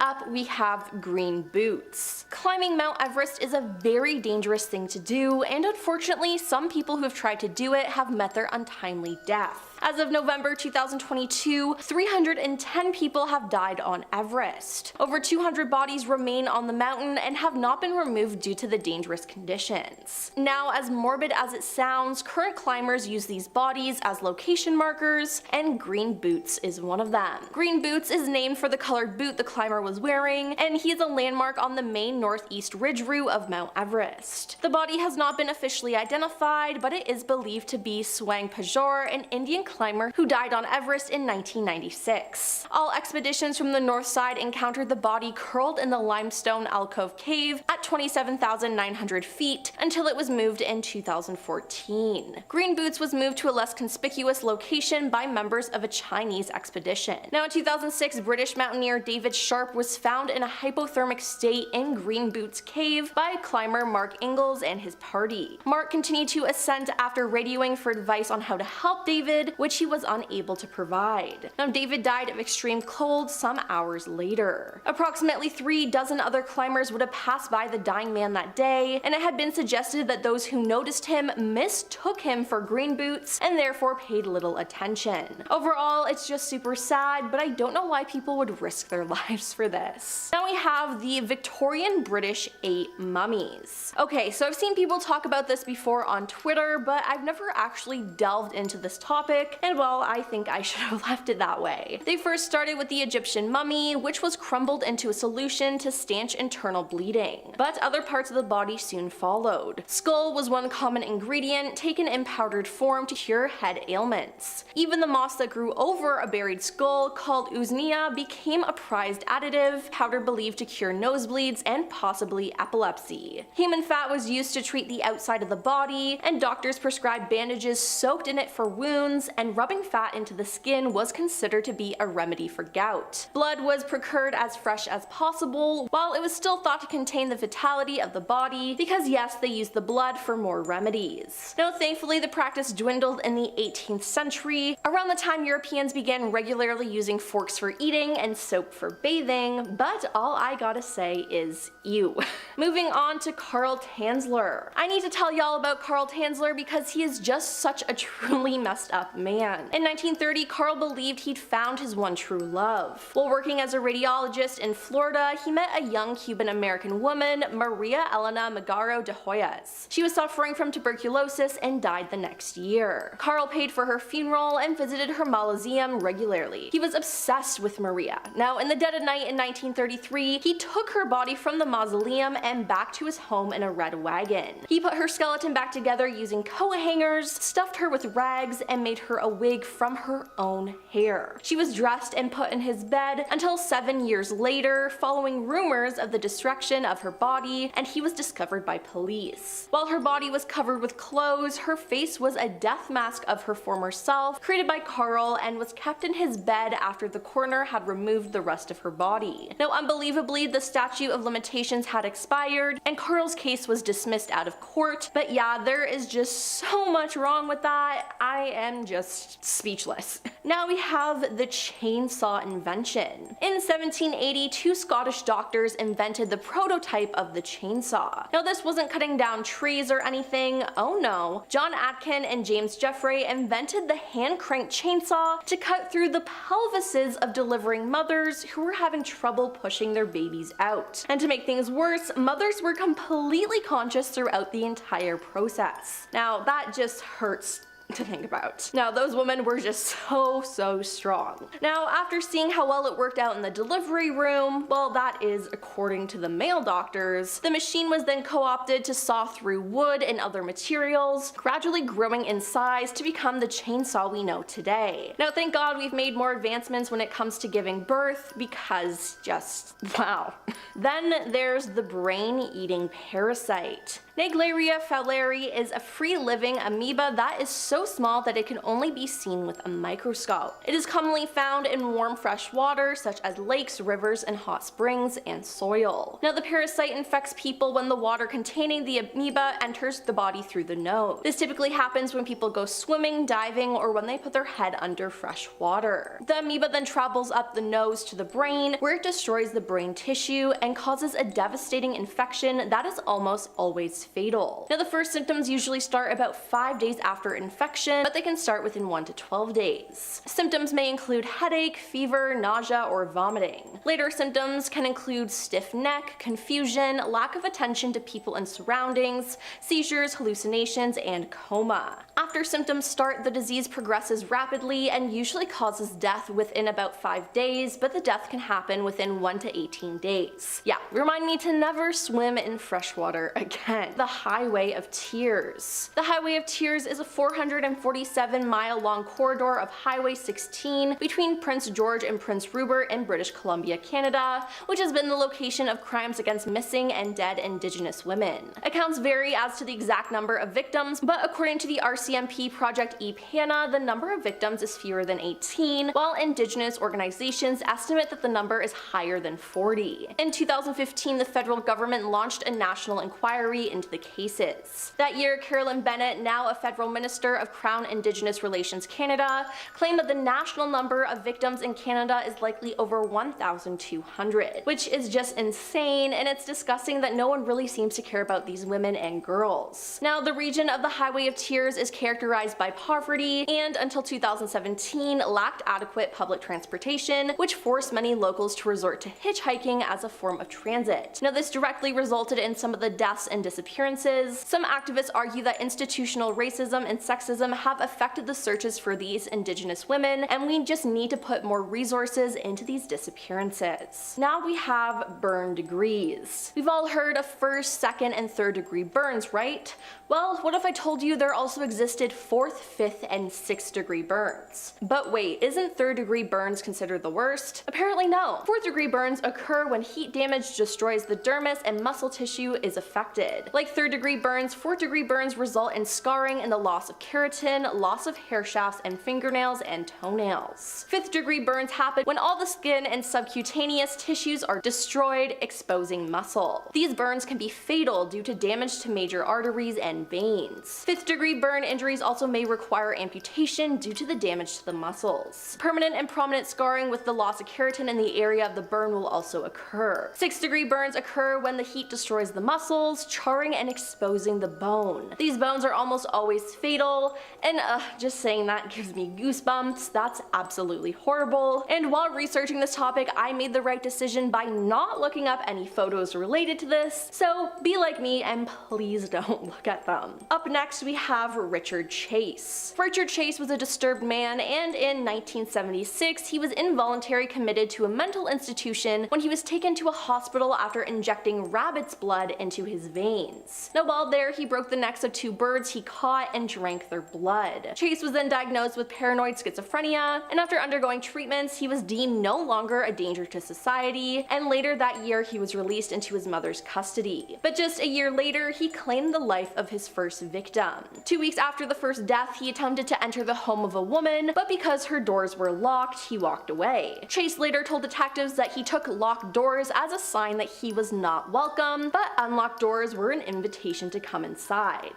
up, we have green boots. Climbing Mount Everest is a very dangerous thing to do, and unfortunately, some people who have tried to do it have met their untimely death. As of November 2022, 310 people have died on Everest. Over 200 bodies remain on the mountain and have not been removed due to the dangerous conditions. Now, as morbid as it sounds, current climbers use these bodies as location markers, and green boots is one of them. Green boots is named for the colored boot the climber was wearing, and he is a landmark on the main northeast ridge route of Mount Everest. The body has not been officially identified, but it is believed to be Swang Pajor, an Indian climber who died on Everest in 1996. All expeditions from the north side encountered the body curled in the limestone alcove cave at 27,900 feet until it was moved in 2014. Green Boots was moved to a less conspicuous location by members of a Chinese expedition. Now in 2006, British mountaineer David Sharp was found in a hypothermic state in Green Boots cave by climber Mark Ingalls and his party. Mark continued to ascend after radioing for advice on how to help David, which he was unable to provide. Now David died of extreme cold some hours later. Approximately 3 dozen other climbers would have passed by the dying man that day, and it had been suggested that those who noticed him mistook him for Green Boots and therefore paid little attention. Overall, it's just super sad, but I don't know why people would risk their lives for this. Now we have the Victorian British 8 mummies. Okay, so I've seen people talk about this before on Twitter, but I've never actually delved into this topic, and well, I think I should have left it that way. They first started with the Egyptian mummy, which was crumbled into a solution to stanch internal bleeding, but other parts of the body soon followed. Skull was one common ingredient taken in powdered form to cure head ailments. Even the moss that grew over a buried skull, called usnea, became a prized additive, powder believed to cure nosebleeds and possibly epilepsy. Human fat was used to treat the outside of the body, and doctors prescribed bandages soaked in it for wounds, and rubbing fat into the skin was considered to be a remedy for gout. Blood was procured as fresh as possible, while it was still thought to contain the vitality of the body, because yes, they used the blood for more remedies. Now thankfully the practice dwindled in the 18th century, around the time Europeans began regularly using forks for eating and soap for bathing, but all I gotta say is ew. Moving on to Karl Tanzler. I need to tell y'all about Karl Tanzler because he is just such a truly messed up man. In 1930, Karl believed he'd found his one true love. While working as a radiologist in Florida, he met a young Cuban-American woman, Maria Elena Magaro de Hoyos. She was suffering from tuberculosis and died the next year. Karl paid for her funeral and visited her mausoleum regularly. He was obsessed with Maria. Now, in the dead of night in 1933, he took her body from the mausoleum and back to his home in a red wagon. He put her skeleton back together using coat hangers, stuffed her with rags, and made her a wig from her own hair. She was dressed and put in his bed until 7 years later, following rumors of the destruction of her body, and he was discovered by police. While her body was covered with clothes, her face was a death mask of her former self, created by Karl, and was kept in his bed after the coroner had removed the rest of her body. Now unbelievably, the statute of limitations had expired, and Karl's case was dismissed out of court, but yeah, there is just so much wrong with that, I am just speechless. Now we have the chainsaw invention. In 1780, two Scottish doctors invented the prototype of the chainsaw. Now this wasn't cutting down trees or anything, oh no. John Atkin and James Jeffrey invented the hand-cranked chainsaw to cut through the pelvises of delivering mothers who were having trouble pushing their babies out. And to make things worse, mothers were completely conscious throughout the entire process. Now that just hurts to think about. Now those women were just so strong. Now after seeing how well it worked out in the delivery room, well that is according to the male doctors, the machine was then co-opted to saw through wood and other materials, gradually growing in size to become the chainsaw we know today. Now thank God we've made more advancements when it comes to giving birth, because just wow. Then there's the brain-eating parasite. Naegleria fowleri is a free-living amoeba that is so small that it can only be seen with a microscope. It is commonly found in warm fresh water such as lakes, rivers, and hot springs, and soil. Now the parasite infects people when the water containing the amoeba enters the body through the nose. This typically happens when people go swimming, diving, or when they put their head under fresh water. The amoeba then travels up the nose to the brain, where it destroys the brain tissue and causes a devastating infection that is almost always fatal. Now the first symptoms usually start about 5 days after infection, but they can start within 1 to 12 days. Symptoms may include headache, fever, nausea, or vomiting. Later symptoms can include stiff neck, confusion, lack of attention to people and surroundings, seizures, hallucinations, and coma. After symptoms start, the disease progresses rapidly and usually causes death within about 5 days, but the death can happen within 1 to 18 days. Yeah, remind me to never swim in freshwater again. The Highway of Tears. The Highway of Tears is a 447-mile long corridor of Highway 16 between Prince George and Prince Rupert in British Columbia, Canada, which has been the location of crimes against missing and dead Indigenous women. Accounts vary as to the exact number of victims, but according to the RCMP Project ePANA, the number of victims is fewer than 18, while Indigenous organizations estimate that the number is higher than 40. In 2015, the federal government launched a national inquiry into the cases. That year, Carolyn Bennett, now a federal minister of Crown Indigenous Relations Canada, claimed that the national number of victims in Canada is likely over 1,200, which is just insane, and it's disgusting that no one really seems to care about these women and girls. Now, the region of the Highway of Tears is characterized by poverty and, until 2017, lacked adequate public transportation, which forced many locals to resort to hitchhiking as a form of transit. Now, this directly resulted in some of the deaths and disappearances. Some activists argue that institutional racism and sexism have affected the searches for these Indigenous women, and we just need to put more resources into these disappearances. Now we have burn degrees. We've all heard of first, second, and third degree burns, right? Well, what if I told you there also exists listed 4th, 5th, and 6th degree burns. But wait, isn't 3rd degree burns considered the worst? Apparently no. 4th degree burns occur when heat damage destroys the dermis and muscle tissue is affected. Like 3rd degree burns, 4th degree burns result in scarring and the loss of keratin, loss of hair shafts and fingernails and toenails. 5th degree burns happen when all the skin and subcutaneous tissues are destroyed, exposing muscle. These burns can be fatal due to damage to major arteries and veins. 5th degree burn injuries also may require amputation due to the damage to the muscles. Permanent and prominent scarring with the loss of keratin in the area of the burn will also occur. 6th degree burns occur when the heat destroys the muscles, charring and exposing the bone. These bones are almost always fatal, and just saying that gives me goosebumps. That's absolutely horrible. And while researching this topic, I made the right decision by not looking up any photos related to this, so be like me and please don't look at them. Up next we have Richard Chase. Richard Chase was a disturbed man, and in 1976 he was involuntarily committed to a mental institution when he was taken to a hospital after injecting rabbit's blood into his veins. Now while there, he broke the necks of 2 birds he caught and drank their blood. Chase was then diagnosed with paranoid schizophrenia, and after undergoing treatments he was deemed no longer a danger to society, and later that year he was released into his mother's custody. But just a year later, he claimed the life of his first victim. 2 weeks after the first death, he attempted to enter the home of a woman, but because her doors were locked, he walked away. Chase later told detectives that he took locked doors as a sign that he was not welcome, but unlocked doors were an invitation to come inside.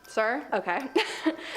Sir? Okay.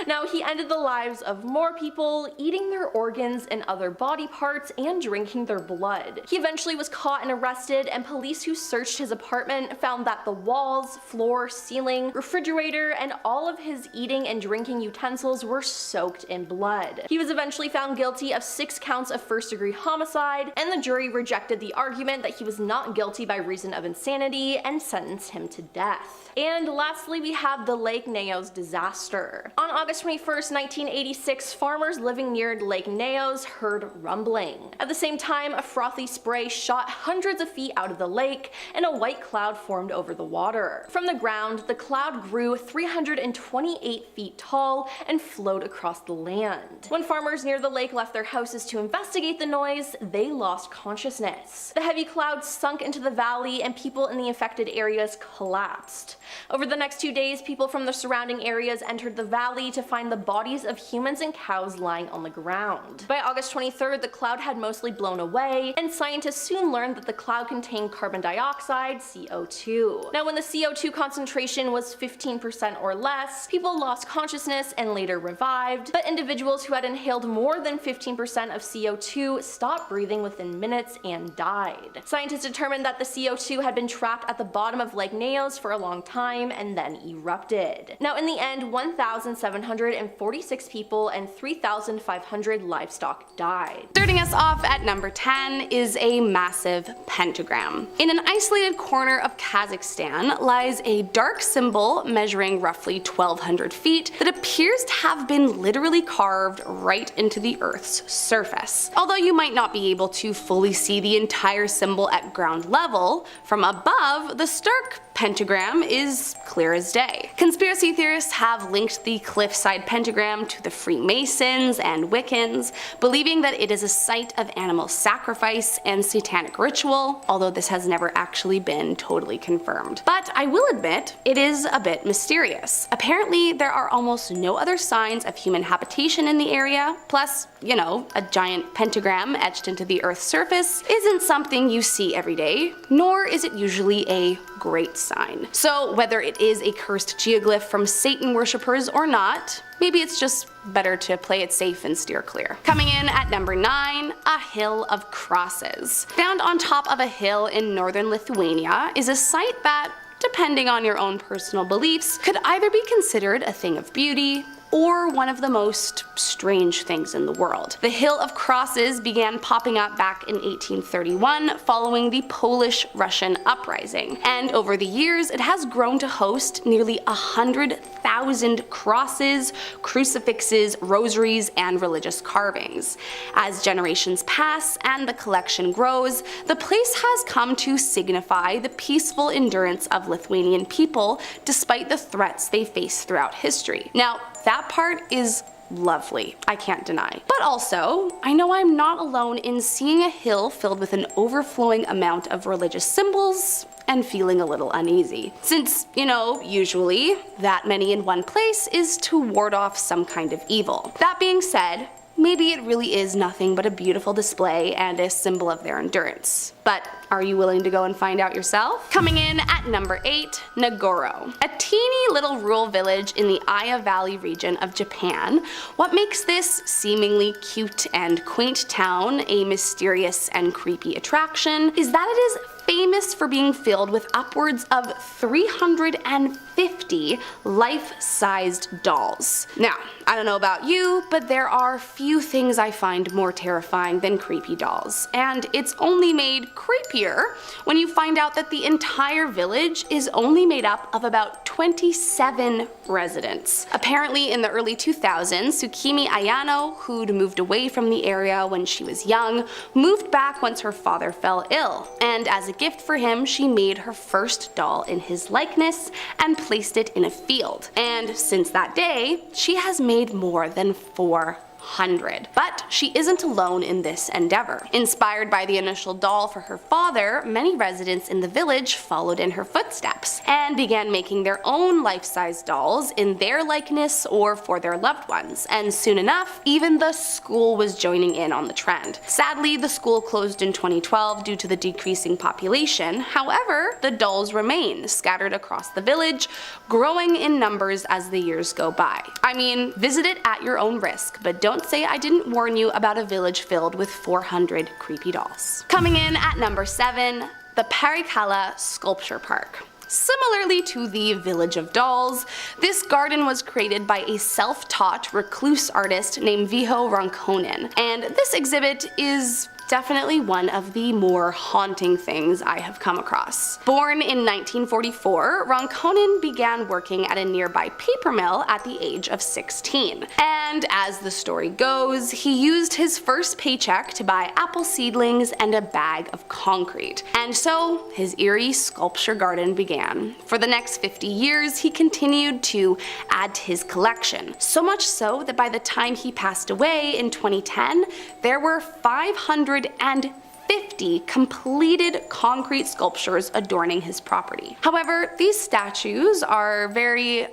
Now, he ended the lives of more people, eating their organs and other body parts and drinking their blood. He eventually was caught and arrested, and police who searched his apartment found that the walls, floor, ceiling, refrigerator, and all of his eating and drinking utensils were soaked in blood. He was eventually found guilty of 6 counts of first-degree homicide, and the jury rejected the argument that he was not guilty by reason of insanity and sentenced him to death. And lastly, we have the Lake Nyos disaster. On August 21st, 1986, farmers living near Lake Nyos heard rumbling. At the same time, a frothy spray shot hundreds of feet out of the lake, and a white cloud formed over the water. From the ground, the cloud grew 328 feet tall and flowed across the land. When farmers near the lake left their houses to investigate the noise, they lost consciousness. The heavy cloud sunk into the valley, and people in the affected areas collapsed. Over the next 2 days, people from the surrounding areas entered the valley to find the bodies of humans and cows lying on the ground. By August 23rd, the cloud had mostly blown away, and scientists soon learned that the cloud contained carbon dioxide, CO2. Now, when the CO2 concentration was 15% or less, people lost consciousness and later revived, but individuals who had inhaled more than 15% of CO2 stopped breathing within minutes and died. Scientists determined that the CO2 had been trapped at the bottom of Lake Nyos for a long time and then erupted. Now, in the end, 1,746 people and 3,500 livestock died. Starting us off at number 10 is a massive pentagram. In an isolated corner of Kazakhstan lies a dark symbol measuring roughly 1,200 feet that appears to have been literally carved right into the Earth's surface. Although you might not be able to fully see the entire symbol at ground level, from above, the stark pentagram is clear as day. Conspiracy theorists have linked the cliffside pentagram to the Freemasons and Wiccans, believing that it is a site of animal sacrifice and satanic ritual, although this has never actually been totally confirmed. But I will admit, it is a bit mysterious. Apparently, there are almost no other signs of human habitation in the area, plus, you know, a giant pentagram etched into the Earth's surface isn't something you see every day, nor is it usually a great sign. So whether it is a cursed geoglyph from Satan worshippers or not, maybe it's just better to play it safe and steer clear. Coming in at number 9, a Hill of Crosses. Found on top of a hill in northern Lithuania is a site that, depending on your own personal beliefs, could either be considered a thing of beauty or one of the most strange things in the world. The Hill of Crosses began popping up back in 1831 following the Polish-Russian uprising, and over the years it has grown to host nearly 100,000 crosses, crucifixes, rosaries, and religious carvings. As generations pass and the collection grows, the place has come to signify the peaceful endurance of Lithuanian people despite the threats they face throughout history. Now, that part is lovely, I can't deny. But also, I know I'm not alone in seeing a hill filled with an overflowing amount of religious symbols and feeling a little uneasy. Since, usually that many in one place is to ward off some kind of evil. That being said, maybe it really is nothing but a beautiful display and a symbol of their endurance. But are you willing to go and find out yourself? Coming in at number 8, Nagoro. A teeny little rural village in the Aya Valley region of Japan. What makes this seemingly cute and quaint town a mysterious and creepy attraction is that it is famous for being filled with upwards of 350 life-sized dolls. Now, I don't know about you, but there are few things I find more terrifying than creepy dolls, and it's only made creepier when you find out that the entire village is only made up of about 27 residents. Apparently in the early 2000s, Tsukimi Ayano, who'd moved away from the area when she was young, moved back once her father fell ill, and as a gift for him, she made her first doll in his likeness and placed it in a field. And since that day, she has made more than 400. But she isn't alone in this endeavor. Inspired by the initial doll for her father, many residents in the village followed in her footsteps and began making their own life-size dolls in their likeness or for their loved ones. And soon enough, even the school was joining in on the trend. Sadly, the school closed in 2012 due to the decreasing population. However, the dolls remain scattered across the village, growing in numbers as the years go by. I mean, visit it at your own risk, but don't say I didn't warn you about a village filled with 400 creepy dolls. Coming in at number 7, the Parikala Sculpture Park. Similarly to the Village of Dolls, this garden was created by a self-taught recluse artist named Viho Ronkonen, and this exhibit is definitely one of the more haunting things I have come across. Born in 1944, Ronkonen began working at a nearby paper mill at the age of 16. And as the story goes, he used his first paycheck to buy apple seedlings and a bag of concrete. And so his eerie sculpture garden began. For the next 50 years, he continued to add to his collection. So much so that by the time he passed away in 2010, there were 550 completed concrete sculptures adorning his property. However, these statues are very,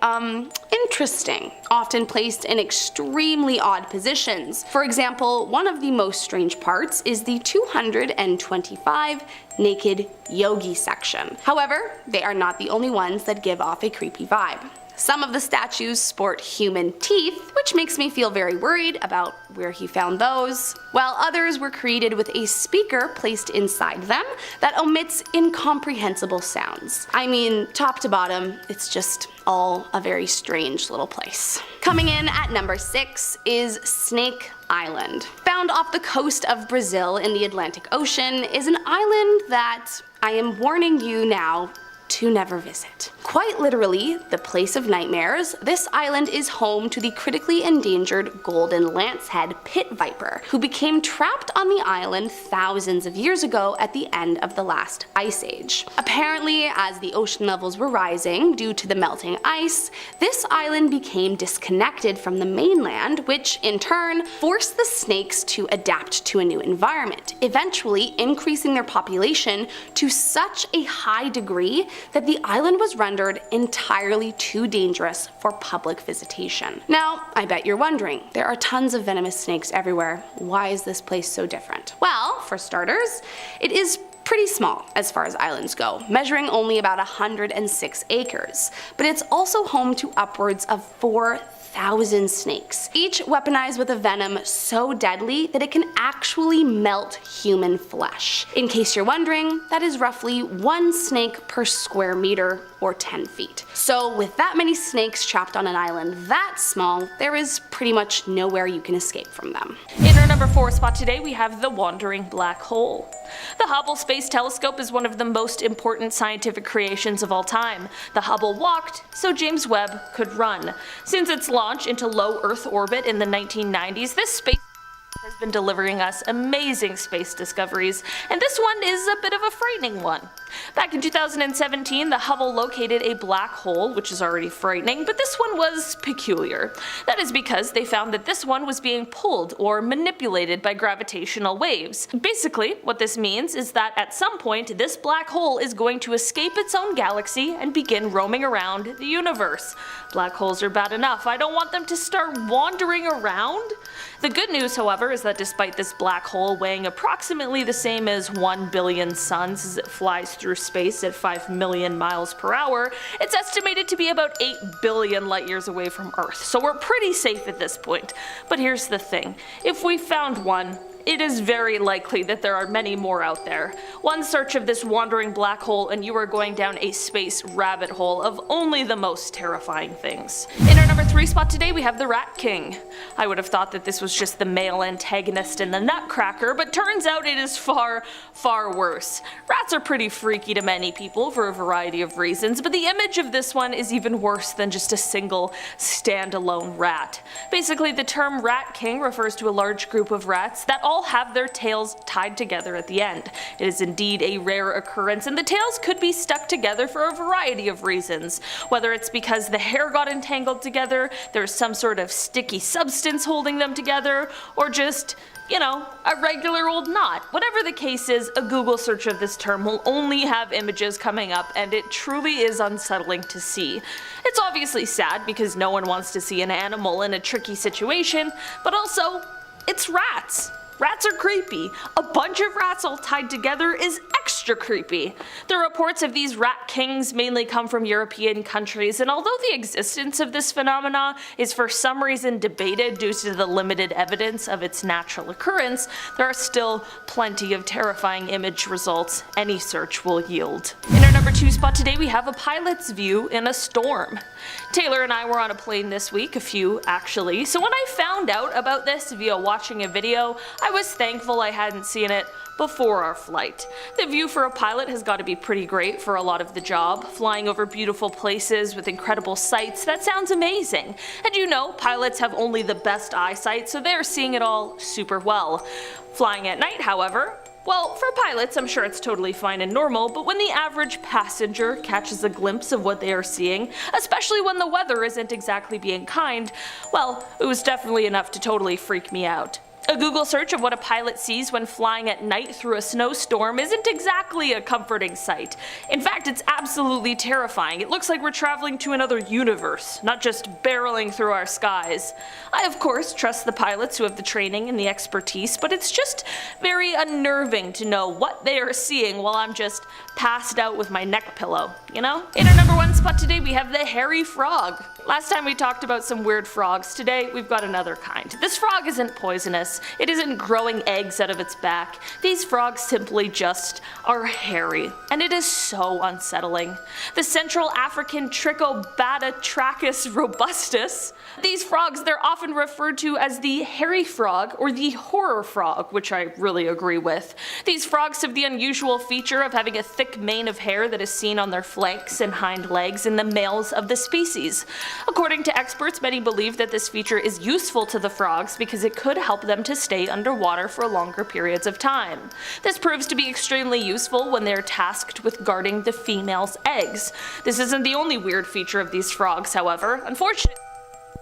interesting, often placed in extremely odd positions. For example, one of the most strange parts is the 225 naked yogi section. However, they are not the only ones that give off a creepy vibe. Some of the statues sport human teeth, which makes me feel very worried about where he found those, while others were created with a speaker placed inside them that omits incomprehensible sounds. I mean, top to bottom, it's just all a very strange little place. Coming in at number 6 is Snake Island. Found off the coast of Brazil in the Atlantic Ocean, is an island that I am warning you now to never visit. Quite literally, the place of nightmares, this island is home to the critically endangered golden lancehead pit viper, who became trapped on the island thousands of years ago at the end of the last ice age. Apparently, as the ocean levels were rising due to the melting ice, this island became disconnected from the mainland, which in turn forced the snakes to adapt to a new environment, eventually increasing their population to such a high degree that the island was rendered entirely too dangerous for public visitation. Now, I bet you're wondering, there are tons of venomous snakes everywhere. Why is this place so different? Well, for starters, it is pretty small as far as islands go, measuring only about 106 acres, but it's also home to upwards of 4,000 1,000 snakes, each weaponized with a venom so deadly that it can actually melt human flesh. In case you're wondering, that is roughly 1 snake per square meter, or 10 feet. So with that many snakes trapped on an island that small, there is pretty much nowhere you can escape from them. In our number 4 spot today, we have the Wandering Black Hole. The Hubble Space Telescope is one of the most important scientific creations of all time. The Hubble walked, so James Webb could run. Since its launch into low Earth orbit in the 1990s, this space has been delivering us amazing space discoveries, and this one is a bit of a frightening one. Back in 2017, the Hubble located a black hole, which is already frightening, but this one was peculiar. That is because they found that this one was being pulled or manipulated by gravitational waves. Basically, what this means is that at some point, this black hole is going to escape its own galaxy and begin roaming around the universe. Black holes are bad enough, I don't want them to start wandering around. The good news, however, is that despite this black hole weighing approximately the same as 1 billion suns as it flies through space at 5 million miles per hour, it's estimated to be about 8 billion light years away from Earth, so we're pretty safe at this point. But here's the thing, if we found one, it is very likely that there are many more out there. One search of this wandering black hole and you are going down a space rabbit hole of only the most terrifying things. In our number 3 spot today, we have the Rat King. I would have thought that this was just the male antagonist in the Nutcracker, but turns out it is far, far worse. Rats are pretty freaky to many people for a variety of reasons, but the image of this one is even worse than just a single standalone rat. Basically, the term Rat King refers to a large group of rats that all have their tails tied together at the end. It is indeed a rare occurrence, and the tails could be stuck together for a variety of reasons. Whether it's because the hair got entangled together, there's some sort of sticky substance holding them together, or just, you know, a regular old knot. Whatever the case is, a Google search of this term will only have images coming up, and it truly is unsettling to see. It's obviously sad because no one wants to see an animal in a tricky situation, but also, it's rats. Rats are creepy. A bunch of rats all tied together is extra creepy. The reports of these rat kings mainly come from European countries, and although the existence of this phenomena is for some reason debated due to the limited evidence of its natural occurrence, there are still plenty of terrifying image results any search will yield. In our number 2 spot today, we have a pilot's view in a storm. Taylor and I were on a plane this week, a few actually, so when I found out about this via watching a video, I was thankful I hadn't seen it before our flight. The view for a pilot has got to be pretty great for a lot of the job. Flying over beautiful places with incredible sights, that sounds amazing. And you know, pilots have only the best eyesight, so they're seeing it all super well. Flying at night, however, well, for pilots, I'm sure it's totally fine and normal, but when the average passenger catches a glimpse of what they are seeing, especially when the weather isn't exactly being kind, well, it was definitely enough to totally freak me out. A Google search of what a pilot sees when flying at night through a snowstorm isn't exactly a comforting sight. In fact, it's absolutely terrifying. It looks like we're traveling to another universe, not just barreling through our skies. I of course trust the pilots who have the training and the expertise, but it's just very unnerving to know what they are seeing while I'm just passed out with my neck pillow, you know? In our number 1 spot today, we have the hairy frog. Last time we talked about some weird frogs, today we've got another kind. This frog isn't poisonous, it isn't growing eggs out of its back. These frogs simply just are hairy, and it is so unsettling. The Central African Trichobatetrachus robustus. These frogs, they're often referred to as the hairy frog or the horror frog, which I really agree with. These frogs have the unusual feature of having a thick mane of hair that is seen on their flanks and hind legs in the males of the species. According to experts, many believe that this feature is useful to the frogs because it could help them to stay underwater for longer periods of time. This proves to be extremely useful when they are tasked with guarding the female's eggs. This isn't the only weird feature of these frogs, however. Unfortunately,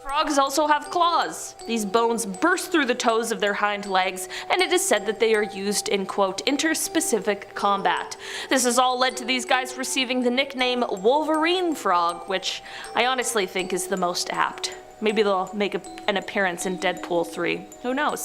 frogs also have claws. These bones burst through the toes of their hind legs, and it is said that they are used in, quote, interspecific combat. This has all led to these guys receiving the nickname Wolverine Frog, which I honestly think is the most apt. Maybe they'll make an appearance in Deadpool 3. Who knows?